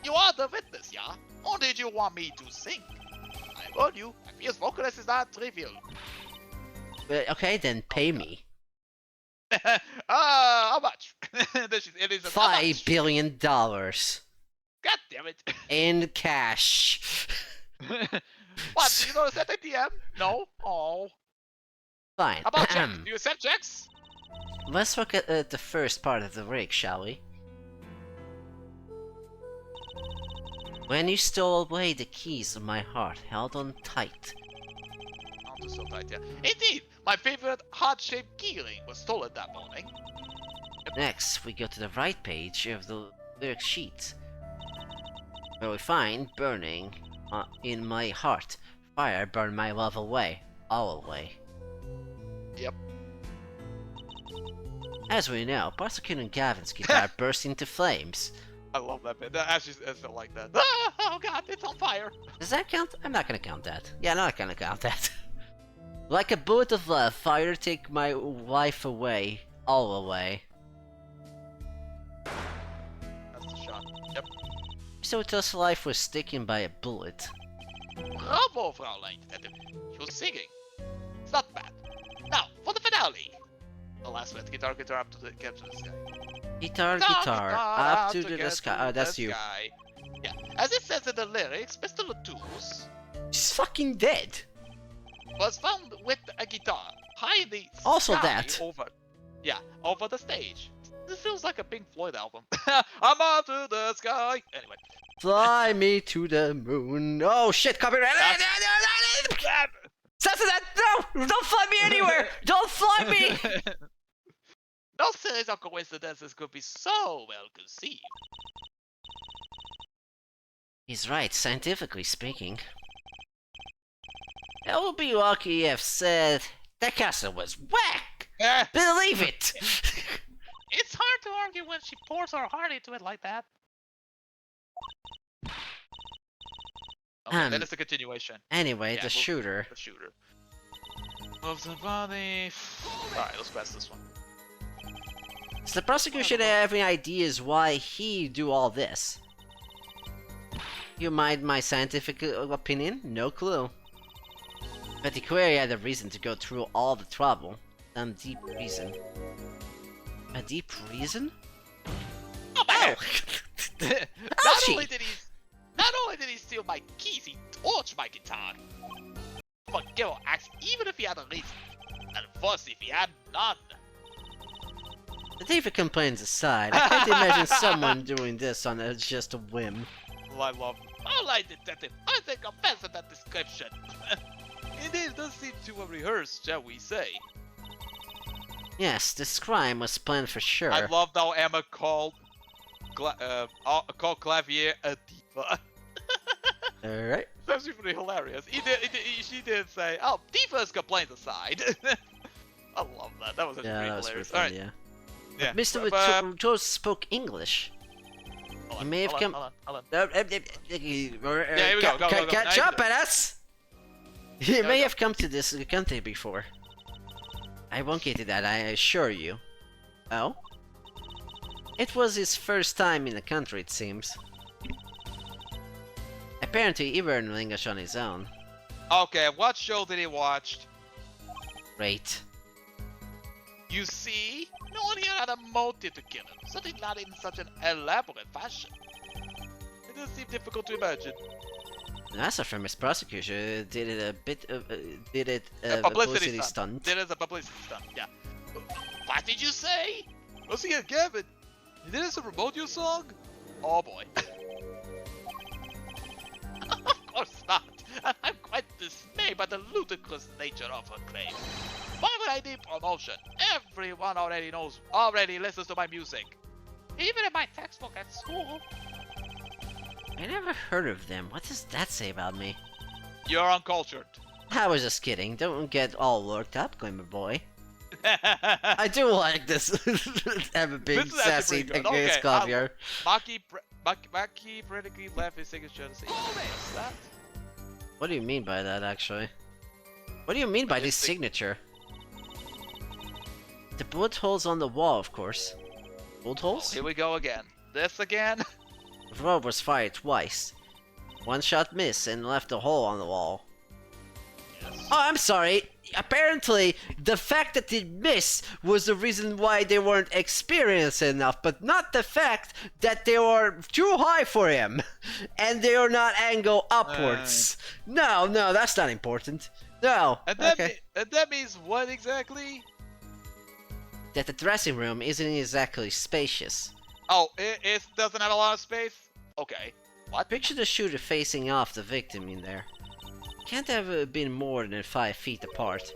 You are the witness, yeah? Or did you want me to sing? I warn you, a fierce vocalist is not trivial. Okay, then pay me. How much? It is how much? $5 billion God damn it. in cash. What? Do you know that ATM? No? Oh. Fine. How about checks? Do you accept checks? Let's look at the first part of the rig, shall we? When you stole away the keys of my heart, held on tight. Not too so tight, yeah. Indeed, my favorite heart-shaped keyring was stolen that morning. Next, we go to the right page of the lyric sheet, where we find burning in my heart. Fire burned my love away, all away. Yep. As we know, Prosecutor Gavin's guitar burst into flames. I love that bit. That actually is like that. Oh god, it's on fire. Does that count? I'm not gonna count that. Yeah, I'm not gonna count that. Like a bullet of love, fire take my life away, all away. That's the shot. Yep. So To's life was taken by a bullet. Bravo, Fraulein Detective. She was singing. It's not bad. Now, for the finale. The last bit. Guitar up to the get to the sky. Guitar, up to the sky. Oh, that's you. Sky. Yeah. As it says in the lyrics, Mr. Latouche She's fucking dead. was found with a guitar high in the Also sky that. over the stage. This feels like a Pink Floyd album. I'm up to the sky. Anyway. Fly me to the moon. Oh shit, copyright. Censor that! No! Don't fly me anywhere! Don't fly me! No series of coincidences could be so well conceived. He's right, scientifically speaking. I will be lucky if said that castle was whack! Eh. Believe it! It's hard to argue when she pours her heart into it like that. Okay, then it's a continuation. Anyway, Yeah, the shooter. The shooter. Of the body. Alright, let's pass this one. Does the prosecution have any ideas why he do all this? You mind my scientific opinion? No clue. But the query had a reason to go through all the trouble. Some deep reason. A deep reason? Oh, man. not Ouchie! only did he steal my keys, he torched my guitar. Forgive acts even if he had a reason. And worse if he had none. The David complaints aside, I can't imagine someone doing this on just a whim. Well, I love Alright, Detective, I think I'm fast at that description. Indeed, it does seem to have rehearsed, shall we say. Yes, this crime was planned for sure. I love how Emma called Clavier a diva. Alright. That's pretty hilarious. She did say, "Oh, divas complaints aside." I love that. That was actually Yeah, pretty that was hilarious. pretty funny, Alright, yeah. yeah. Mr. Toad spoke English. Hold He may have come. Hold on. Yeah, here we go. Go. Catch Now you up do at us! He Go, may go. have come to this country before. I won't get to that, I assure you. Oh? It was his first time in the country, it seems. Apparently, he learned English on his own. Okay, what show did he watch? Great. You see, no one here had a motive to kill him, certainly not in such an elaborate fashion. It does seem difficult to imagine. That's a famous prosecutor. Did it a bit of A publicity stunt. It is a publicity stunt, yeah. What did you say? Let's see it, Gavin. You did this a remote your song? Oh boy. Of course not. I'm quite dismayed by the ludicrous nature of her claim. Why would I need promotion? Everyone already listens to my music. Even in my textbook at school. I never heard of them. What does that say about me? You're uncultured. I was just kidding. Don't get all worked up, Glimmer Boy. I do like this. Have a big This is actually sassy pretty good. against Okay, Clavier. Maki predically left his signature to say, "Is that?" What do you mean by that, actually? What do you mean by this just think- signature? The bullet holes on the wall, of course. Bullet holes? Here we go again. This again? The rope was fired twice. One shot missed and left a hole on the wall. Yes. Oh, I'm sorry. Apparently, the fact that it missed was the reason why they weren't experienced enough, but not the fact that they were too high for him, and they are not angled upwards. No, that's not important. No. And that, Okay. and that means what exactly? that the dressing room isn't exactly spacious. Oh, it doesn't have a lot of space? Okay. What? Picture the shooter facing off the victim in there. Can't have been more than 5 feet apart.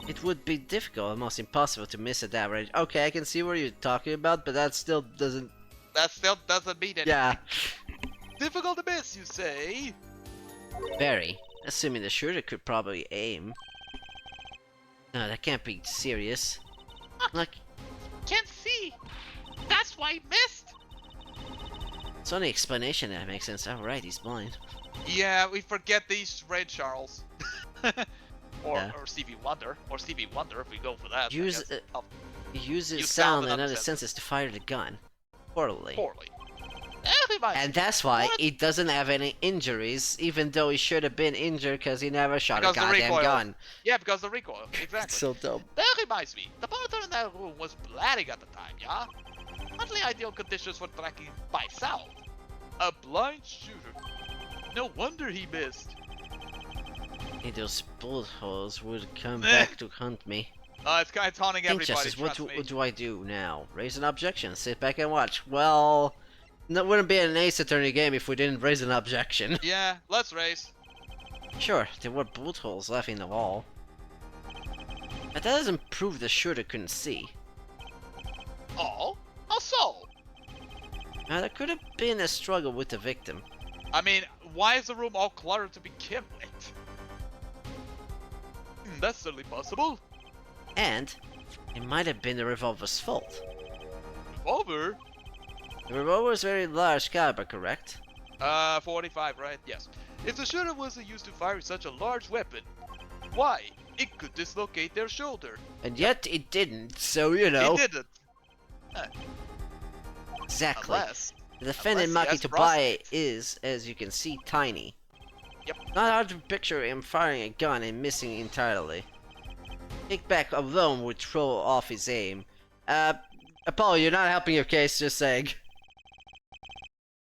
It would be difficult, almost impossible to miss at that range. Okay, I can see what you're talking about, but that still doesn't... That still doesn't mean anything. Yeah. Difficult to miss, you say? Very. Assuming the shooter could probably aim. No, that can't be serious. Like, Can't see. That's why he missed. it's only explanation that makes sense. Oh, right, he's blind. Yeah, we forget these Ray Charles. or Yeah. or Stevie Wonder. Or Stevie Wonder if we go for that. I Use, guess. Oh, Uses Use sound sound and and other other senses to fire the gun. Poorly. poorly. Everybody. And that's why What? he doesn't have any injuries, even though he should have been injured because he never shot Because a the goddamn recoil. gun. Yeah, because the recoil. Exactly. It's so dumb. That reminds me, the monitor in that room was blaring at the time, yeah? Hardly ideal conditions for tracking by sound. A blind shooter. No wonder he missed. Hey, those bullet holes would come Eh. back to hunt me. It's haunting Think, everybody, Justice, what trust me. do I do now? Raise an objection, sit back and watch. Well, that wouldn't be an Ace Attorney game if we didn't raise an objection. Yeah, let's race. Sure, there were bullet holes left in the wall. But that doesn't prove the shooter couldn't see. Oh? How so? Now, there could have been a struggle with the victim. I mean, why is the room all cluttered to begin with? That's certainly possible. And it might have been the revolver's fault. Revolver? The revolver is very large caliber, correct? 45, right? Yes. If the shooter wasn't used to firing such a large weapon, why? It could dislocate their shoulder. And yet it didn't, so you know. It didn't. Exactly. Unless... The defendant unless he Maki has Tobaye prospects. is, as you can see, tiny. Yep. Not hard to picture him firing a gun and missing entirely. Kickback alone would throw off his aim. Apollo, you're not helping your case, just saying.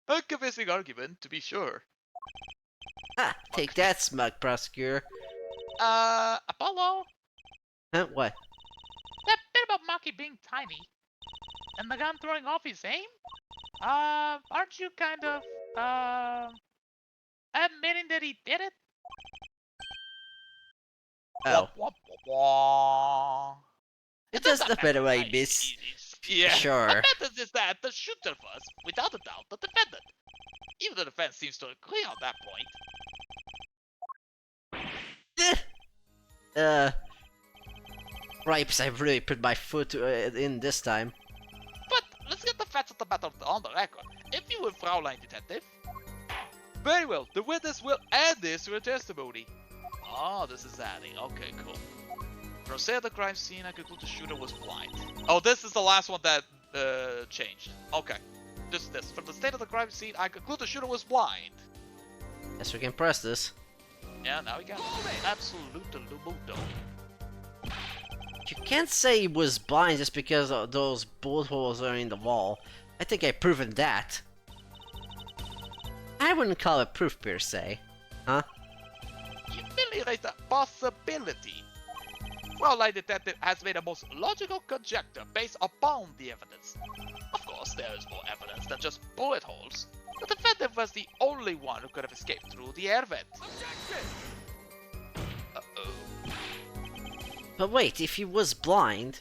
A convincing argument, to be sure. Ha! Take that, smug prosecutor. Apollo? Huh? What? That bit about Maki being tiny and the gun throwing off his aim? Aren't you kind of, admitting that he did it? Oh. Wah, wah, wah, wah. It does the better way, miss. Yeah. Sure. The method is that the shooter was, without a doubt, the defendant. Even the defense seems to agree on that point. Ripes, I've really put my foot in this time. But let's get the facts of the matter on the record. If you were Fraulein Detective. Very well, the witness will add this to her testimony. Oh, this is adding. Okay, cool. From say at the crime scene, I conclude the shooter was blind. Oh, this is the last one that changed. Okay. Just this. From the state of the crime scene, I conclude the shooter was blind. Guess we can press this. Yeah, now we got absolute Lumundo. You can't say he was blind just because those bullet holes are in the wall. I think I've proven that. I wouldn't call it proof per se. Huh? You merely the possibility. Fraulein Detective has made a most logical conjecture based upon the evidence. Of course, there is more evidence than just bullet holes. The defendant was the only one who could have escaped through the air vent. Uh-oh. But wait, if he was blind,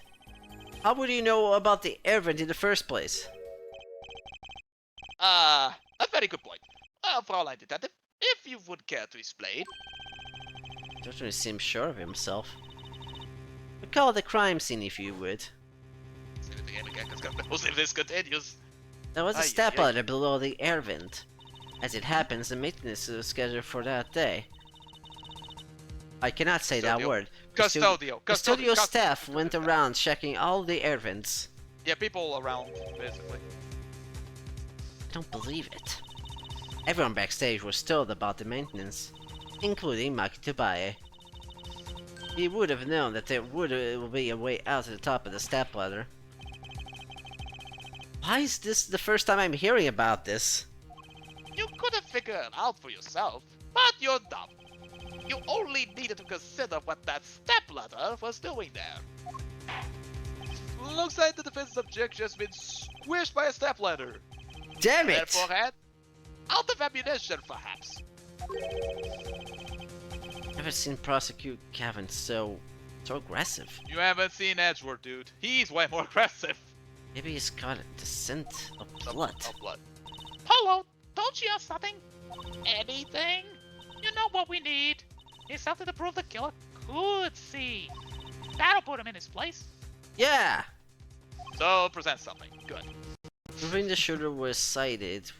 how would he know about the air vent in the first place? A very good point. Fraulein Detective, if you would care to explain. Doesn't really seem sure of himself. Recall the crime scene if you would. Say it again, because if this continues. There was a Aye, step aye. ladder below the air vent. As it happens, the maintenance was scheduled for that day. I cannot say that Custodio. word. Custodio. Staff went around checking all the air vents. Yeah, people around, basically. I don't believe it. Everyone backstage was told about the maintenance, including Maki Tobaye. He would have known that there would be a way out to the top of the stepladder. Why is this the first time I'm hearing about this? You could have figured it out for yourself, but you're dumb. You only needed to consider what that stepladder was doing there. Looks like the defense object just been squished by a stepladder. Damn it! Therefore, out of ammunition, perhaps. Never seen prosecute Kevin so aggressive. You haven't seen Edgeworth, dude. He's way more aggressive. Maybe he's got the scent of blood. Of blood. Polo, don't you have something? Anything? You know what we need? Is something to prove the killer could see. That'll put him in his place. Yeah! So, present something. Good. Proving the shooter was sighted.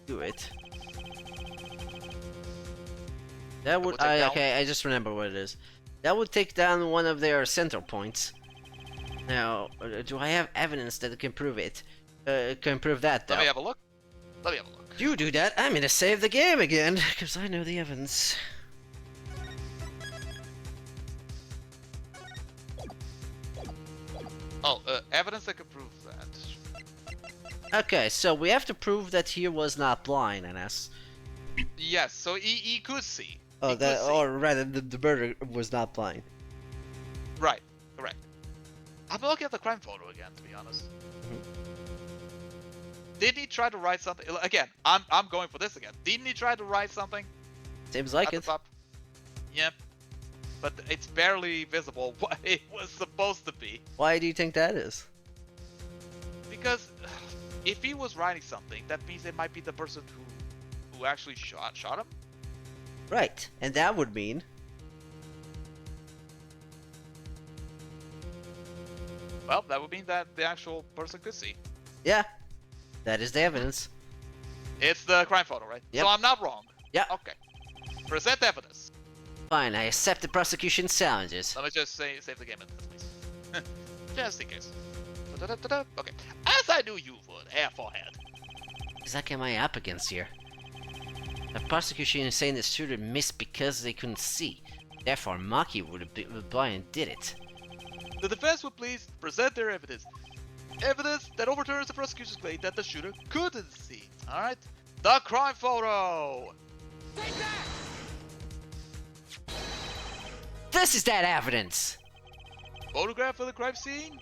Do it. That would. Okay, I just remember what it is. That would take down one of their center points. Now, do I have evidence that can prove it? Can prove that, though? Let me have a look. You do that, I'm gonna save the game again, because I know the evidence. Oh, evidence that can prove that. Okay, so we have to prove that he was not blind, NS. Yes, so he could see. Oh, He could see. or rather, the murder was not blind. Right, correct. I'm looking at the crime photo again, to be honest. Didn't he try to write something? Again, I'm going for this again. Didn't he try to write something Seems like at the it. top? Yep. But it's barely visible what it was supposed to be. Why do you think that is? Because if he was writing something, that means it might be the person who actually shot him. Right, and that would mean... Well, that would mean that the actual person could see. Yeah, that is the evidence. It's the crime photo, right? Yep. So I'm not wrong. Yeah. Okay. Present evidence. Fine, I accept the prosecution challenges. Let me just save the game at this, please. Just in case. Da-da-da-da-da. Okay. As I knew you would, hair for head. Exactly am I up against here? The prosecution is saying the shooter missed because they couldn't see. Therefore, Maki would have been blind and did it. The defense would please present their evidence. Evidence that overturns the prosecution's claim that the shooter couldn't see. Alright? The crime photo! This is that evidence! Photograph of the crime scene?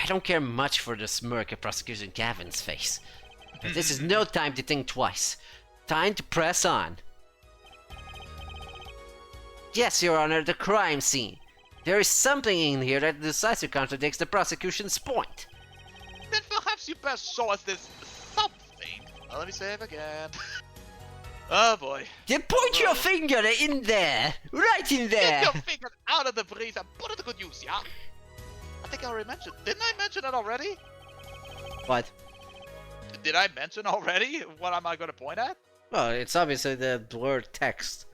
I don't care much for the smirk of prosecution Gavin's face. But this is no time to think twice. Time to press on. Yes, Your Honor, the crime scene. There is something in here that decisively contradicts the prosecution's point. Then perhaps you best show us this something. Let me save again. Oh boy. Then point your finger in there! Right in there! Get your finger out of the breeze and put it to good use, yeah? I think I already mentioned. Didn't I mention it already? What? Did I mention already? What am I going to point at? Well, it's obviously the blurred text.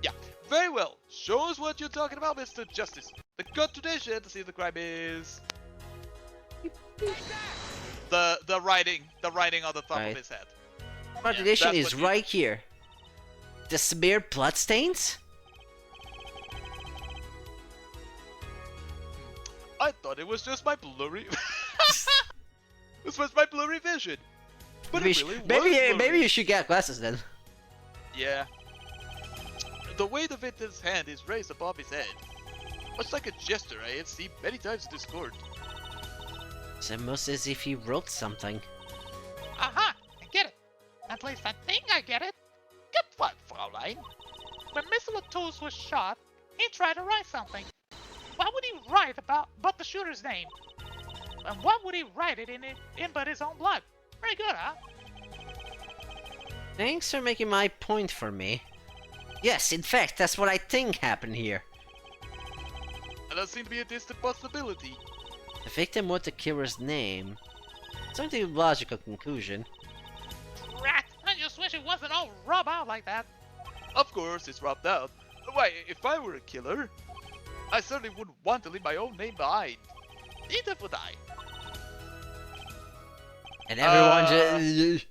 Yeah, very well. Show us what you're talking about, Mr. Justice. The good tradition to see if the crime is... The writing on the top of his head. Contradiction that's is what you- right here. The smeared bloodstains? I thought it was just my blurry... This was my blurry vision. But Maybe, it really was blurry. maybe you should get glasses then. Yeah. The way the victim's hand is raised above his head. Much like a gesture I have seen many times in this court. It's almost as if he wrote something. Aha! I get it. At least I think I get it. Get what, Fraulein? When Mr. Latouche was shot, he tried to write something. What would he write about but the shooter's name? And what would he write it in but his own blood? Very good, huh? Thanks for making my point for me. Yes, in fact, that's what I think happened here. And that seemed to be a distant possibility. The victim wrote the killer's name. Something of logical conclusion. Rat! I just wish it wasn't all rub out like that. Of course, it's rubbed out. Why, if I were a killer, I certainly wouldn't want to leave my own name behind. Neither would I. And everyone just...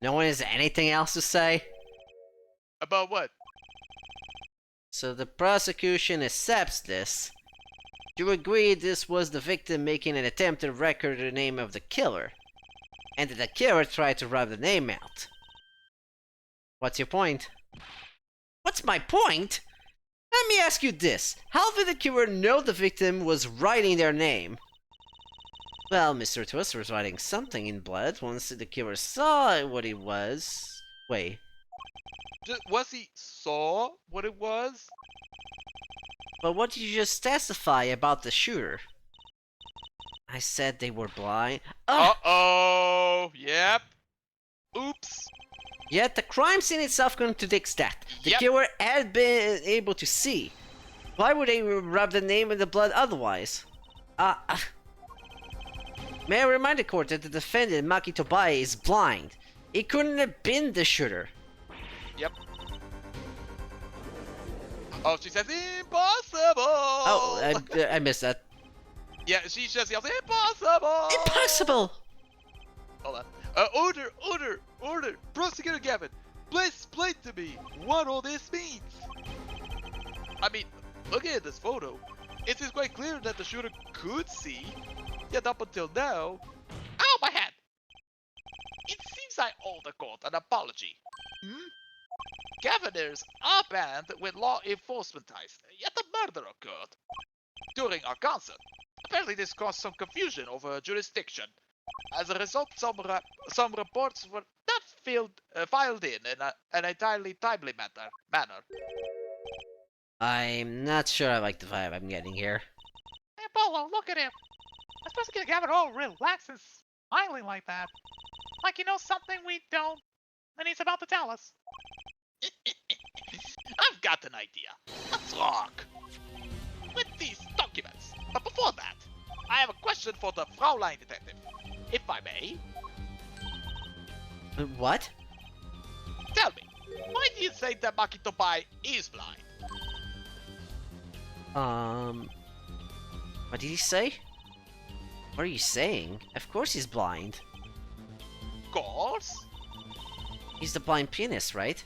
no one has anything else to say? About what? So the prosecution accepts this. You agree this was the victim making an attempt to record the name of the killer, and that the killer tried to rub the name out. What's your point? What's my point? Let me ask you this. How did the killer know the victim was writing their name? Well, Mr. Twist was writing something in blood once the killer saw what it was. Wait. Was he saw what it was? But what did you just testify about the shooter? I said they were blind. Ugh! Uh-oh! Yep. Oops. Yet the crime scene itself contradicts that. The Yep. killer had been able to see. Why would they rub the name in the blood otherwise? May I remind the court that the defendant, Maki Tobai, is blind. He couldn't have been the shooter. Yep. Oh, she says impossible! Oh, I missed that. Yeah, she just yells impossible! Impossible! Hold on. Order! Prosecutor Gavin, please explain to me what all this means. I mean, looking at this photo, it is quite clear that the shooter could see, yet up until now... Ow, my head! It seems I owe the court an apology. Governors are banned with law enforcement ties, yet a murder occurred during our concert. Apparently this caused some confusion over jurisdiction. As a result, some reports were not filed in an entirely timely manner. I'm not sure I like the vibe I'm getting here. Hey, Polo, look at him. I'm supposed to get Gavin all relaxed and smiling like that. Like he knows something we don't, and he's about to tell us. I've got an idea. Let's rock with these documents. But before that, I have a question for the Fraulein detective, if I may. What? Tell me, why do you say that Maki Tobai is blind? What did he say? What are you saying? Of course he's blind. Course. He's the blind pianist, right?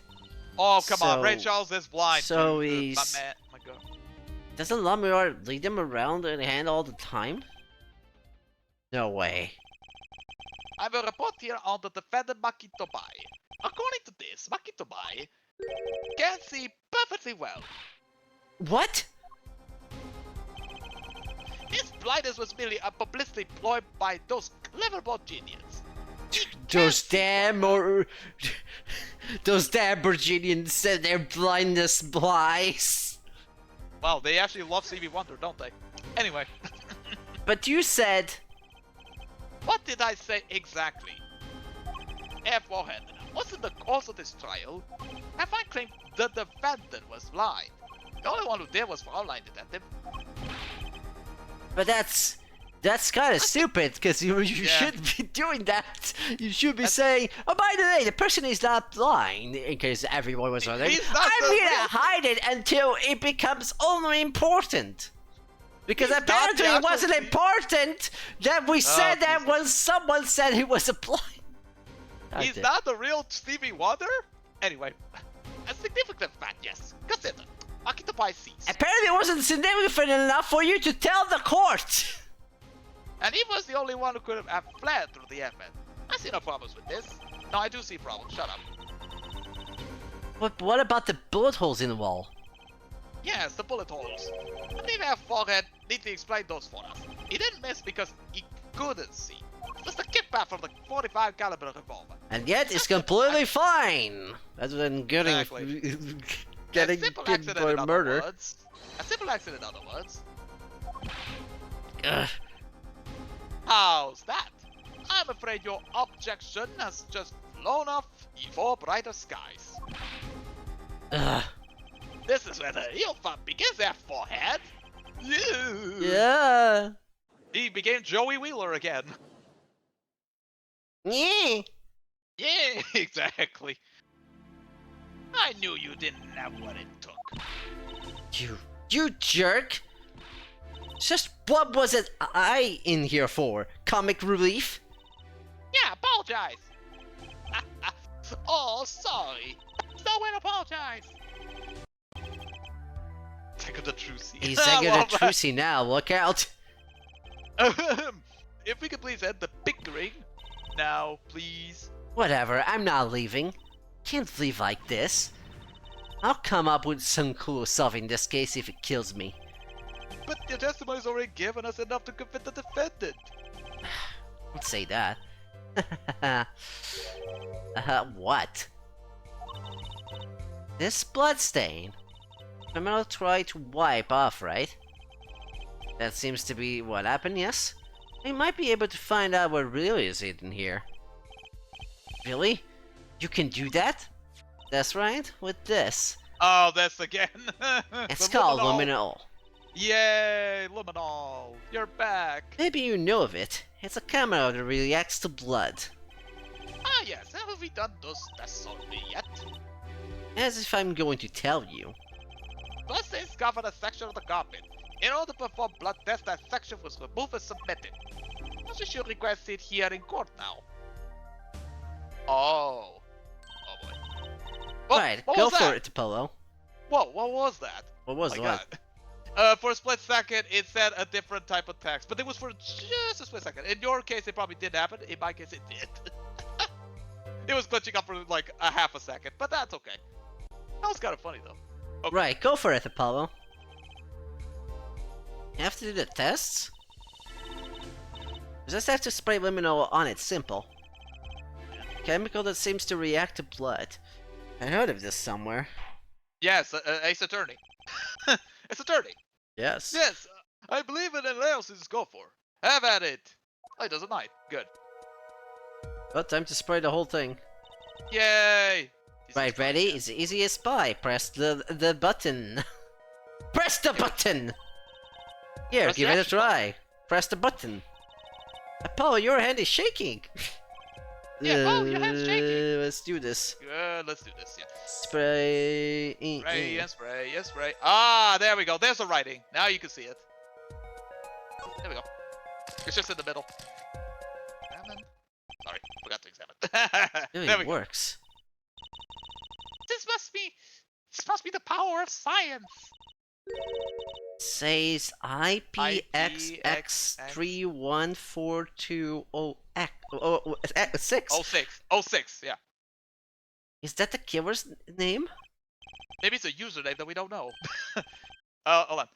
Oh, come on, So- Ray Charles is blind. so dude. he's- My man, my God. Doesn't Lamar lead him around in hand all the time? No way. I have a report here on the defendant Maki Tobai. According to this, Maki Tobai can see perfectly well. What? His blindness was merely a publicity ploy by those clever Virginians. Those damn those damn Virginians said their blindness lies. Well, they actually love Stevie Wonder, don't they? Anyway, But you said what did I say exactly? Forehead, wasn't the course of this trial? Have I claimed the defendant was blind? The only one who did was Fraulein detective. but that's kind of stupid, because you Yeah. shouldn't be doing that. You should be saying, oh, by the way, the person is not blind, in case everyone was wondering. He's not I'm the gonna real- hide it until it becomes only important. Because He's not apparently the it wasn't actual- important that we said that Jesus. when someone said he was a blind. He's Okay. not the real Stevie Wonder? Anyway, a significant fact, yes. Consider, Maki Tobai sees. Apparently it wasn't significant enough for you to tell the court. And he was the only one who could have fled through the event. I see no problems with this. No, I do see problems. Shut up. But what about the bullet holes in the wall? Yes, the bullet holes. I think our forehead need to explain those for us. He didn't miss because he couldn't see. Just a kickback from the 45 caliber revolver. And yet it's completely fine. Rather than getting Exactly. getting a simple killed accident by in other murder. words. A simple accident in other words. Ugh. How's that? I'm afraid your objection has just flown off before brighter skies. Ugh. This is where the real fun begins, there, forehead. Yeah. He became Joey Wheeler again. Yeah. Yeah, exactly. I knew you didn't have what it took. You jerk. Just what was it I in here for? Comic relief? Yeah, apologize. Oh, sorry. No way to apologize. Second the Trucy. He's I second love to Trucy now, look out. that. If we could please end the bickering now, please. Whatever, I'm not leaving. Can't leave like this. I'll come up with some cool stuff in this case if it kills me. But your testimony's already given us enough to convict the defendant. Don't say that. What? This bloodstain? Criminal tried to wipe off, right? That seems to be what happened, yes? We might be able to find out what really is hidden here. Really? You can do that? That's right, with this. Oh, this again. It's The called luminol. luminol. Yay, luminol. You're back. Maybe you know of it. It's a camera that reacts to blood. Ah, yes. Have we done those tests already yet? As if I'm going to tell you. Bloodstains cover a section of the carpet. In order to perform blood tests, that section was removed and submitted. Also, should request it here in court now. Oh. Oh boy. Oh, Right, what go was for that? it, Apollo. Whoa, what was that? What was My what? God. For a split second, it said a different type of text, but it was for just a split second. In your case, it probably didn't happen. In my case, it did. It was glitching up for like a half a second, but that's okay. That was kind of funny though. Okay. Right, go for it, Apollo. You have to do the tests? You just have to spray luminol on it, simple. Chemical that seems to react to blood. I heard of this somewhere. Yes, Ace Attorney. It's Attorney. Yes. Yes, I believe in analysis is go for. Have at it. Oh, it doesn't lie. Good. Well, time to spray the whole thing. Yay! Right, ready? It's easy as pie. Press the button. Press the button! Here, Press give the it a action try. Press the button. Apollo, your hand is shaking. Yeah, oh, your hand's shaking. Let's do this. Good, let's do this, yeah. Spray. Spray and spray and spray. Ah, there we go. There's the writing. Now you can see it. There we go. It's just in the middle. Examine. Sorry, forgot to examine. Really There we go. works. This must be the power of science. Says IPXX31420X6. 06, yeah. Is that the killer's name? Maybe it's a username that we don't know. Hold on.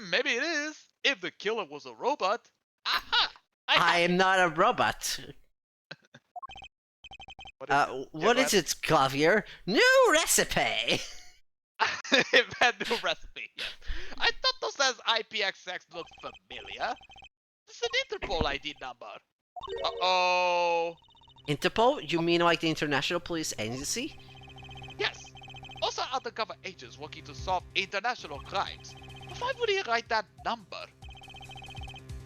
Maybe it is. If the killer was a robot. Aha! I am not a robot. What is it, Clavier? New recipe! Invent new recipe. Yes. I thought those as IPXX looked familiar. This is an Interpol ID number. Uh-oh. Interpol? You mean like the International Police Agency? Yes. Also undercover agents working to solve international crimes. But why would he write that number?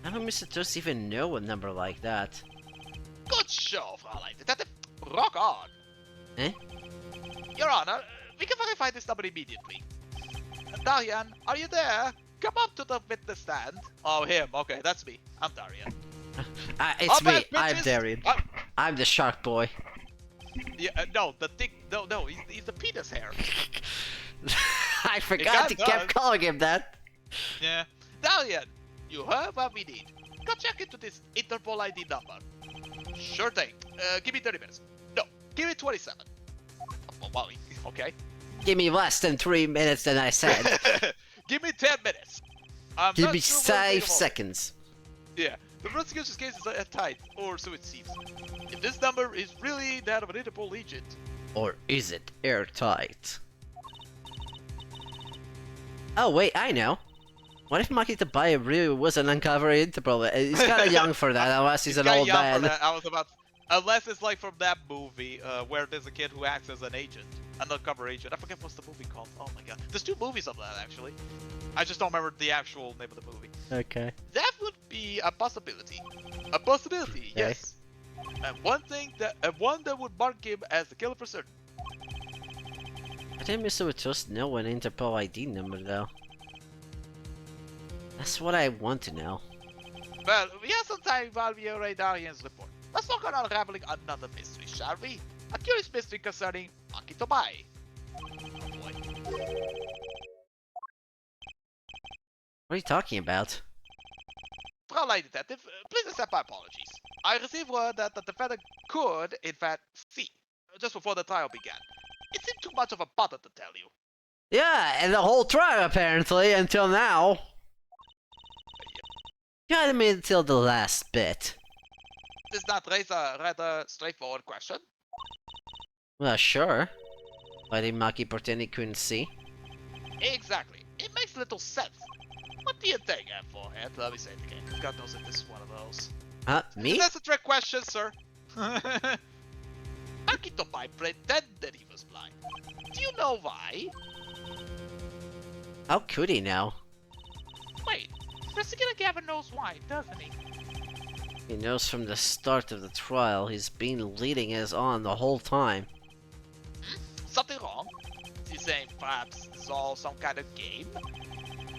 How do Mr. Toast even know a number like that? Good show, Fraulein Detective. Rock on. Eh? Your Honor, we can verify this number immediately. Darian, are you there? Come up to the witness stand. Oh, him. Okay, that's me. I'm Darian. It's Up me. at I'm bitches. Darian. I'm the shark boy. Yeah, no, the thing. No, he's the penis hair. I forgot to kinda keep does. calling him that. Yeah. Darian, you heard what we need. Go check into this Interpol ID number. Sure thing. Give me 30 minutes. No, give me 27. Oh, Wally, okay. Give me less than 3 minutes than I said. Give me 10 minutes. I'm Give not me sure what 5 to do. seconds. Yeah, the prosecution's case is tight, or so it seems. If this number is really that of an Interpol agent, Or is it airtight? Oh wait, I know. What if Maki Tabaya really was an uncover Interpol? He's kinda young for that, unless he's an kinda old young for man. that. I was about, unless it's like from that movie where there's a kid who acts as an agent, an undercover agent. I forget what's the movie called. Oh my god, there's 2 movies of that actually. I just don't remember the actual name of the movie. Okay. That would be a possibility. A possibility, Okay. yes. And one that would mark him as the killer for certain. I think Mr. would just know an Interpol ID number though. That's what I want to know. Well, we have some time while we await Darian's report. Let's work on unraveling another mystery, shall we? A curious mystery concerning Maki Tobai. Oh boy. What are you talking about? Fraulein Detective, please accept my apologies. I received word that the defendant could, in fact, see, just before the trial began. It seemed too much of a bother to tell you. Yeah, and the whole trial apparently until now. Yeah, I mean until the last bit. Does that raise a rather straightforward question? Well, sure. Why did Maki pretend he couldn't see? Exactly. It makes little sense. What do you think, F4head? Let me say it again. God knows if this is one of those. Huh? Me? That's a trick question, sir. Akitobai pretended he was blind. Do you know why? How could he know? Wait, Investigator Gavin knows why, doesn't he? He knows from the start of the trial he's been leading us on the whole time. Something wrong? He's saying perhaps this is all some kind of game?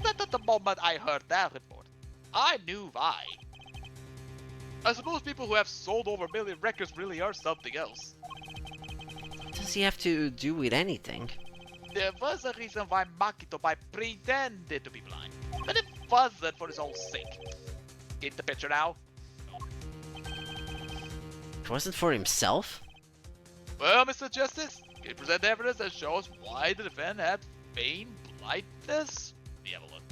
Not at the moment I heard that report. I knew why. I suppose people who have sold over a million records really are something else. What does he have to do with anything? There was a reason why Makitobai pretended to be blind, but it wasn't for his own sake. Get the picture now? It wasn't for himself? Well, Mr. Justice, can you present evidence that shows why the defendant had feigned blindness? Let me have a look.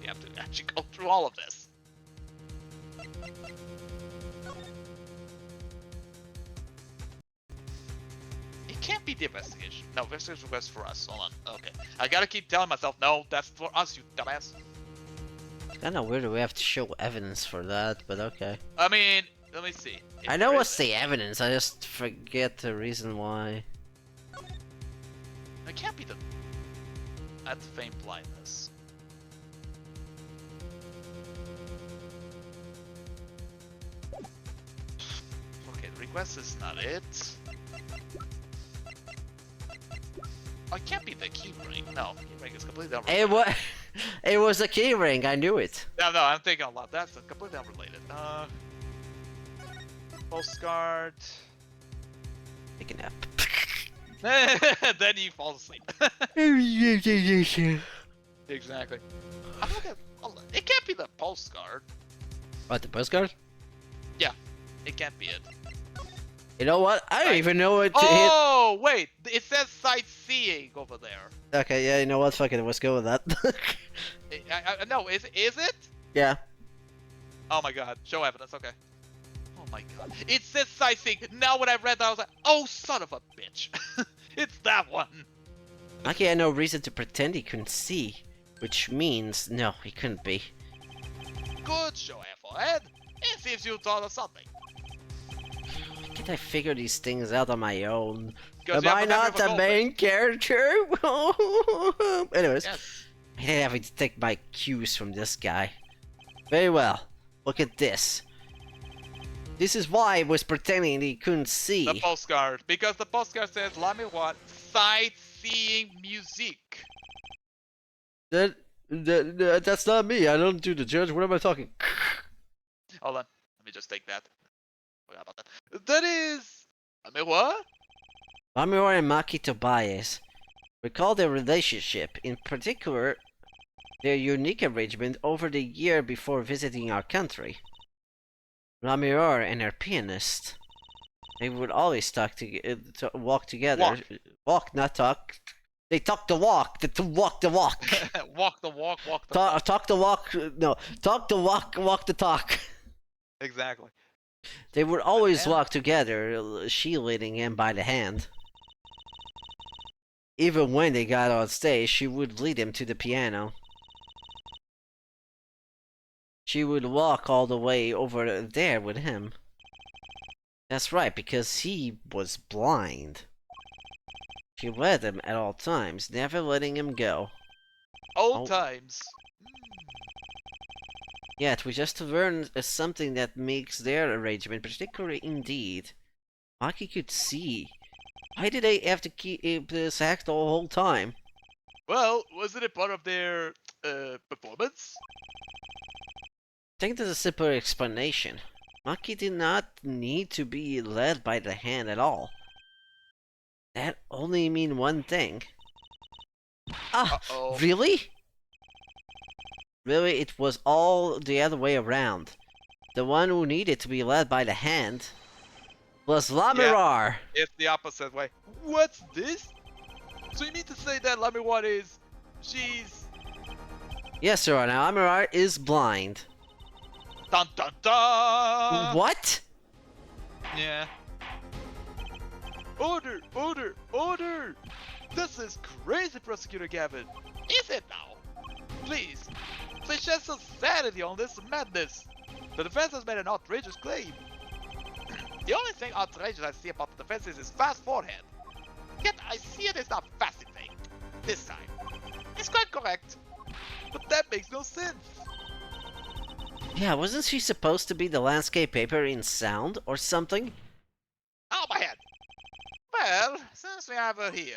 You have to actually go through all of this. It can't be the investigation. No, investigation request for us. Hold on. Okay. I gotta keep telling myself, no, that's for us, you dumbass. It's kinda weird that we have to show evidence for that, but okay. I mean, let me see. If I know there what's is- the evidence, I just forget the reason why. It can't be the... At feigned blindness. Okay, the request is not it. Oh, it can't be the key ring. No, key ring is completely unrelated. It was a key ring, I knew it. No, I'm thinking a lot. That's completely unrelated. Postcard. Take a nap. Then he falls asleep. Exactly. I'm looking. Hold on. It can't be the postcard. What, the postcard? Yeah, it can't be it. You know what? I don't even know what to Oh, wait! It says sightseeing over there. hit. Okay, yeah, you know what? Fuck it, let's go with that. No, is it? Yeah. Oh my god, show evidence, okay. Oh my god. It says sightseeing. Now when I read that, I was like, oh, son of a bitch. It's that one. Maki had no reason to pretend he couldn't see. Which means, no, he couldn't be. Good show, F4head. It seems you thought of something. Why can't I figure these things out on my own? Because Am you have I the memory not of a the goldfish. main character? Anyways, Yes. I hate having to take my cues from this guy. Very well. Look at this. This is why he was pretending he couldn't see. The postcard. Because the postcard says, let me what? Sightseeing music. That's not me. I don't do the judge. What am I talking? Hold on. Let me just take that. Forgot about that. That is... I mean, what? Mamoru and Maki Tobias recall their relationship, in particular, their unique arrangement over the year before visiting our country. Mamoru and her pianist. They would always walk together. Walk, not talk. They talk the walk. To walk the walk. Walk the walk, walk the talk. Talk the walk. No, talk the walk. Walk the talk. Exactly. They would always man. walk together, she leading him by the hand. Even when they got on stage, she would lead him to the piano. She would walk all the way over there with him. That's right, because he was blind. She led him at all times, never letting him go. Old Oh. times. Yet, we just learned something that makes their arrangement particularly indeed. Maki could see. Why did they have to keep this act the whole time? Well, wasn't it part of their performance? I think there's a simple explanation. Maki did not need to be led by the hand at all. That only mean one thing. Ah, Uh-oh. really? Really, it was all the other way around. The one who needed to be led by the hand Plus Lamirar. It's the opposite way. What's this? So you mean to say that Lamirar is... she's... Yes, Your Honor, Lamirar is blind. Dun dun dun! What? Yeah. Order! Order! Order! This is crazy, Prosecutor Gavin. Is it now? Please. Please shed some sanity on this madness. The defense has made an outrageous claim. The only thing outrageous I see about the defense is his fast forehead. Yet I see it is not fascinating. This time. It's quite correct. But that makes no sense. Yeah, wasn't she supposed to be the landscape paper in sound or something? Oh, my head. Well, since we have her here,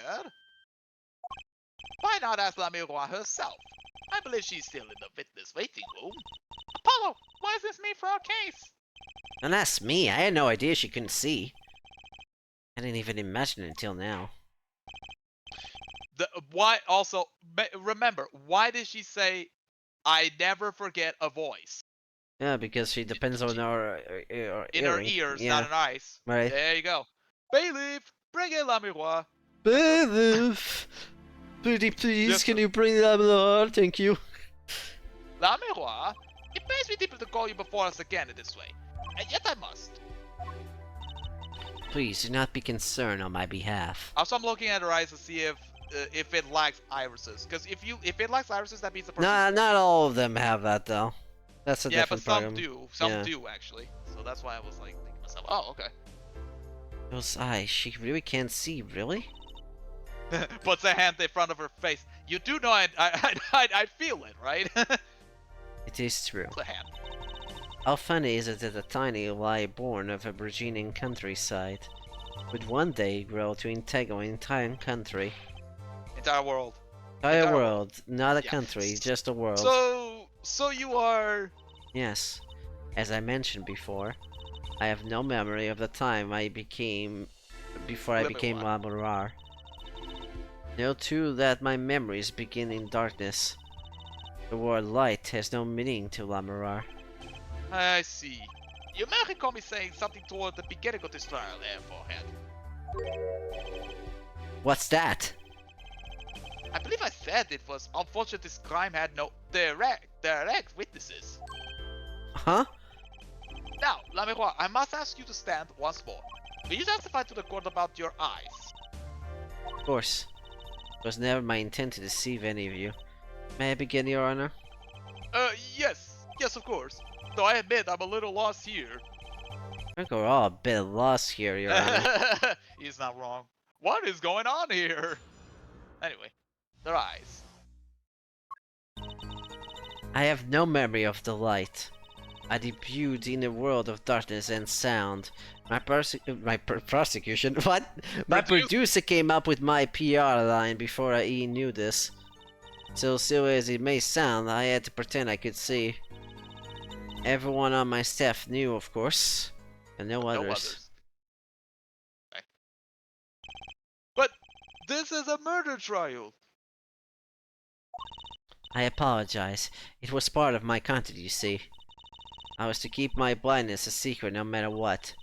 why not ask Lamirois herself? I believe she's still in the witness waiting room. Apollo, why is this me for our case? And that's me, I had no idea she couldn't see. I didn't even imagine it until now. Why also remember, why did she say I never forget a voice? Yeah, because she depends on our In her earring. ears, Yeah. not her eyes. Right. There you go. Bailiff, bring in Lamirois. Bailiff! Pretty please, Yes, can sir. you bring them along? Thank you. Lamirois, it pains me deeply to call you before us again in this way, and yet I must. Please do not be concerned on my behalf. Also, I'm looking at her eyes to see if it lacks irises. Because if it lacks irises, that means the person. Nah, not all of them have that though. That's a Yeah, but different some program. do. Some Yeah. do actually. So that's why I was like thinking to myself, oh, okay. Those eyes, she really can't see, really? Puts a hand in front of her face. You do know I feel it, right? It is true. It's a hand. How funny is it that a tiny lie born of a burgeoning countryside would one day grow to integrate an entire country? Entire world. Entire Entire world, not a Yeah. country, just a world. So you are. Yes. As I mentioned before, I have no memory of the time before I became Lamirar. Know too that my memories begin in darkness. The word light has no meaning to Lamirar. I see. You may recall me saying something toward the beginning of this trial there, Forehead. What's that? I believe I said it was unfortunate this crime had no direct witnesses. Huh? Now, Lamirois, I must ask you to stand once more. Will you testify to the court about your eyes? Of course. It was never my intent to deceive any of you. May I begin, Your Honor? Yes, of course. Though I admit I'm a little lost here. I think we're all a bit lost here, Your Honor. He's not wrong. What is going on here? Anyway, their eyes. I have no memory of the light. I debuted in a world of darkness and sound. My prosecution? What? My producer came up with my PR line before I even knew this. So silly as it may sound, I had to pretend I could see. Everyone on my staff knew, of course, and no others. Okay. But this is a murder trial. I apologize. It was part of my content, you see. I was to keep my blindness a secret no matter what.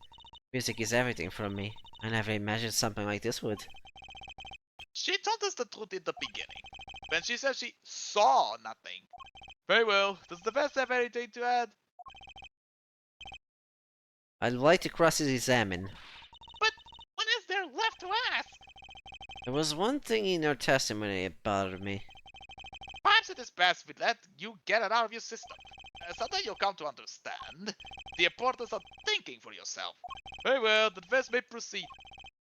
Music is everything for me. I never imagined something like this would. She told us the truth in the beginning. When she said she saw nothing. Very well. Does the defense have anything to add? I'd like to cross-examine. But what is there left to ask? There was one thing in her testimony that bothered me. Perhaps it is best we let you get it out of your system. Someday you'll come to understand the importance of thinking for yourself. Very well, the defense may proceed.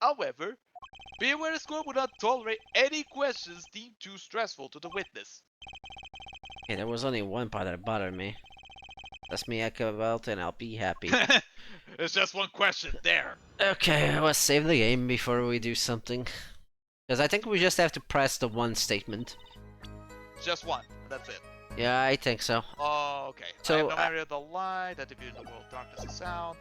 However, be aware the court will not tolerate any questions deemed too stressful to the witness. Okay, there was only one part that bothered me. That's me echo about and I'll be happy. It's just one question there. Okay, let's save the game before we do something. Because I think we just have to press the one statement. Just one. That's it. Yeah, I think so. Oh, okay. So, I have no memory of the light, that debuted in the world darkness and sound.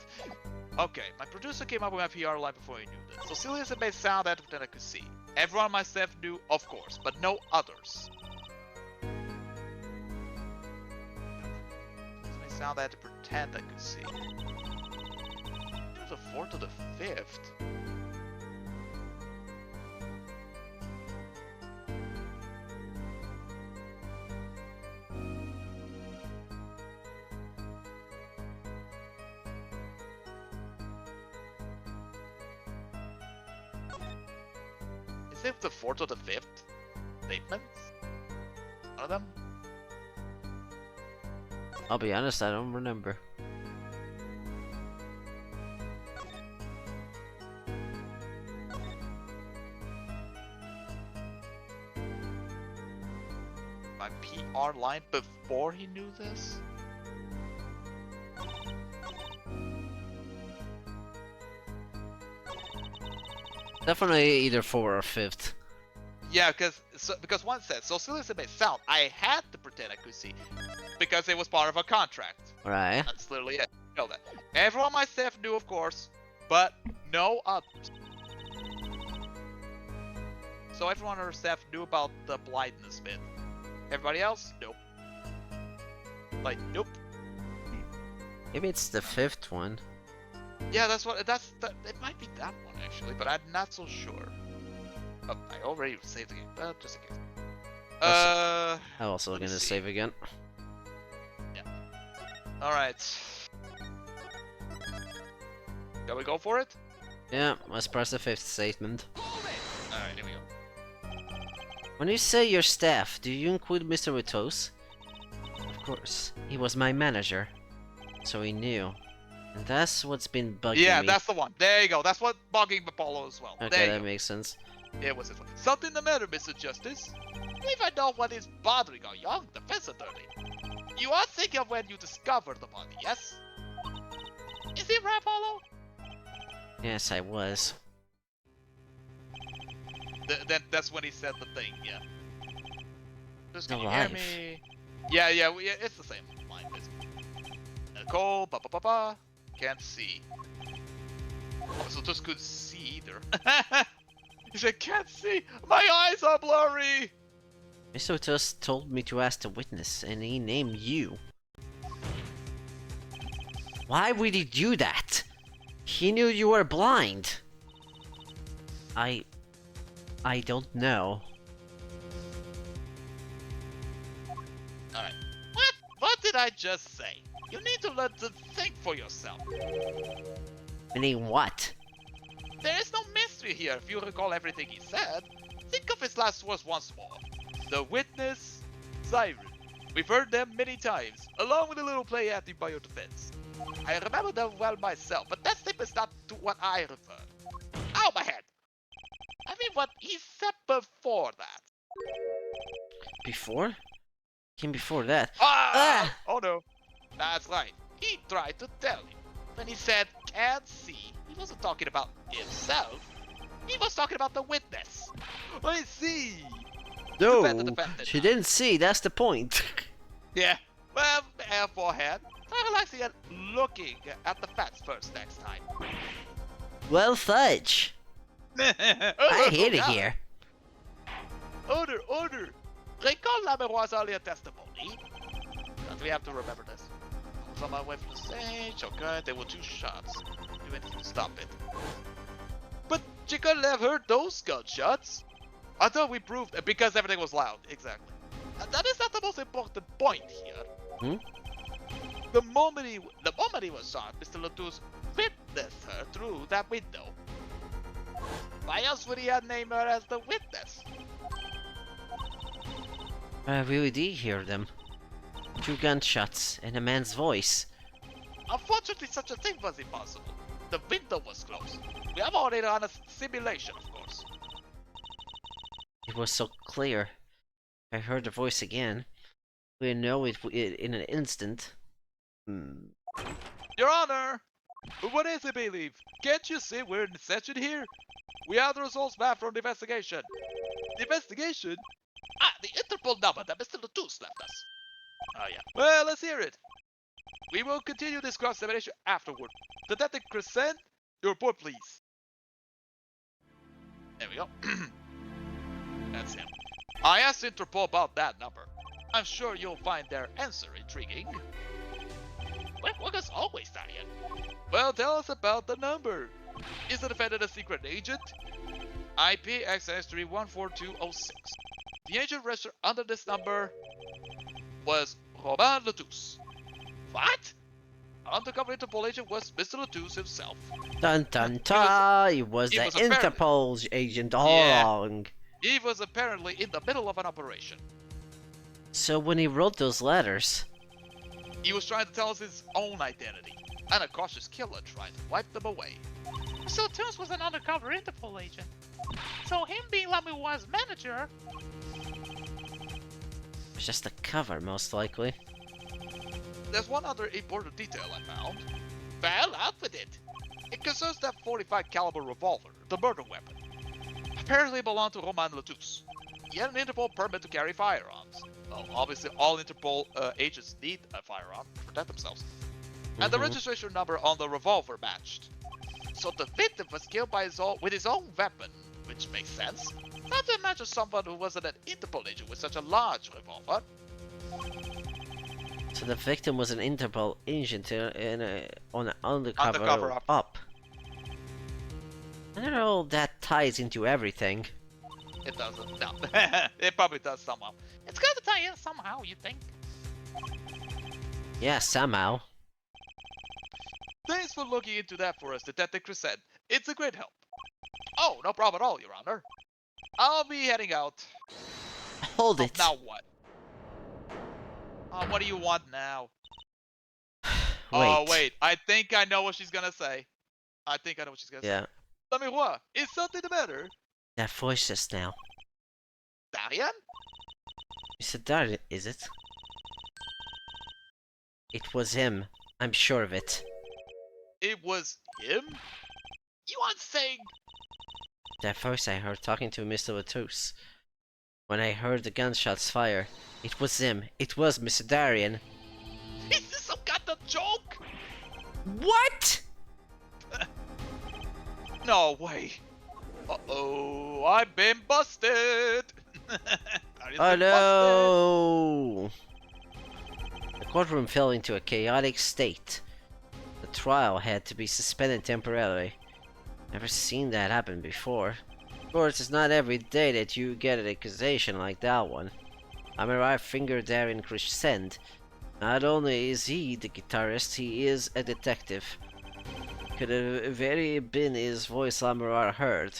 Okay, my producer came up with my PR line before he knew this. So silly as it may sound, I had to pretend I could see. Everyone on my staff knew, of course, but no others. It may sound I had to pretend I could see. the 4th to the 5th? Is it the 4th or the 5th statements? One of them? I'll be honest, I don't remember. My PR line before he knew this? Definitely either 4 or 5th. Yeah, because one said, so silly as it may sound, I had to pretend I could see because it was part of a contract. Right. That's literally it. You know that. Everyone on my staff knew, of course, but no others. So everyone on our staff knew about the blindness bit. Everybody else, nope. Like, nope. Maybe it's the 5th one. Yeah, it might be that one actually, but I'm not so sure. Oh, I already saved the game, but just in case. I'm also let me gonna see. save again. Alright. Shall we go for it? Yeah, let's press the 5th statement. Alright, here we go. When you say your staff, do you include Mr. Witos? Of course, he was my manager, so he knew. And that's what's been bugging me. Yeah, that's the one. There you go. That's what bugging Apollo as well. Okay, there you that go. makes sense. It was this one. Something the matter, Mr. Justice? I believe I know what is bothering our young defense attorney. You are thinking of when you discovered the body, yes? Is it right, Apollo? Yes, I was. Then that's when he said the thing, yeah. Just can you hear Alive. me? Yeah, it's the same line, basically. Nicole, ba. Can't see. So just couldn't see either. He said, can't see! My eyes are blurry! Mr. Witos told me to ask the witness, and he named you. Why would he do that? He knew you were blind. I don't know. Alright. What did I just say? You need to learn to think for yourself. Meaning what? There is no mystery here if you recall everything he said. Think of his last words once more. The witness, Siren. We've heard them many times, along with a little play acting by your defense. I remember them well myself, but that statement's not to what I referred. Ow, my head! I mean what he said before that. Before? Came before that. Ah! Oh no. That's right. He tried to tell you. When he said can't see, he wasn't talking about himself. He was talking about the witness. I see. No, Defend the defendant. she didn't see, that's the point. Yeah. Well, forehead. Try relaxing and looking at the facts first next time. Well, fudge. I hate it here. Order. Recall Lameroi's earlier testimony. But we have to remember this. I was on my way from the stage. Okay, there were 2 shots. Do anything to stop it. But you couldn't have heard those gunshots. I thought we proved it because everything was loud. Exactly. And that is not the most important point here. Hmm? The moment he was shot, Mr. Latouche witnessed her through that window. Why else would he have named her as the witness? I really did hear them. 2 gunshots and a man's voice. Unfortunately, such a thing was impossible. The window was closed. We have already run a simulation, of course. It was so clear. I heard the voice again. We know it in an instant. Your Honor! What is it, Believe? Can't you see we're in session here? We have the results back from the investigation. The investigation? Ah, the Interpol number that Mr. Latouche left us. Oh yeah. Well, let's hear it. We will continue this cross-examination afterward. Detective Crescent, your report, please. There we go. That's him. I asked Interpol about that number. I'm sure you'll find their answer intriguing. What was always Darian? Well, tell us about the number. Is the defendant a secret agent? IP XS314206. The agent registered under this number was Romain Letus. What? Undercover Interpol agent was Mr. Letus himself. Dun dun dun! It was he the was apparently- Interpol agent all Yeah. along. He was apparently in the middle of an operation. So when he wrote those letters, He was trying to tell us his own identity, and a cautious killer tried to wipe them away. So Toons was an undercover Interpol agent. So him being Lamua's manager, it was just a cover, most likely. There's one other important detail I found. Well, out with it. It concerns that 45 caliber revolver, the murder weapon. Apparently it belonged to Romain Letus. He had an Interpol permit to carry firearms. Well, obviously all Interpol agents need a firearm to protect themselves. And the registration number on the revolver matched. So the victim was killed by with his own weapon, which makes sense. Not to imagine someone who wasn't an Interpol agent with such a large revolver. So the victim was an Interpol agent on an undercover, Undercover up. I don't know, that ties into everything. It doesn't. No. It probably does somehow. it's got to tie in somehow, you think? Yeah, somehow. Thanks for looking into that for us, Detective Crescent. It's a great help. Oh, no problem at all, Your Honor. I'll be heading out. Hold it. Now what? What do you want now? Wait. Oh, wait. I think I know what she's gonna say. I think I know what she's gonna say. Yeah, Tell me what? Is something the matter? that voice just now. Darian? Mr. Darren, is it? It was him. I'm sure of it. It was him? You aren't saying... That voice I heard talking to Mr. Latus. When I heard the gunshots fire, it was him. It was Mr. Darien. Is this some kind of joke? What? No way. Uh-oh, I've been busted. Darian's Oh been no! The courtroom fell into a chaotic state. The trial had to be suspended temporarily. Never seen that happen before. Of course, it's not every day that you get an accusation like that one. I'm a right finger there in Crescent. Not only is he the guitarist, he is a detective. Could have very been his voice Lamurar heard.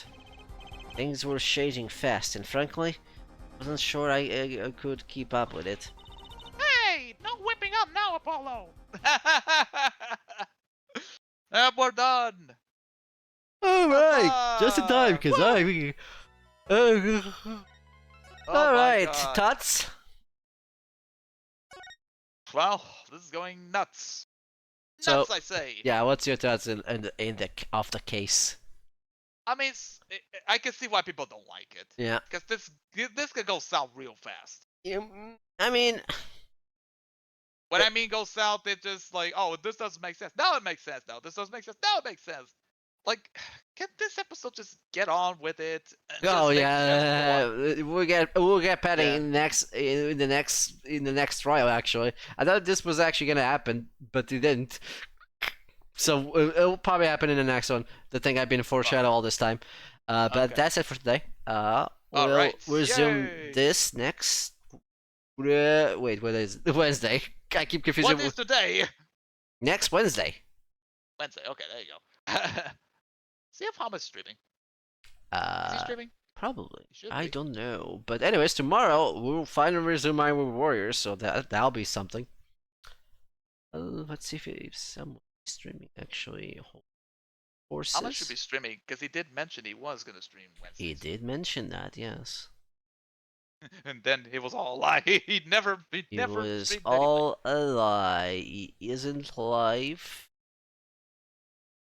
Things were changing fast, and frankly, wasn't sure I could keep up with it. Hey, no whipping up now, Apollo. And we're done. Alright, just in time, because I... Oh my Alright, God. Tots. Well, this is going nuts. So- Nuts, I say. Yeah, what's your thoughts of the case? I mean, I can see why people don't like it. Yeah. Because this could go south real fast. I mean, When I mean go south, it's just like, oh, this doesn't make sense. Now it makes sense. Now this doesn't make sense. Now it makes sense. Like, can this episode just get on with it? And oh just make yeah, sense we'll get Patty Yeah. in the next trial. Actually, I thought this was actually gonna happen, but it didn't. So it'll probably happen in the next one. The thing I've been foreshadowing all this time. But Okay. that's it for today. We'll Alright, resume yay. this next. Wait, what is Wednesday? I keep confusing. What is today? Next Wednesday. Wednesday. Okay, there you go. See if Ham is streaming. Is he streaming? Probably. He should I be. don't know. But anyways, tomorrow we'll finally resume my Warriors, so that'll be something. Let's see if someone is streaming actually. Horses. Ham should be streaming because he did mention he was gonna stream Wednesday. He did mention that, yes. And then it was all a lie. He never He never was streamed anyway. all a lie. He isn't live.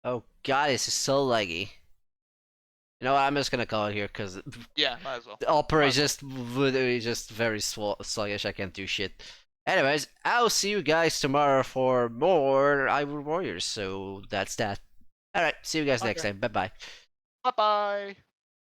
Oh god, this is so laggy. You know what, I'm just gonna call it here because Yeah, might as well. the opera is just literally just very sluggish. I can't do shit. Anyways, I'll see you guys tomorrow for more Ivory Warriors. So that's that. Alright, see you guys next Okay. time. Bye bye. Bye bye.